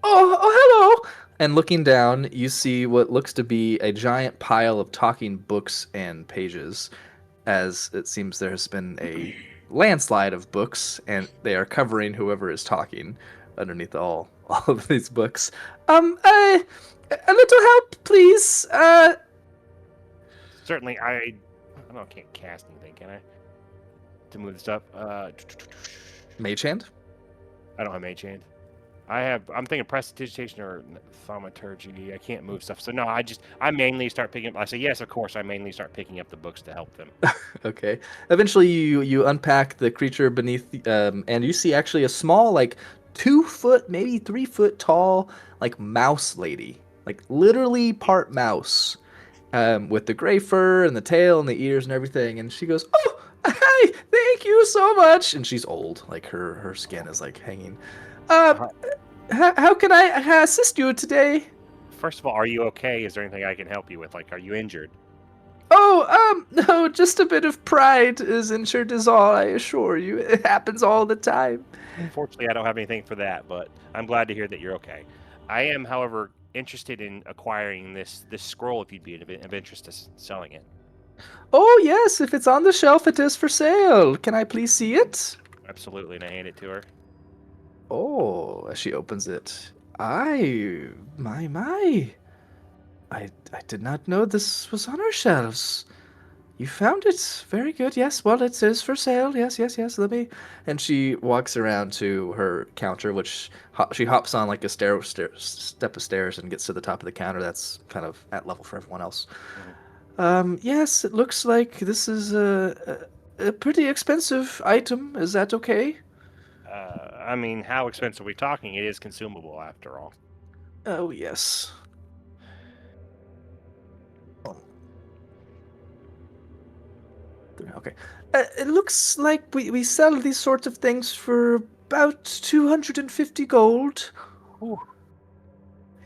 hello. And looking down, you see what looks to be a giant pile of talking books and pages, as it seems there has been a landslide of books, and they are covering whoever is talking underneath all of these books. A little help, please. Certainly, I don't know, I can't cast anything, can I? To move this up. Mage hand. I don't have Mage Hand. I'm thinking Prestidigitation or Thaumaturgy. I can't move stuff. So no, I mainly start picking up. I say yes, of course. I mainly start picking up the books to help them. Okay. Eventually, you unpack the creature beneath, and you see actually a small, like 2 foot, maybe 3 foot tall, like mouse lady, like literally part mouse, with the gray fur and the tail and the ears and everything. And she goes, "Oh, hi, thank you so much." And she's old, like her skin is like hanging. Uh, How can I assist you today? First of all, are you okay? Is there anything I can help you with? Like, are you injured? Oh, no, just a bit of pride is injured is all, I assure you. It happens all the time. Unfortunately, I don't have anything for that, but I'm glad to hear that you're okay. I am, however, interested in acquiring this scroll if you'd be of interest to selling it. Oh, yes, if it's on the shelf, it is for sale. Can I please see it? Absolutely, and I hand it to her. Oh, as she opens it. My. I did not know this was on our shelves. You found it. Very good. Yes, well, it is for sale. Yes. Let me. And she walks around to her counter, which she hops on like a step of stairs and gets to the top of the counter. That's kind of at level for everyone else. Yes, it looks like this is a pretty expensive item. Is that okay? I mean, how expensive are we talking? It is consumable, after all. Oh, yes. Okay. It looks like we sell these sorts of things for about 250 gold. Ooh.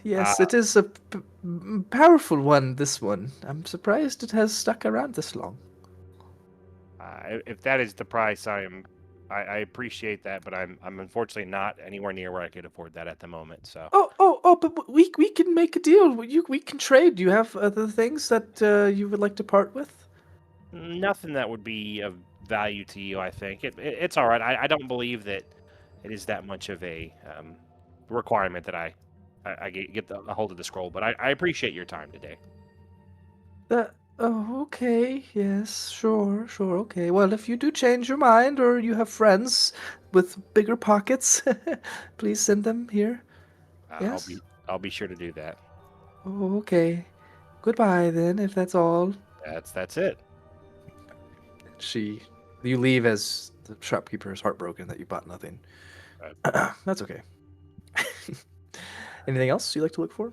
Yes, it is a powerful one, this one. I'm surprised it has stuck around this long. If that is the price, I appreciate that, but I'm unfortunately not anywhere near where I could afford that at the moment. So. Oh, but we can make a deal. We can trade. Do you have other things that you would like to part with? Nothing that would be of value to you, I think. It's all right. I don't believe that it is that much of a requirement that I get a hold of the scroll, but I appreciate your time today. Oh, okay. Yes, sure, okay. Well, if you do change your mind or you have friends with bigger pockets, please send them here. Yes? I'll be sure to do that. Oh, okay. Goodbye then, if that's all. That's it. You leave as the shopkeeper is heartbroken that you bought nothing. That's okay. Anything else you like to look for?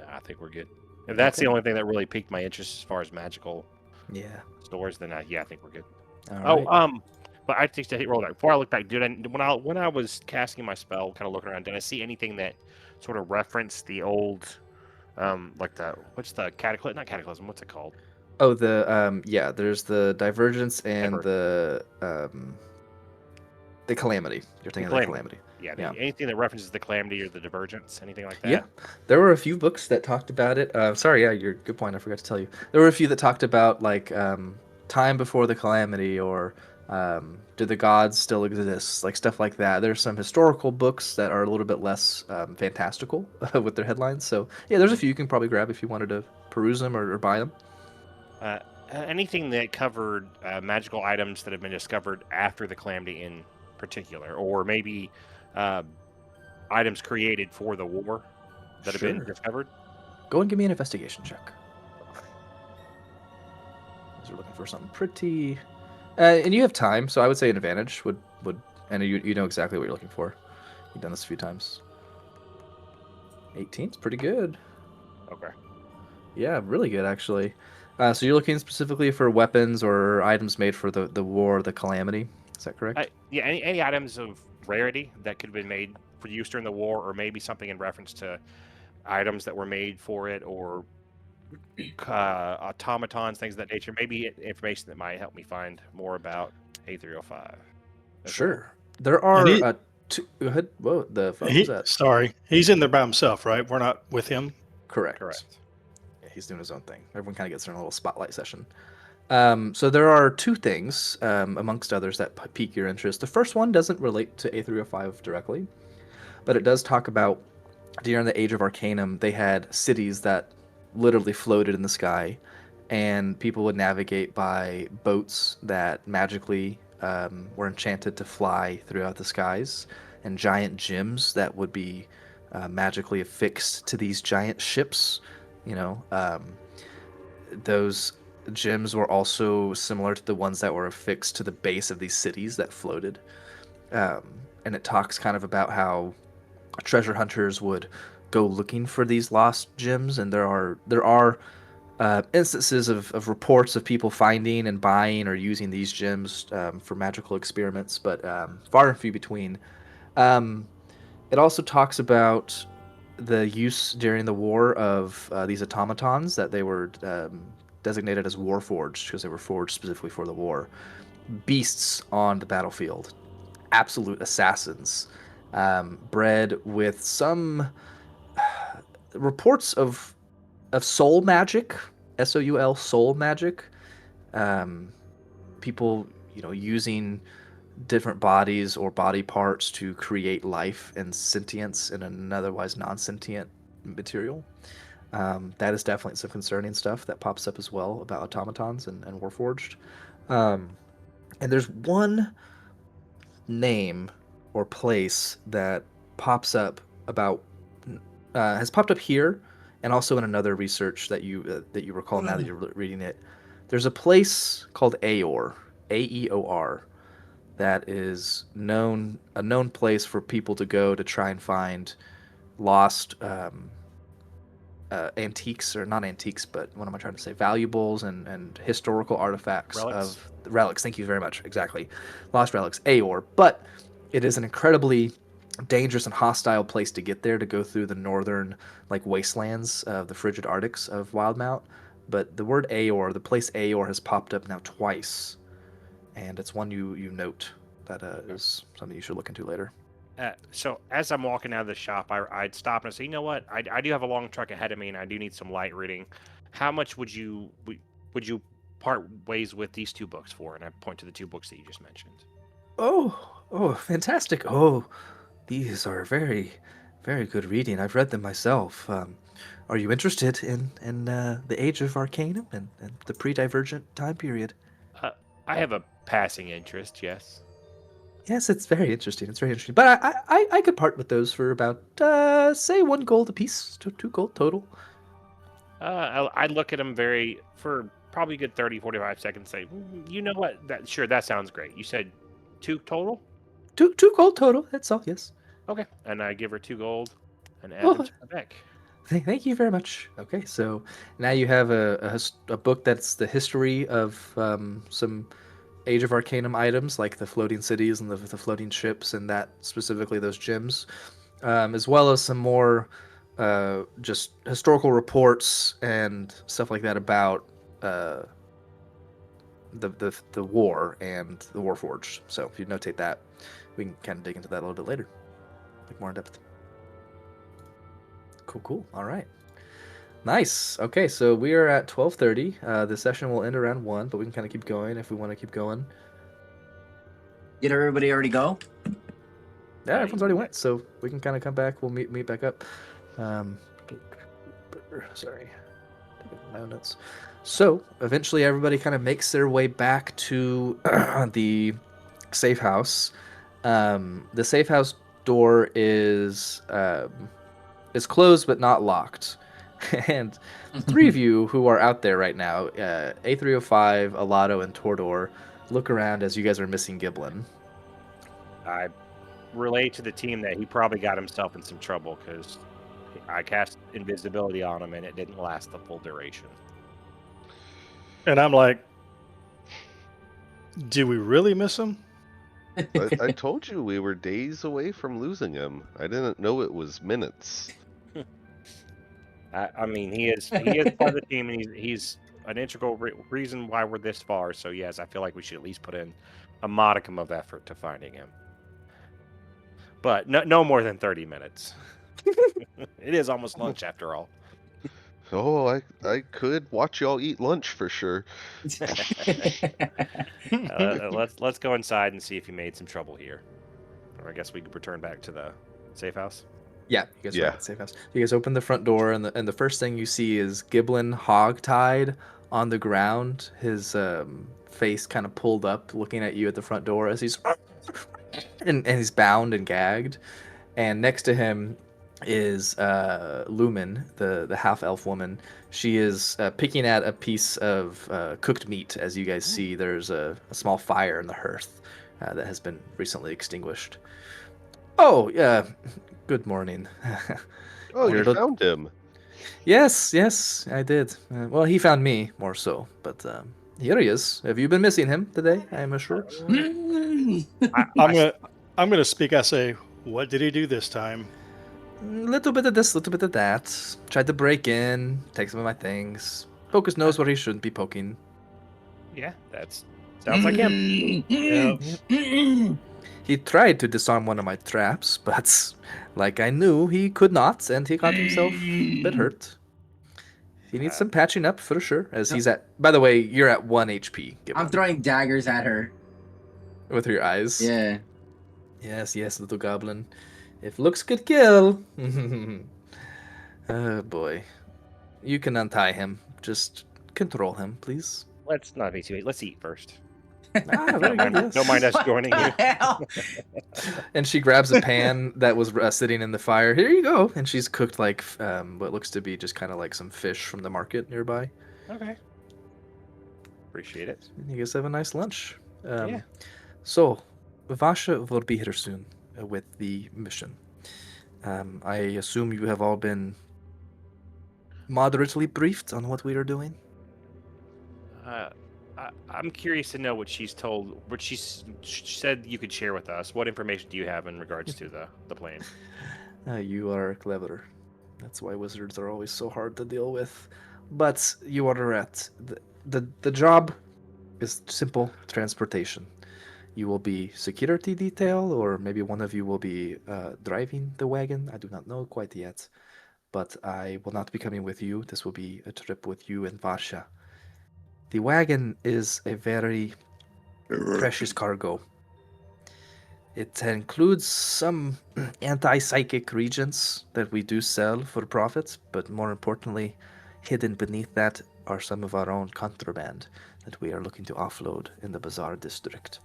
I think we're good. If that's the only thing that really piqued my interest as far as magical stores, then I think we're good. All right. But I think to roll back before I look back, when I was casting my spell, kind of looking around, did I see anything that sort of referenced the old, like what's the cataclysm? Not cataclysm. What's it called? Oh, there's the divergence and the calamity. You're thinking of the calamity. Yeah. Anything that references the calamity or the divergence, anything like that. Yeah, there were a few books that talked about it. Sorry, you're good point. I forgot to tell you. There were a few that talked about like time before the calamity or do the gods still exist, like stuff like that. There's some historical books that are a little bit less fantastical with their headlines. So yeah, there's a few you can probably grab if you wanted to peruse them or buy them. Anything that covered magical items that have been discovered after the calamity in particular, or maybe items created for the war that have been discovered. Go and give me an investigation check. You're looking for something pretty, and you have time, so I would say an advantage would, and you know exactly what you're looking for. You've done this a few times. 18's pretty good. Okay. Yeah, really good actually. So you're looking specifically for weapons or items made for the war, the calamity. Is that correct? Yeah, any items of rarity that could have been made for use during the war, or maybe something in reference to items that were made for it, or automatons, things of that nature. Maybe information that might help me find more about A305. Sure. There And are two. Go ahead. Whoa, the fuck was that? sorry, he's in there by himself, right? We're not with him. Correct. Correct. Yeah, he's doing his own thing. Everyone kind of gets their own little spotlight session. So there are two things, amongst others, that pique your interest. The first one doesn't relate to A305 directly, but it does talk about during the Age of Arcanum, they had cities that literally floated in the sky, and people would navigate by boats that magically were enchanted to fly throughout the skies, and giant gems that would be magically affixed to these giant ships. You know, those gems were also similar to the ones that were affixed to the base of these cities that floated. And it talks kind of about how treasure hunters would go looking for these lost gems, and there are instances of reports of people finding and buying or using these gems for magical experiments, but far and few between. It also talks about the use during the war of these automatons, that they were designated as warforged because they were forged specifically for the war. Beasts on the battlefield, absolute assassins, bred with some reports of soul magic, soul soul magic. People, using different bodies or body parts to create life and sentience in an otherwise non-sentient material. That is definitely some concerning stuff that pops up as well about automatons and Warforged. And there's one name or place that pops up about has popped up here, and also in another research that you recall now that you're reading it. There's a place called Aeor, Aeor, that is a known place for people to go to try and find lost antiques, or not antiques, but what am I trying to say? Valuables and historical artifacts Relics? of relics. Thank you very much. Exactly, lost relics, Aeor. But it is an incredibly dangerous and hostile place to get there, to go through the northern wastelands of the frigid Arctics of Wildmount. But the word Aeor, the place Aeor, has popped up now twice, and it's one you note that is something you should look into later. So as I'm walking out of the shop, I'd stop and say, you know what? I do have a long trek ahead of me, and I do need some light reading. How much would you part ways with these two books for? And I point to the two books that you just mentioned. Oh, fantastic! Oh, these are very, very good reading. I've read them myself. Are you interested in the Age of Arcanum and the pre-Divergent time period? I have a passing interest, yes. Yes, it's very interesting. It's very interesting. But I could part with those for about say 1 gold apiece, 2 gold total. I'd look at them for probably a good 30, 45 seconds. Say, you know what? That sounds great. You said 2 total? 2 gold total. That's all. Yes. Okay. And I give her 2 gold and add Oh. them to my deck. Thank you very much. Okay, so now you have a book that's the history of some Age of Arcanum items, like the floating cities and the floating ships, and that specifically those gems, as well as some more just historical reports and stuff like that about the war and the Warforged. So if you notate that, we can kind of dig into that a little bit later, like more in depth. Cool. All right. Nice. Okay, so we are at 12:30. The session will end around 1, but we can kind of keep going if we want to keep going. Did everybody already go? Yeah, everyone's already went, so we can kind of come back. We'll meet back up. Sorry. My own notes. So eventually, everybody kind of makes their way back to the safe house. The safe house door is closed but not locked. And the 3 of you who are out there right now, A305, Alato, and Tordor, look around as you guys are missing Giblin. I relate to the team that he probably got himself in some trouble because I cast invisibility on him and it didn't last the full duration. And I'm like, do we really miss him? I told you we were days away from losing him. I didn't know it was minutes. I mean, he is part of the team, and he's an integral reason why we're this far. So yes, I feel like we should at least put in a modicum of effort to finding him, but no more than 30 minutes. It is almost lunch after all. Oh, I could watch y'all eat lunch for sure. Let's go inside and see if he made some trouble here, or I guess we could return back to the safe house. Yeah, you guys are Yeah. at the safe house. You guys open the front door, and the first thing you see is Giblin hog-tied on the ground, his face kind of pulled up, looking at you at the front door as he's and he's bound and gagged. And next to him is Lumen, the half-elf woman. She is picking at a piece of cooked meat. As you guys see, there's a small fire in the hearth that has been recently extinguished. Oh, yeah. Good morning. Oh, you Here, look- found him. Yes, I did. Well, he found me more so, but here he is. Have you been missing him today? I am assured. I'm gonna speak. I say, what did he do this time? Little bit of this, little bit of that. Tried to break in, take some of my things. Focus knows where he shouldn't be poking. Yeah, that's sounds like him. He tried to disarm one of my traps, but like I knew, he could not, and he got himself a bit hurt. He needs some patching up for sure. As he's at. By the way, you're at 1 HP. I'm throwing daggers at her. With your eyes. Yeah. Yes, little goblin. If looks could kill. Oh boy. You can untie him. Just control him, please. Let's not be too. Let's eat first. Ah, very good, yes. Don't mind us joining you. What the hell? And she grabs a pan that was sitting in the fire. Here you go. And she's cooked like what looks to be just kind of like some fish from the market nearby. Okay. Appreciate it. And you guys have a nice lunch. Yeah. So, Vasha will be here soon with the mission. I assume you have all been moderately briefed on what we are doing. I'm curious to know what she's told. What she said you could share with us. What information do you have in regards to the plan? You are clever. That's why wizards are always so hard to deal with. But you are right. The job is simple transportation. You will be security detail, or maybe one of you will be driving the wagon. I do not know quite yet. But I will not be coming with you. This will be a trip with you and Varsha. The wagon is a very precious cargo. It includes some anti-psychic reagents that we do sell for profit, but more importantly, hidden beneath that are some of our own contraband that we are looking to offload in the Bazaar district.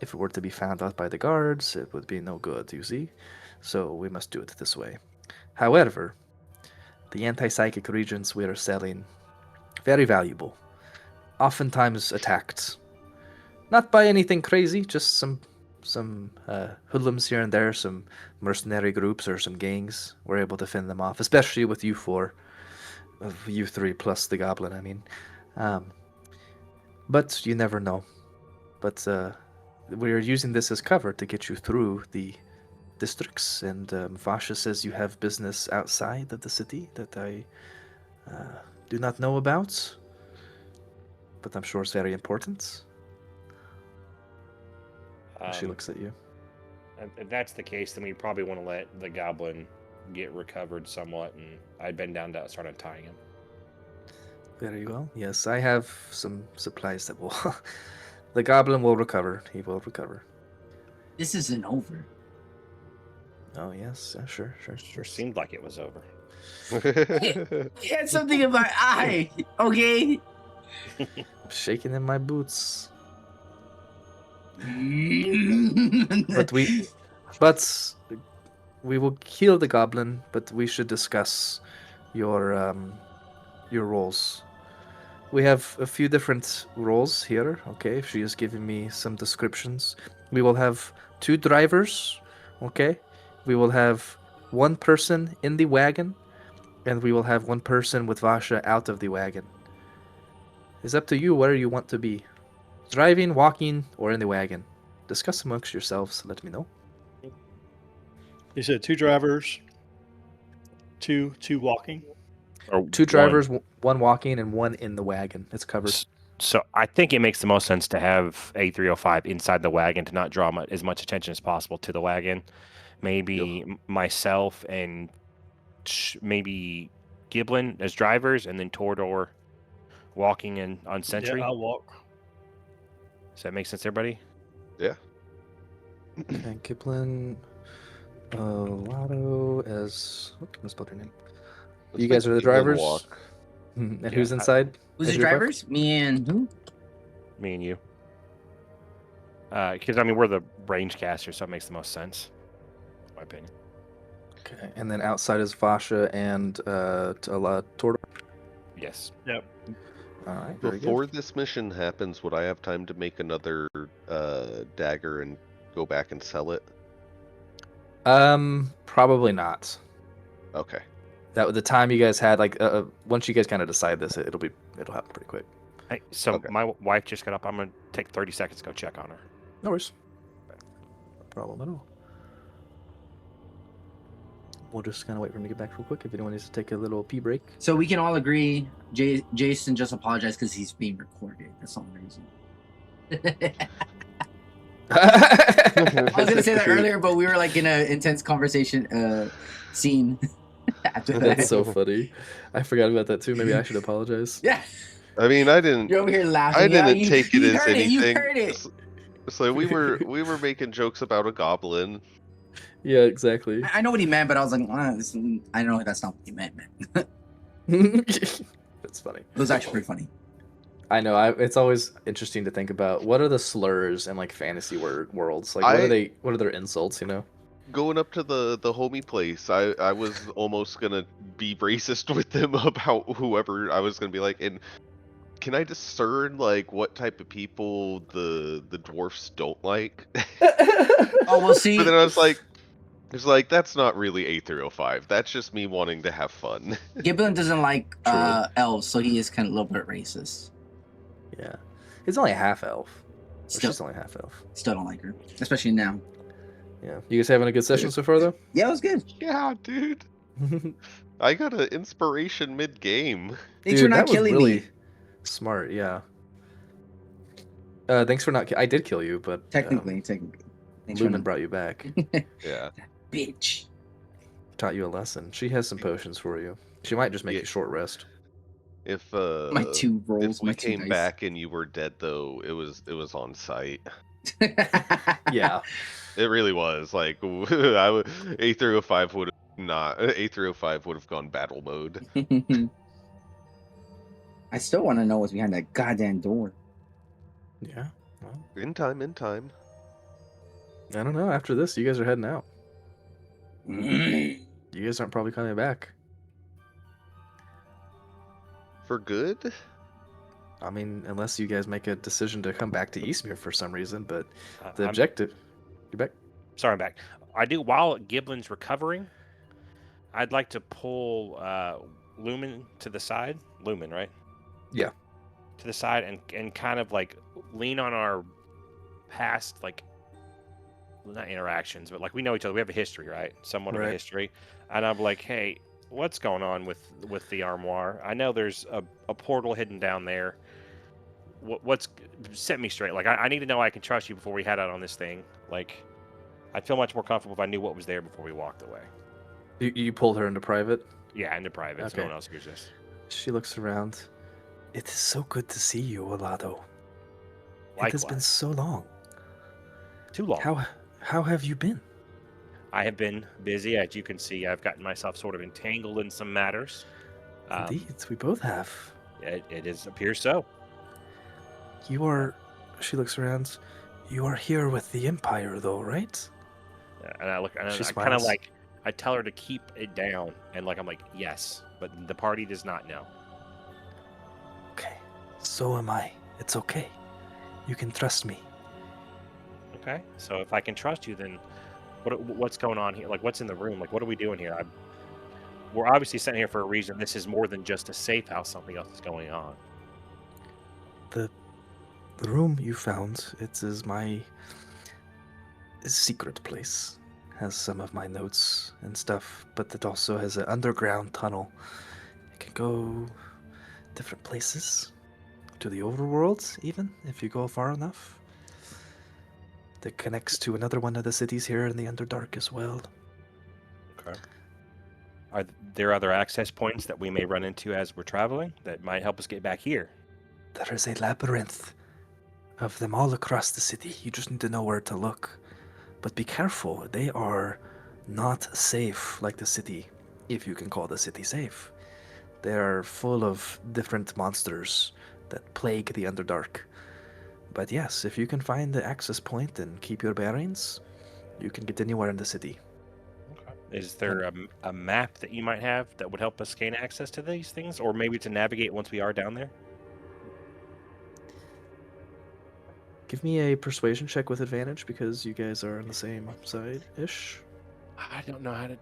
If it were to be found out by the guards, it would be no good, you see? So we must do it this way. However, the anti-psychic reagents we are selling, very valuable. Oftentimes attacked. Not by anything crazy, just some hoodlums here and there, some mercenary groups or some gangs. We're able to fend them off, especially with you four. You three plus the goblin, I mean. But you never know. But we're using this as cover to get you through the districts, and Vasha says you have business outside of the city that I do not know about, but I'm sure it's very important. She looks at you. If that's the case, then we probably want to let the goblin get recovered somewhat, and I'd been down to start untying him. Very well. Yes, I have some supplies that will... The goblin will recover. He will recover. This isn't over. Oh, yes. Sure. Sure seemed like it was over. He had something in my eye, okay? Shaking in my boots. But But we will kill the goblin, but we should discuss your roles. We have a few different roles here, okay? She is giving me some descriptions. We will have 2 drivers, okay? We will have 1 person in the wagon, and we will have 1 person with Vasha out of the wagon. It's up to you where you want to be. Driving, walking, or in the wagon. discuss amongst yourselves. Let me know. You said 2 drivers, two walking. Or 2 one. drivers, 1 walking, and 1 in the wagon. It's covered. So I think it makes the most sense to have A305 inside the wagon to not draw as much attention as possible to the wagon. Maybe myself and maybe Giblin as drivers, and then Tordor walking in on Sentry. Yeah, I'll walk. Does that make sense, everybody? Yeah. Okay, Giblin, Lotto as... I spelled your name. Let's You guys make are the Caitlin drivers? walk. And Yeah, who's inside? Who's as the your buck? drivers? Me and who? Me and you. Because I mean we're the range casters, so it makes the most sense, in my opinion. Okay, and then outside is Vasha and Tordor. Yes. Yep. All right, very Before good. this mission happens, would I have time to make another dagger and go back and sell it? Probably not. Okay. That the time you guys had, like, once you guys kind of decide this, it'll happen pretty quick. Hey, so Okay. my wife just got up. I'm gonna take 30 seconds to go check on her. No worries. No problem at all. We'll just kind of wait for him to get back real quick if anyone needs to take a little pee break. So we can all agree Jason just apologized because he's being recorded. That's the only reason. I was gonna say that earlier, but we were like in an intense conversation scene after that. That's so funny. I forgot about that too. Maybe I should apologize. Yeah, I mean, I didn't. you're over here laughing. I Yeah, didn't you- take it you as heard anything. You heard it. So we were making jokes about a goblin. Yeah, exactly. I know what he meant, but I was like, I know that's not what he meant, man. That's funny. It was actually pretty funny. I know. It's always interesting to think about what are the slurs in like fantasy worlds. Like, what are their insults? You know. Going up to the homie place, I was almost gonna be racist with them about whoever. I was gonna be like, and can I discern like what type of people the dwarfs don't like? Oh, we'll see. But then I was like, it's like that's not really A305. That's just me wanting to have fun. Giblin doesn't like True. elves, so he is kind of a little bit racist. Yeah. He's only a half elf. Or Still, she's only half elf. still don't like her, especially now. Yeah. You guys having a good session so far, though? Yeah, it was good. Yeah, dude. I got an inspiration mid game. Thanks for not that was killing really me. smart. Yeah. Thanks for not. I did kill you, but Technically. Thanks for Lumen not. brought you back. Yeah. Bitch. Taught you a lesson. She has some potions for you. She might just make Yeah. you short rest. If My 2 rolls. if we my 2 came dice. back and you were dead though, it was on site. Yeah. It really was. Like A305 would have not. A305 would have gone battle mode. I still want to know what's behind that goddamn door. Yeah. Well, In time. I don't know. After this, you guys are heading out. Mm. You guys aren't probably coming back. For good? I mean, unless you guys make a decision to come back to Eastmere for some reason, but the I'm objective. You're back. sorry, I'm back. I do while Giblin's recovering. I'd like to pull Lumen to the side. Lumen, right? Yeah. To the side and kind of like lean on our past, like not interactions, but like we know each other. We have a history, right? Somewhat of a Right. history. And I'm like, hey, what's going on with the armoire? I know there's a portal hidden down there. What's set me straight? Like I need to know I can trust you before we head out on this thing. Like I'd feel much more comfortable if I knew what was there before we walked away. You pulled her into private. Yeah, into private. So Okay. no one else hears this. She looks around. It is so good to see you, Olado. It has been Likewise. so long. Too long. How have you been? I have been busy, as you can see. I've gotten myself sort of entangled in some matters. Indeed, we both have. It appears so. You are. She looks around. You are here with the Empire, though, right? And I look, and She I kind of smiles. like, I tell her to keep it down, and like I'm like, yes, but the party does not know. Okay. So am I. It's okay. You can trust me. Okay, so if I can trust you, then what's going on here? Like, what's in the room? Like, what are we doing here? We're obviously sent here for a reason. This is more than just a safe house. Something else is going on. The room you found, it is my secret place. Has some of my notes and stuff, but it also has an underground tunnel. It can go different places, to the overworld, even, if you go far enough. That connects to another one of the cities here in the Underdark as well. Okay. Are there other access points that we may run into as we're traveling that might help us get back here? There is a labyrinth of them all across the city. You just need to know where to look. But be careful, they are not safe like the city, if you can call the city safe. They are full of different monsters that plague the Underdark. But yes, if you can find the access point and keep your bearings, you can get anywhere in the city. Okay. Is there a map that you might have that would help us gain access to these things, or maybe to navigate once we are down there? Give me a persuasion check with advantage because you guys are on the same side-ish. I don't know how to.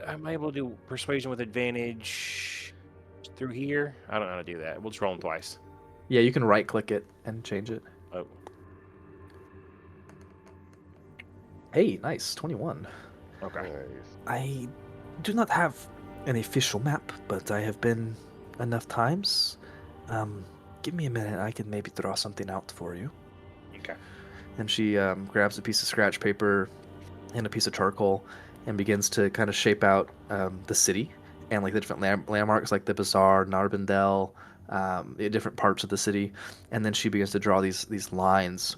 Am I able to do persuasion with advantage through here? I don't know how to do that. We'll just roll them twice. Yeah, you can right-click it and change it. Oh, Hey, nice, 21. okay. Nice. I do not have an official map, but I have been enough times. Give me a minute, I can maybe draw something out for you. Okay. And she grabs a piece of scratch paper and a piece of charcoal and begins to kind of shape out the city and like the different landmarks, like the bazaar, Narbandel, the different parts of the city. And then she begins to draw these lines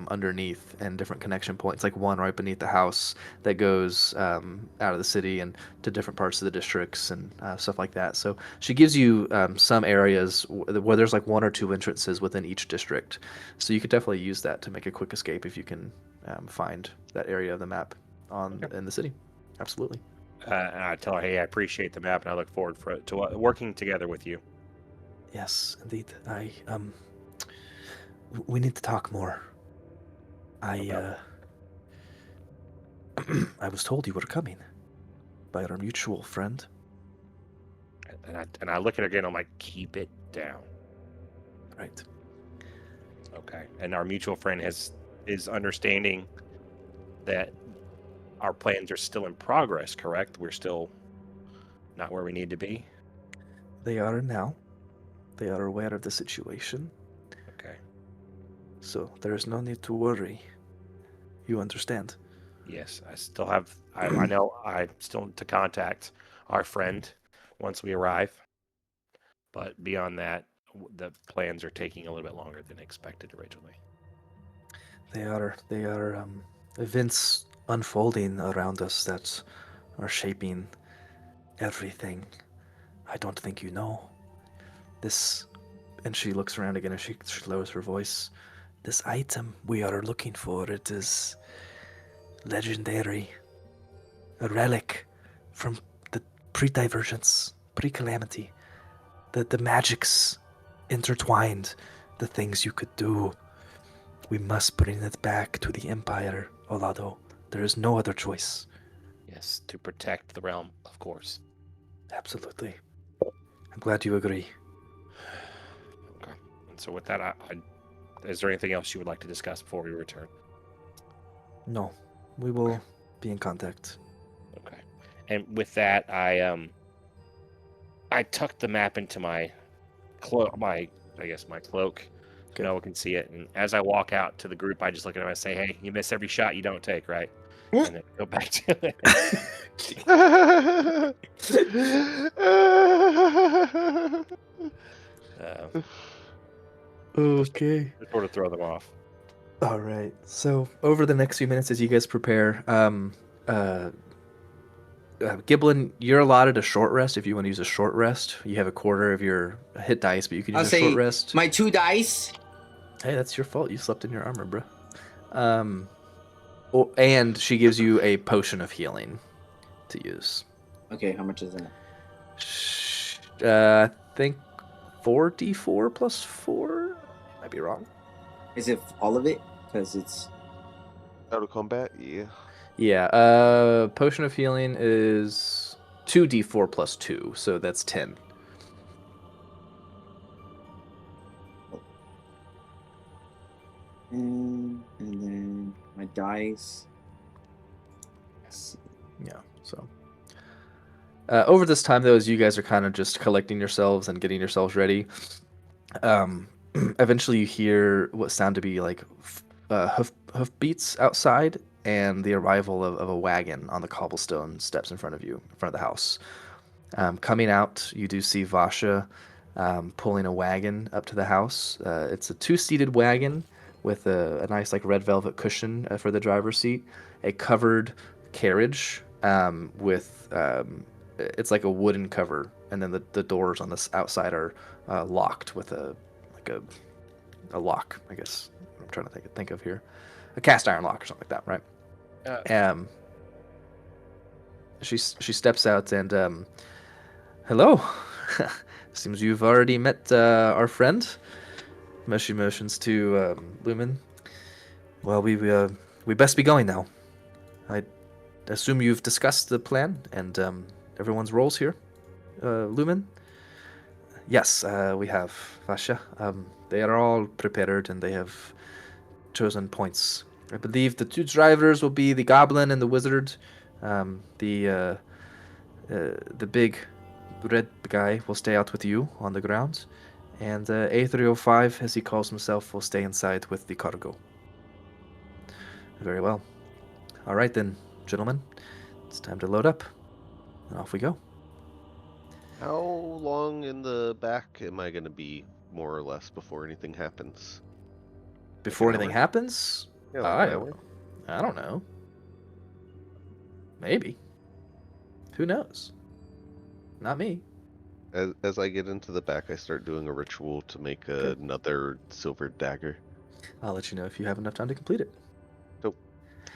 underneath and different connection points, like one right beneath the house that goes out of the city and to different parts of the districts and stuff like that. So she gives you some areas where there's like one or two entrances within each district. So you could definitely use that to make a quick escape if you can find that area of the map in the city. Absolutely. And I tell her, hey, I appreciate the map, and I look forward to working together with you. Yes, indeed. We need to talk more. I I was told you were coming by our mutual friend. And I look at her again. I'm like, keep it down. Right. Okay. And our mutual friend is understanding that our plans are still in progress. Correct? We're still not where we need to be. They are now. They are aware of the situation. Okay. So there is no need to worry. You understand? Yes, I still have. I know I still need to contact our friend once we arrive, but beyond that, the plans are taking a little bit longer than expected originally. They are events unfolding around us that are shaping everything. I don't think you know. This, and she looks around again and she lowers her voice. This item we are looking for, it is legendary. A relic from the pre-divergence, pre-calamity. The magics intertwined, the things you could do. We must bring it back to the Empire, Olado. There is no other choice. Yes, to protect the realm, of course. Absolutely. I'm glad you agree. Okay. And so with that, is there anything else you would like to discuss before we return? No, we will be in contact. Okay. And with that, I tucked the map into my cloak, my cloak, so Okay. no one can see it. And as I walk out to the group, I just look at them and say, "Hey, you miss every shot you don't take, right?" And then go back to it. Okay. Just sort of throw them off. All right. So over the next few minutes, as you guys prepare, Giblin, you're allotted a short rest if you want to use a short rest. You have a quarter of your hit dice, but you can I'll use a short say rest. my 2 dice. Hey, that's your fault. You slept in your armor, bro. And she gives you a potion of healing to use. Okay, how much is that? I think 4d4 plus 4. Might be wrong. Is it all of it? Because it's Out of combat? Yeah. Yeah. Potion of healing is 2d4 plus 2, so that's 10. and then my dice. see. Yeah. So over this time, though, as you guys are kind of just collecting yourselves and getting yourselves ready, eventually you hear what sound to be like hoof beats outside, and the arrival of a wagon on the cobblestone steps in front of you, in front of the house. Coming out, you do see Vasha pulling a wagon up to the house. It's a two-seated wagon with a nice like red velvet cushion for the driver's seat, a covered carriage with it's like a wooden cover, and then the doors on the outside are locked with a lock. I guess I'm trying to think of here, a cast iron lock or something like that, right? She steps out and hello. Seems you've already met our friend. Moshi motions to Lumen. Well, we best be going now. I assume you've discussed the plan and everyone's roles here. Lumen? Yes, we have, Vasha. They are all prepared and they have chosen points. I believe the two drivers will be the goblin and the wizard. The big red guy will stay out with you on the ground, and A305, as he calls himself, will stay inside with the cargo. Very well. All right then, gentlemen. It's time to load up, and off we go. How long in the back am I going to be, more or less, before anything happens? Before an anything hour? happens, Yeah, like an hour? I don't know. Maybe. Who knows? Not me. As I get into the back, I start doing a ritual to make another silver dagger. I'll let you know if you have enough time to complete it. Nope.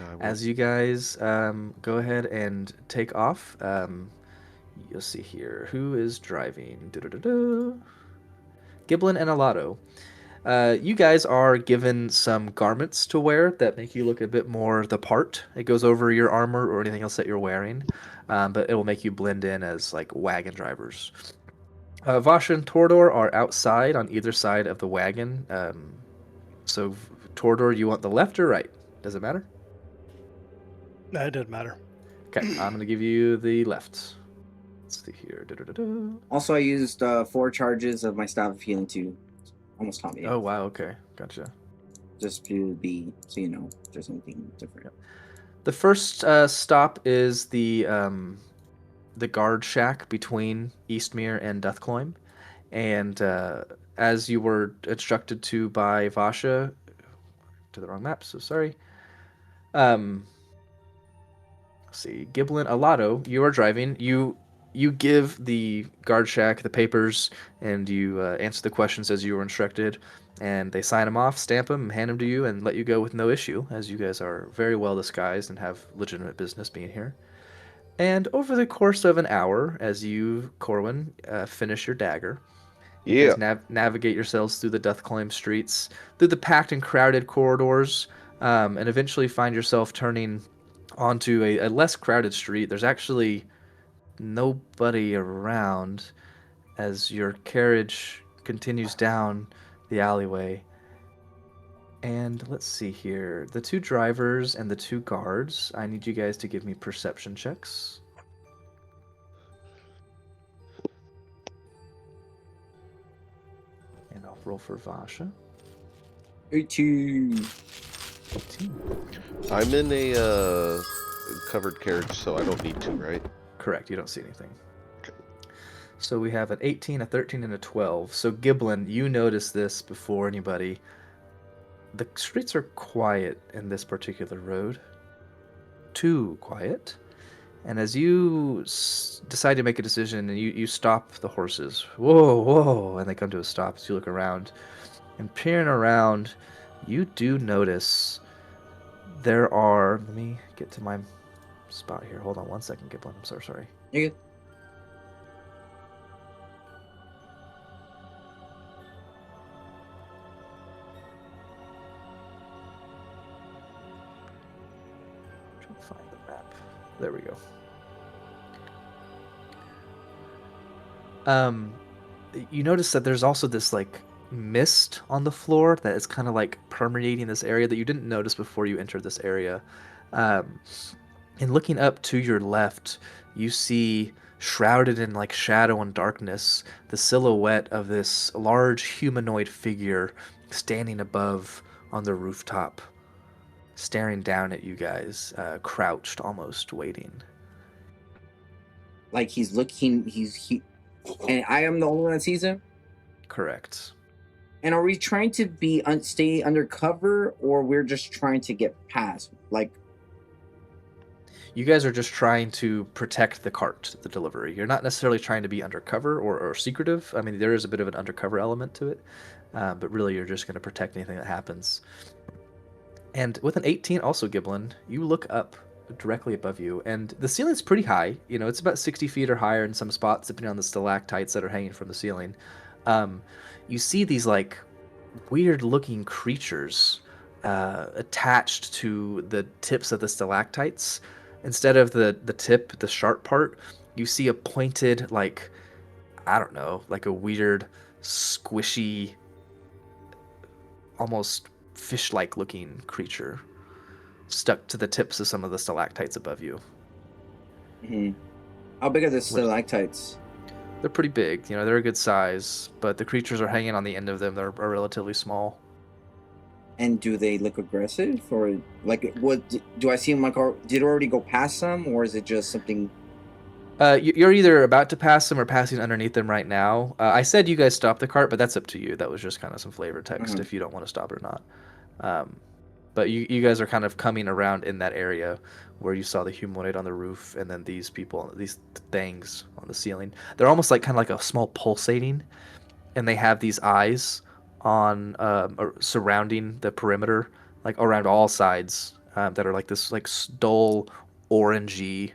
I will. As you guys go ahead and take off, you'll see here who is driving. Giblin and Alato. You guys are given some garments to wear that make you look a bit more the part. It goes over your armor or anything else that you're wearing, but it will make you blend in as like wagon drivers. Vasha and Tordor are outside on either side of the wagon. So Tordor, you want the left or right? Does it matter? No, it doesn't matter. Okay, I'm gonna give you the left. Let's see here. Also, I used 4 charges of my Staff of Healing to almost caught me. Oh wow, okay, gotcha. Just to be, so you know, if there's anything different. The first stop is the guard shack between Eastmere and Duthcloim, and as you were instructed to by Vasha, to the wrong map, so sorry. Let's see, Giblin Alato, you are driving. You give the guard shack the papers, and you answer the questions as you were instructed, and they sign them off, stamp them, and hand them to you, and let you go with no issue, as you guys are very well disguised and have legitimate business being here. And over the course of an hour, as you, Corwin, finish your dagger, you guys navigate yourselves through the Duthclaim streets, through the packed and crowded corridors, and eventually find yourself turning onto a less crowded street. There's actually nobody around as your carriage continues down the alleyway. And let's see here. The 2 drivers and the 2 guards, I need you guys to give me perception checks. And I'll roll for Vasha. 18. 18. I'm in a covered carriage, so I don't need to, right? Correct, you don't see anything. Okay. So we have an 18, a 13, and a 12. So Giblin, you notice this before anybody. The streets are quiet in this particular road. Too quiet. And as you decide to make a decision, and you stop the horses. Whoa, whoa, and they come to a stop as you look around. And peering around, you do notice there are... Let me get to my spot here. Hold on one second, Giblin. I'm so sorry. You're good. Trying to find the map. There we go. You notice that there's also this like mist on the floor that is kind of like permeating this area that you didn't notice before you entered this area. And looking up to your left, you see, shrouded in like shadow and darkness, the silhouette of this large humanoid figure standing above on the rooftop, staring down at you guys, crouched, almost waiting. Like he's looking, and I am the only one that sees him. Correct. And are we trying to be stay undercover, or we're just trying to get past? Like, You guys are just trying to protect the cart, the delivery. You're not necessarily trying to be undercover or secretive. I mean, there is a bit of an undercover element to it, but really you're just going to protect anything that happens. And with an 18, also Giblin, you look up directly above you, and the ceiling's pretty high. You know, it's about 60 feet or higher in some spots, depending on the stalactites that are hanging from the ceiling. You see these like weird-looking creatures attached to the tips of the stalactites. Instead of the tip, the sharp part, you see a pointed, like, I don't know, like a weird, squishy, almost fish-like looking creature stuck to the tips of some of the stalactites above you. how big are the stalactites? They're pretty big, you know, they're a good size, but the creatures are hanging on the end of them. They're relatively small. And do they look aggressive, or like what? Do I see them? Like, did it already go past them, or is it just something? You're either about to pass them or passing underneath them right now. I said you guys stop the cart, but that's up to you. That was just kind of some flavor text if you don't want to stop or not. But you guys are kind of coming around in that area where you saw the humanoid on the roof and then these people, these things on the ceiling. They're almost like kind of like a small pulsating, and they have these eyes on surrounding the perimeter, like around all sides, that are like this like dull orangey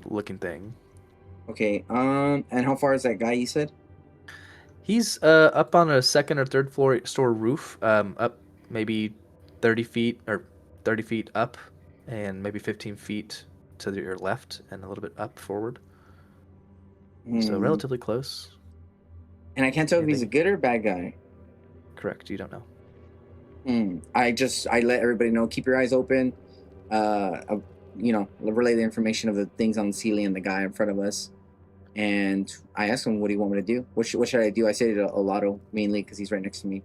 looking thing. Okay. And how far is that guy? You said. He's up on a second or third store roof, up maybe 30 feet or 30 feet up, and maybe 15 feet to your left and a little bit up forward. So relatively close. And I can't tell if he's a good or bad guy. Correct. You don't know. I let everybody know. Keep your eyes open. Relay the information of the things on the ceiling and the guy in front of us. And I asked him, "What do you want me to do? What should I do?" I say to Olato mainly because he's right next to me.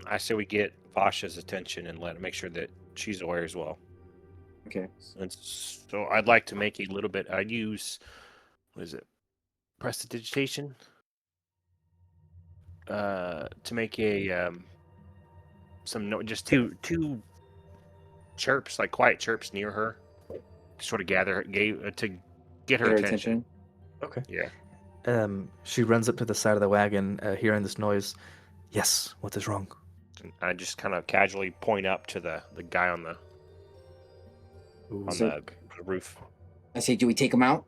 I say we get Vasha's attention and let her make sure that she's aware as well. Okay. And so I'd like to make a little bit. I'd use, what is it? Prestidigitation. To make a just two chirps, like quiet chirps near her, to sort of to get her attention. Okay. Yeah. She runs up to the side of the wagon, hearing this noise. Yes. What is wrong? And I just kind of casually point up to the guy on the the roof. I say, "Do we take him out?"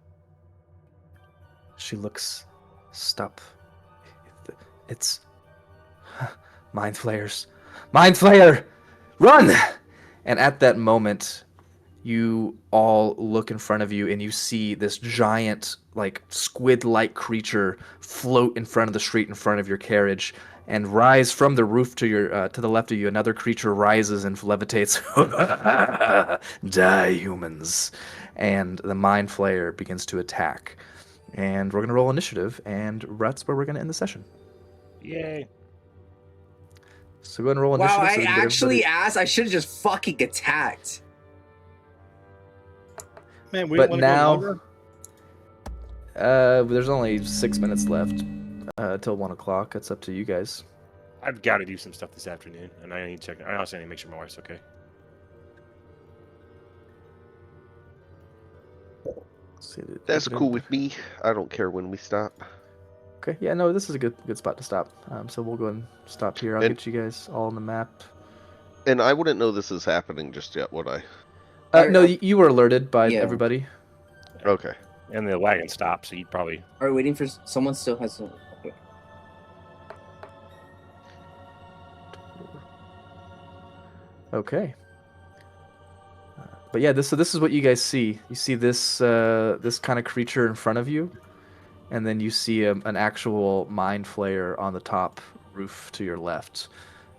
She looks. Stop. It's mind flayers. Mind flayer! Run! And at that moment, you all look in front of you and you see this giant, like squid-like creature float in front of the street in front of your carriage and rise from the roof to your to the left of you. Another creature rises and levitates. Die, humans! And the mind flayer begins to attack. And we're gonna roll initiative, and that's where we're gonna end the session. Yay! So go ahead and roll initiative. Wow, I so we can get actually everybody... asked. I should have just fucking attacked. Man, we But want now, to go longer? There's only 6 minutes left till 1 o'clock. It's up to you guys. I've got to do some stuff this afternoon, and I need to check. I also need to make sure my wife's okay. That's cool with me. I don't care when we stop. Okay, yeah, no, this is a good spot to stop. So we'll go ahead and stop here. I'll get you guys all on the map. And I wouldn't know this is happening just yet, would I? No, you were alerted by everybody. Okay. And the wagon stopped, so you'd probably... Are we waiting for someone still has some... Okay. But yeah, this is what you guys see. You see this this kind of creature in front of you, and then you see an actual mind flayer on the top roof to your left.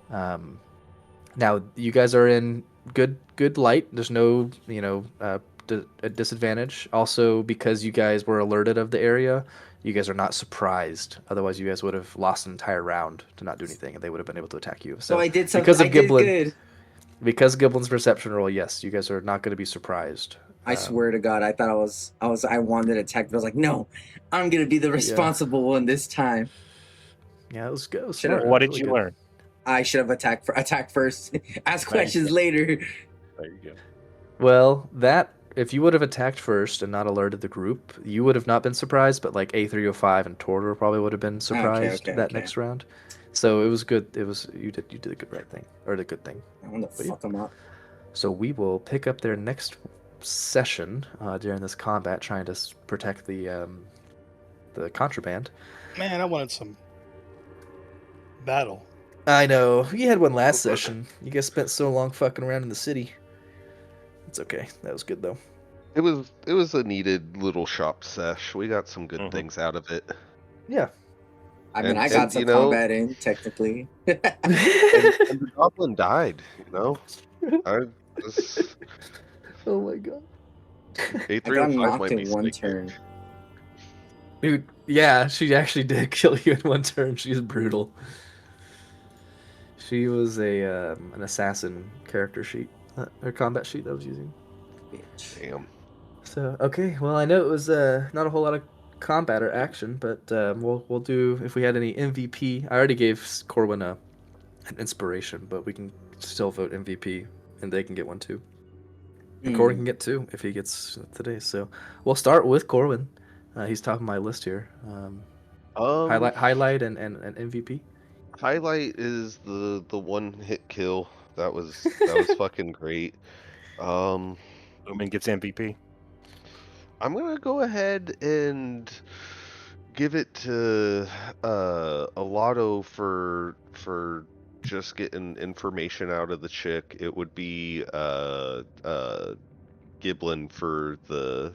Now you guys are in good light. There's no a disadvantage. Also, because you guys were alerted of the area, you guys are not surprised. Otherwise, you guys would have lost an entire round to not do anything, and they would have been able to attack you. So So I did something. because I of did Giblin, good. because Giblin's perception roll, yes, you guys are not going to be surprised. I swear to God, I thought I wanted to attack, but I was like, no, I'm gonna be the responsible one this time. Yeah, it was good. It was Should've- smart. What did Really you good. learn? I should have attacked first, ask There you questions go. later. There you go. Well, that if you would have attacked first and not alerted the group, you would have not been surprised. But like A305 and Tortor probably would have been surprised that next round. So it was good. It was you did the good right thing or the good thing. I want to fuck them up. So we will pick up their next session during this combat, trying to protect the contraband. Man, I wanted some battle. I know you had one last session. You guys spent so long fucking around in the city. It's okay. That was good though. It was a needed little shop sesh. We got some good Mhm. things out of it. Yeah. I mean, And- I got and, some you know- combat in, technically. And the goblin died, you know? Oh my god. I got A305 knocked might be in one sneaky. turn. Dude, yeah, she actually did kill you in one turn. She's brutal. She was an assassin character sheet, or combat sheet that I was using. Bitch. Damn. So okay, well I know it was not a whole lot of combat or action, but we'll do if we had any MVP. I already gave Corwin an inspiration, but we can still vote MVP, and they can get one too. And Corwin can get two if he gets today. So we'll start with Corwin. He's top of my list here. Highlight and MVP. Highlight is the one hit kill. That was fucking great. Lumen gets MVP. I'm gonna go ahead and give it to Alato for just getting information out of the chick. It would be Giblin for the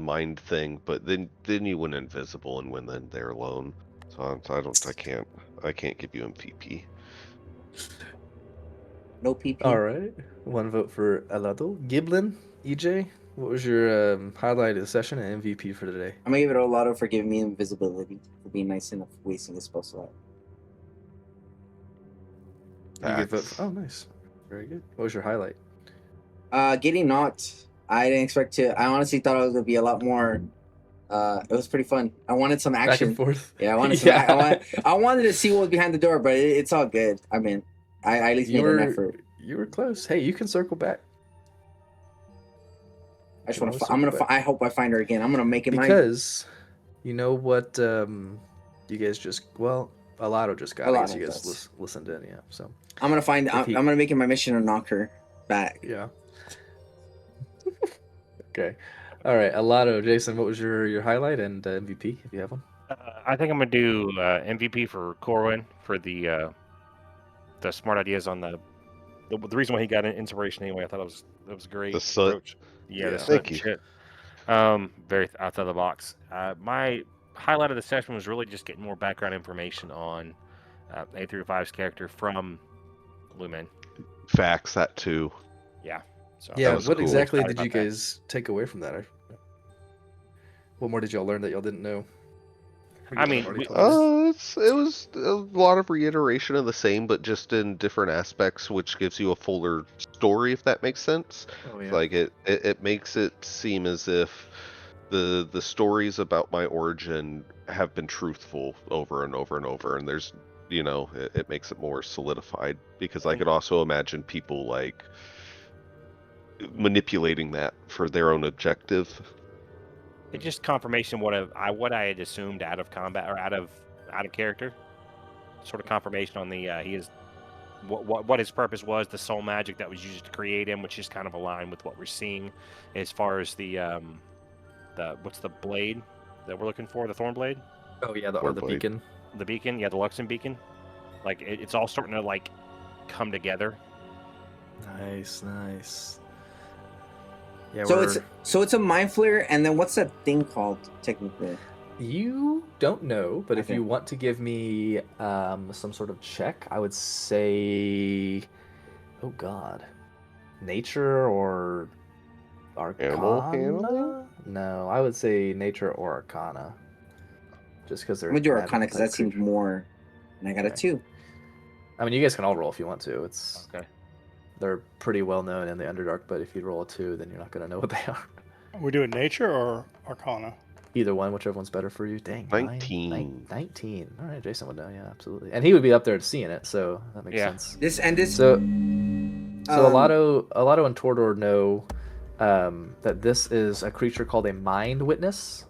mind thing, but then you went invisible and went in there alone. So I can't give you MVP. No PP. All right, one vote for Alado. Giblin, EJ, what was your highlight of the session and MVP for today? I'm gonna give it a lot for giving me invisibility, for being nice enough wasting a spell slot. You get vote Facts. oh, nice, very good. What was your highlight? Getting knocked. I didn't expect to. I honestly thought it was gonna be a lot more. It was pretty fun. I wanted some Back action. and forth. Yeah, I wanted some. I wanted to see what was behind the door, but it's all good. I mean, I at least made an effort. You were close. Hey, you can circle back. I just want to. I hope I find her again. I'm gonna make it mine. Because you know what you guys just Alato just got. I guess Alato you guys does. listened in, yeah. So I'm gonna find. I'm gonna make it my mission to knock her back. yeah. Okay. All right, Alato, Jason, what was your highlight and MVP if you have one? I think I'm gonna do MVP for Corwin for the smart ideas on the reason why he got an inspiration anyway. I thought it was great. The soot. approach. Yeah, Yeah. the soot Thank and you. shit. Very outside of the box. My highlight of the session was really just getting more background information on A35's character from Lumen. Facts, that too. Yeah. So Yeah, was what cool. exactly Excited did you about that. guys take away from that? What more did y'all learn that y'all didn't know? Or I you mean, already we- told us? It was a lot of reiteration of the same, but just in different aspects, which gives you a fuller story, if that makes sense. Oh, yeah. Like it makes it seem as if the stories about my origin have been truthful over and over and over, and there's it makes it more solidified, because I could also imagine people like manipulating that for their own objective. It's just confirmation what I had assumed out of combat or out of character. Sort of confirmation on the he is what his purpose was, the soul magic that was used to create him, which is kind of aligned with what we're seeing as far as the what's the blade that we're looking for, the thorn blade, Oh yeah, the Wordblade. beacon. the beacon, yeah, the Luxon beacon. Like it's all starting to like come together. Nice. Yeah, So it's a mind flare, and then what's that thing called technically? you don't know, but if Okay. you want to give me some sort of check, I would say, oh god, nature or Animal handling? arcana? No, I would say nature or arcana. Just because they're I'm gonna do magical Arcana because type that seems creature. more. And I got a Okay. 2. I mean, you guys can all roll if you want to. It's Okay. They're pretty well known in the Underdark, but if you roll a 2, then you're not gonna know what they are. Are we doing nature or Arcana? Either one, whichever one's better for you. Dang, 19. 19. All right, Jason would know. Yeah, absolutely. And he would be up there seeing it, so that makes Yeah. sense. This and this. So Um, Alato and Tordor know that this is a creature called a Mind Witness.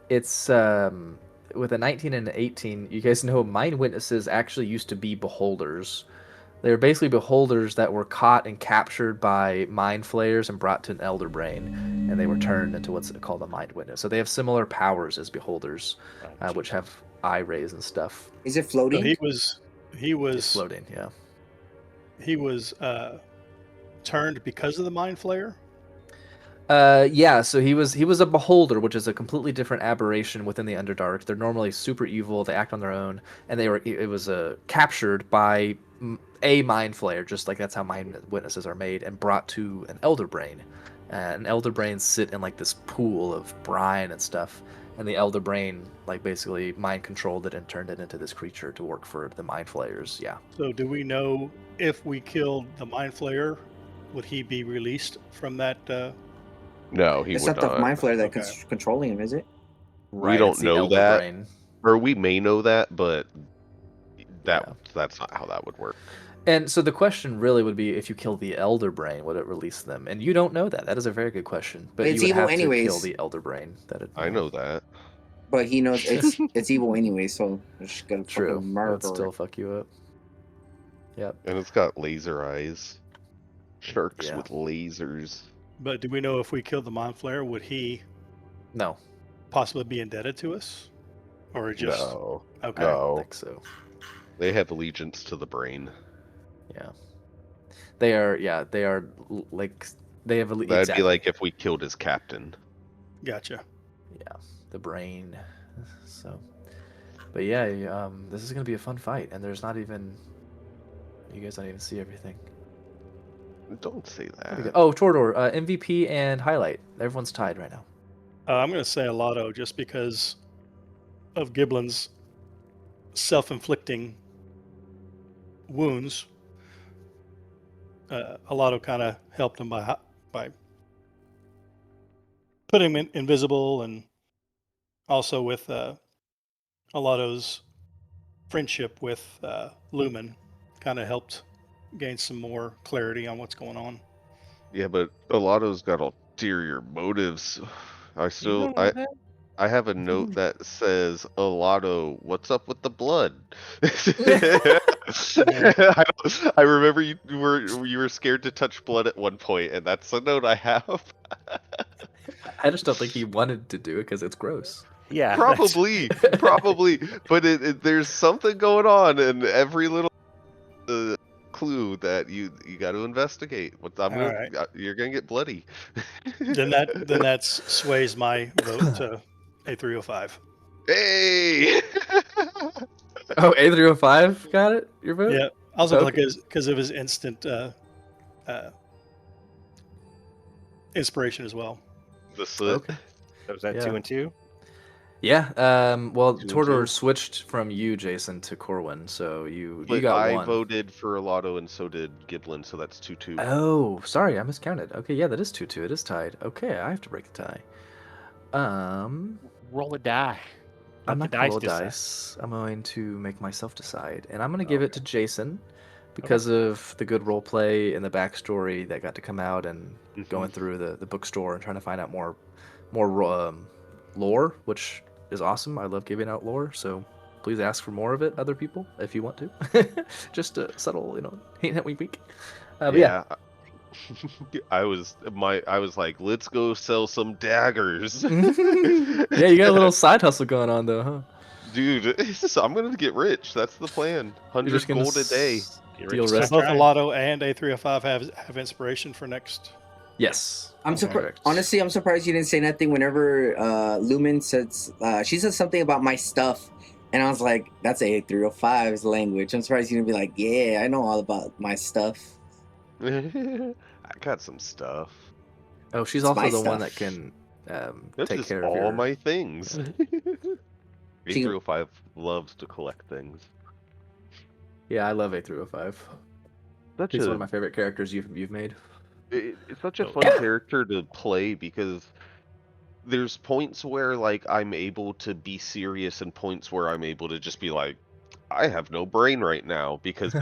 It's with a 19 and an 18. You guys know Mind Witnesses actually used to be beholders. They were basically beholders that were caught and captured by mind flayers and brought to an elder brain, and they were turned into what's called a mind witness. So they have similar powers as beholders, which have eye rays and stuff. Is it So floating? he It's was floating, yeah. turned because of the mind flayer. Yeah, so he was a beholder, which is a completely different aberration within the Underdark. They're normally super evil, they act on their own, and it was captured by a mind flayer, just like that's how mind witnesses are made, and brought to an elder brain. And elder brains sit in like this pool of brine and stuff, and the elder brain like basically mind controlled it and turned it into this creature to work for the mind flayers. Yeah. So do we know if we killed the mind flayer, would he be released from that? No, he It's would not the not. mind flare that's Okay. controlling him, is it? Right, don't it's the know elder that. brain. Or we may know that, but Yeah. that's not how that would work. And so the question really would be, if you kill the Elder Brain, would it release them? And you don't know that. That is a very good question. But It's you would evil have to kill anyways. the Elder Brain. I know that. But he knows it's evil anyway, so we're just gonna True. fucking It murder. would still fuck you up. Yep. And it's got laser eyes. Sharks Yeah. with lasers. But do we know if we killed the mind flayer, would he No, possibly be indebted to us, or just No. okay? I don't No. think so. They have allegiance to the brain. Yeah. They are, like, they have... That'd exactly. be like if we killed his captain. Gotcha. Yeah, the brain. So... But yeah, this is going to be a fun fight, and there's not even... You guys don't even see everything. Don't say that. Oh, Tordor, MVP and highlight. Everyone's tied right now. I'm going to say Alato just because of Giblin's self-inflicting wounds. Alato kind of helped him by putting him invisible, and also with Alato's friendship with Lumen kind of helped gain some more clarity on what's going on. Yeah, but Alato's got ulterior motives. I have a note that says, Alato, what's up with the blood? I remember you were scared to touch blood at one point, and that's a note I have. I just don't think he wanted to do it because it's gross. Yeah. Probably, but there's something going on in every little clue that you got to investigate. Right. You're gonna get bloody. then that sways my vote to A305. Hey! Oh, A305 got it? Your vote? Yeah, also Okay. because of his instant inspiration as well. The slit. Okay. So was that Yeah. 2 and 2? Yeah. Well, 2 and Tordor 2. switched from you, Jason, to Corwin, so you But got I one. voted for Alato, and so did Giblin, so that's 2-2. Oh, sorry, I miscounted. Okay, yeah, that is 2-2. It is tied. Okay, I have to break the tie. Roll a die. I'm Let not the gonna roll decide. dice. I'm going to make myself decide, and I'm gonna give it to Jason because of the good role play and the backstory that got to come out, and going through the bookstore and trying to find out more lore, which is awesome. I love giving out lore, so please ask for more of it, other people, if you want to. Just a subtle, hint, wink, wink. But yeah. I was like, let's go sell some daggers. Yeah, you got a little side hustle going on though, huh? Dude, I'm gonna get rich. That's the plan. You're 100 just gonna gold a day. Get steal rich So rest. both trying. Alato and A305 have inspiration for next. Yes. I'm Okay. surprised. Correct. Honestly, I'm surprised you didn't say nothing whenever Lumen says she said something about my stuff, and I was like, "That's A305's language." I'm surprised you didn't be like, "Yeah, I know all about my stuff." I got some stuff. Oh, she's It's also my the one that stuff. can This take is care of all your. my things. She- A305 loves to collect things. Yeah, I love A305. Such He's one a of my favorite characters you've made. it's such a Oh. fun character to play because there's points where like I'm able to be serious and points where I'm able to just be like, I have no brain right now because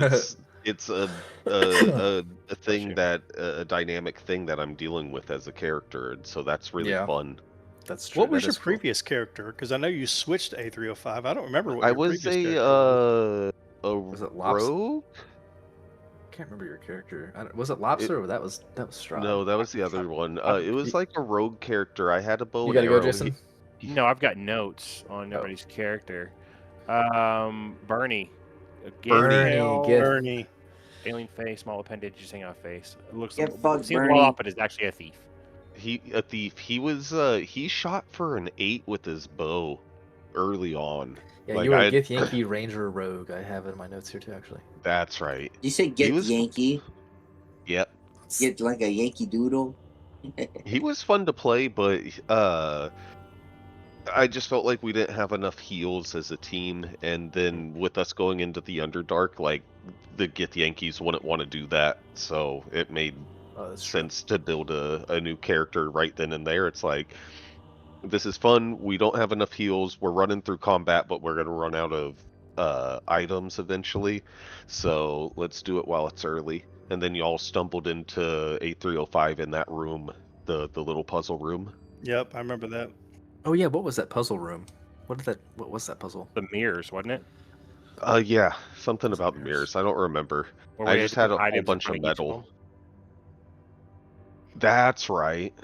it's a Bless thing you. that a dynamic thing that I'm dealing with as a character, and so that's really Yeah. fun. That's true. What was that your is cool. previous character? Because I know you switched to A305. I don't remember what I your was previous character was. a Was it Lobster? rogue. I can't remember your character. Was it Lobster or that was Strahd? No, that was the other one. It was you- like a rogue character. I had a bow You and gotta go, arrow. Jason. No, I've got notes on Oh. everybody's character. Bernie. Bernie. Gith. Bernie. Alien face, small appendage, just hanging off face. It looks Get fucked, seems Bernie. well off, but is actually a thief. A thief. He was he shot for an 8 with his bow early on. Yeah, Like, you were I- Gith Yankee Ranger Rogue. I have it in my notes here too, actually. That's right. You say get was- Yankee, Yep. get like a Yankee Doodle. He was fun to play, but I just felt like we didn't have enough heals as a team, and then with us going into the Underdark, like the Gith Yankees wouldn't want to do that, so it made Oh, that's true. sense to build a new character right then and there. It's like, this is fun. We don't have enough heals. We're running through combat, but we're gonna run out of items eventually. So let's do it while it's early. And then y'all stumbled into A305 in that room, the little puzzle room. Yep, I remember that. Oh yeah, what was that puzzle room? What was that puzzle? The mirrors, wasn't it? Yeah, something Was it about mirrors? mirrors. I don't remember. Where I we just to had put a whole items in bunch of front each metal. them? That's right.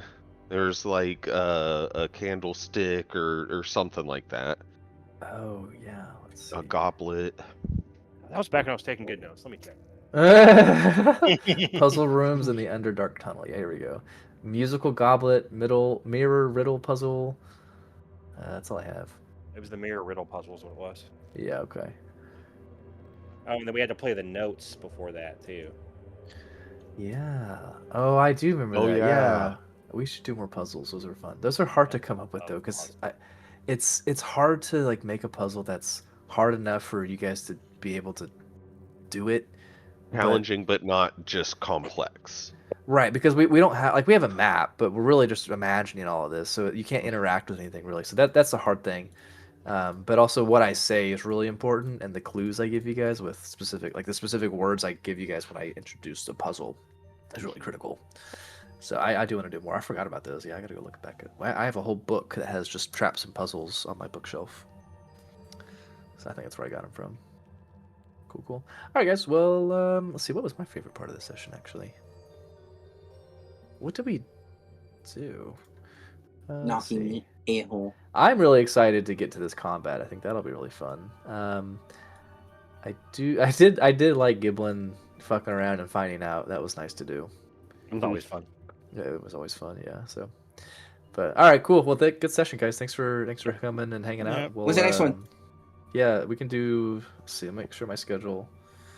There's like a candlestick or something like that. Oh yeah, let's see. A goblet. That was back when I was taking good notes. Let me check. Puzzle rooms in the Underdark tunnel. Yeah, here we go. Musical goblet, middle mirror riddle puzzle. That's all I have. It was the mirror riddle puzzle, is what it was. Yeah, okay. Oh, and then we had to play the notes before that too. Yeah. Oh, I do remember Oh, that. yeah. Yeah. We should do more puzzles. Those are fun. Those are hard to come up with though, because it's hard to like make a puzzle that's hard enough for you guys to be able to do it. Challenging, but not just complex. Right, because we don't have like we have a map, but we're really just imagining all of this, so you can't interact with anything really. So that's the hard thing. But also what I say is really important, and the clues I give you guys with specific, like the specific words I give you guys when I introduce the puzzle, is really critical. So I do want to do more. I forgot about those. Yeah, I gotta go look back at. I have a whole book that has just traps and puzzles on my bookshelf. So I think that's where I got them from. Cool. All right, guys. Well, let's see. What was my favorite part of the session actually? What did we do? Let's Knocking see. me a-hole. I'm really excited to get to this combat. I think that'll be really fun. I did like Giblin fucking around and finding out. That was nice to do. It was always fun. Yeah, it was always fun. Yeah. So, but all right, cool. Well, good session, guys. Thanks for coming and hanging out. Yeah. We'll, When's the next one? Yeah, we can do. Let's see, make sure my schedule.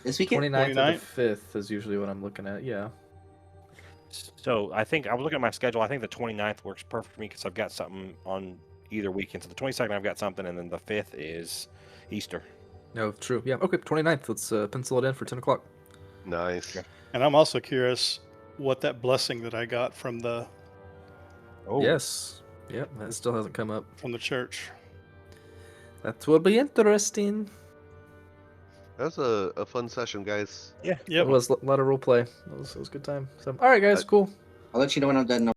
This weekend? 29th 29th? or the 5th is usually what I'm looking at. Yeah. So I think I was looking at my schedule. I think the 29th works perfect for me because I've got something on either weekend. So the 22nd I've got something, and then the 5th is Easter. No, true. Yeah. Okay, 29th. Let's pencil it in for 10 o'clock. Nice. Okay. And I'm also curious what that blessing that I got from the Oh Yes. Yep. That still hasn't come up. church. That will be interesting. That was a fun session, guys. Yep. It was a lot of role play. It was a good time. So, all right, guys. Cool. I'll let you know when I'm done.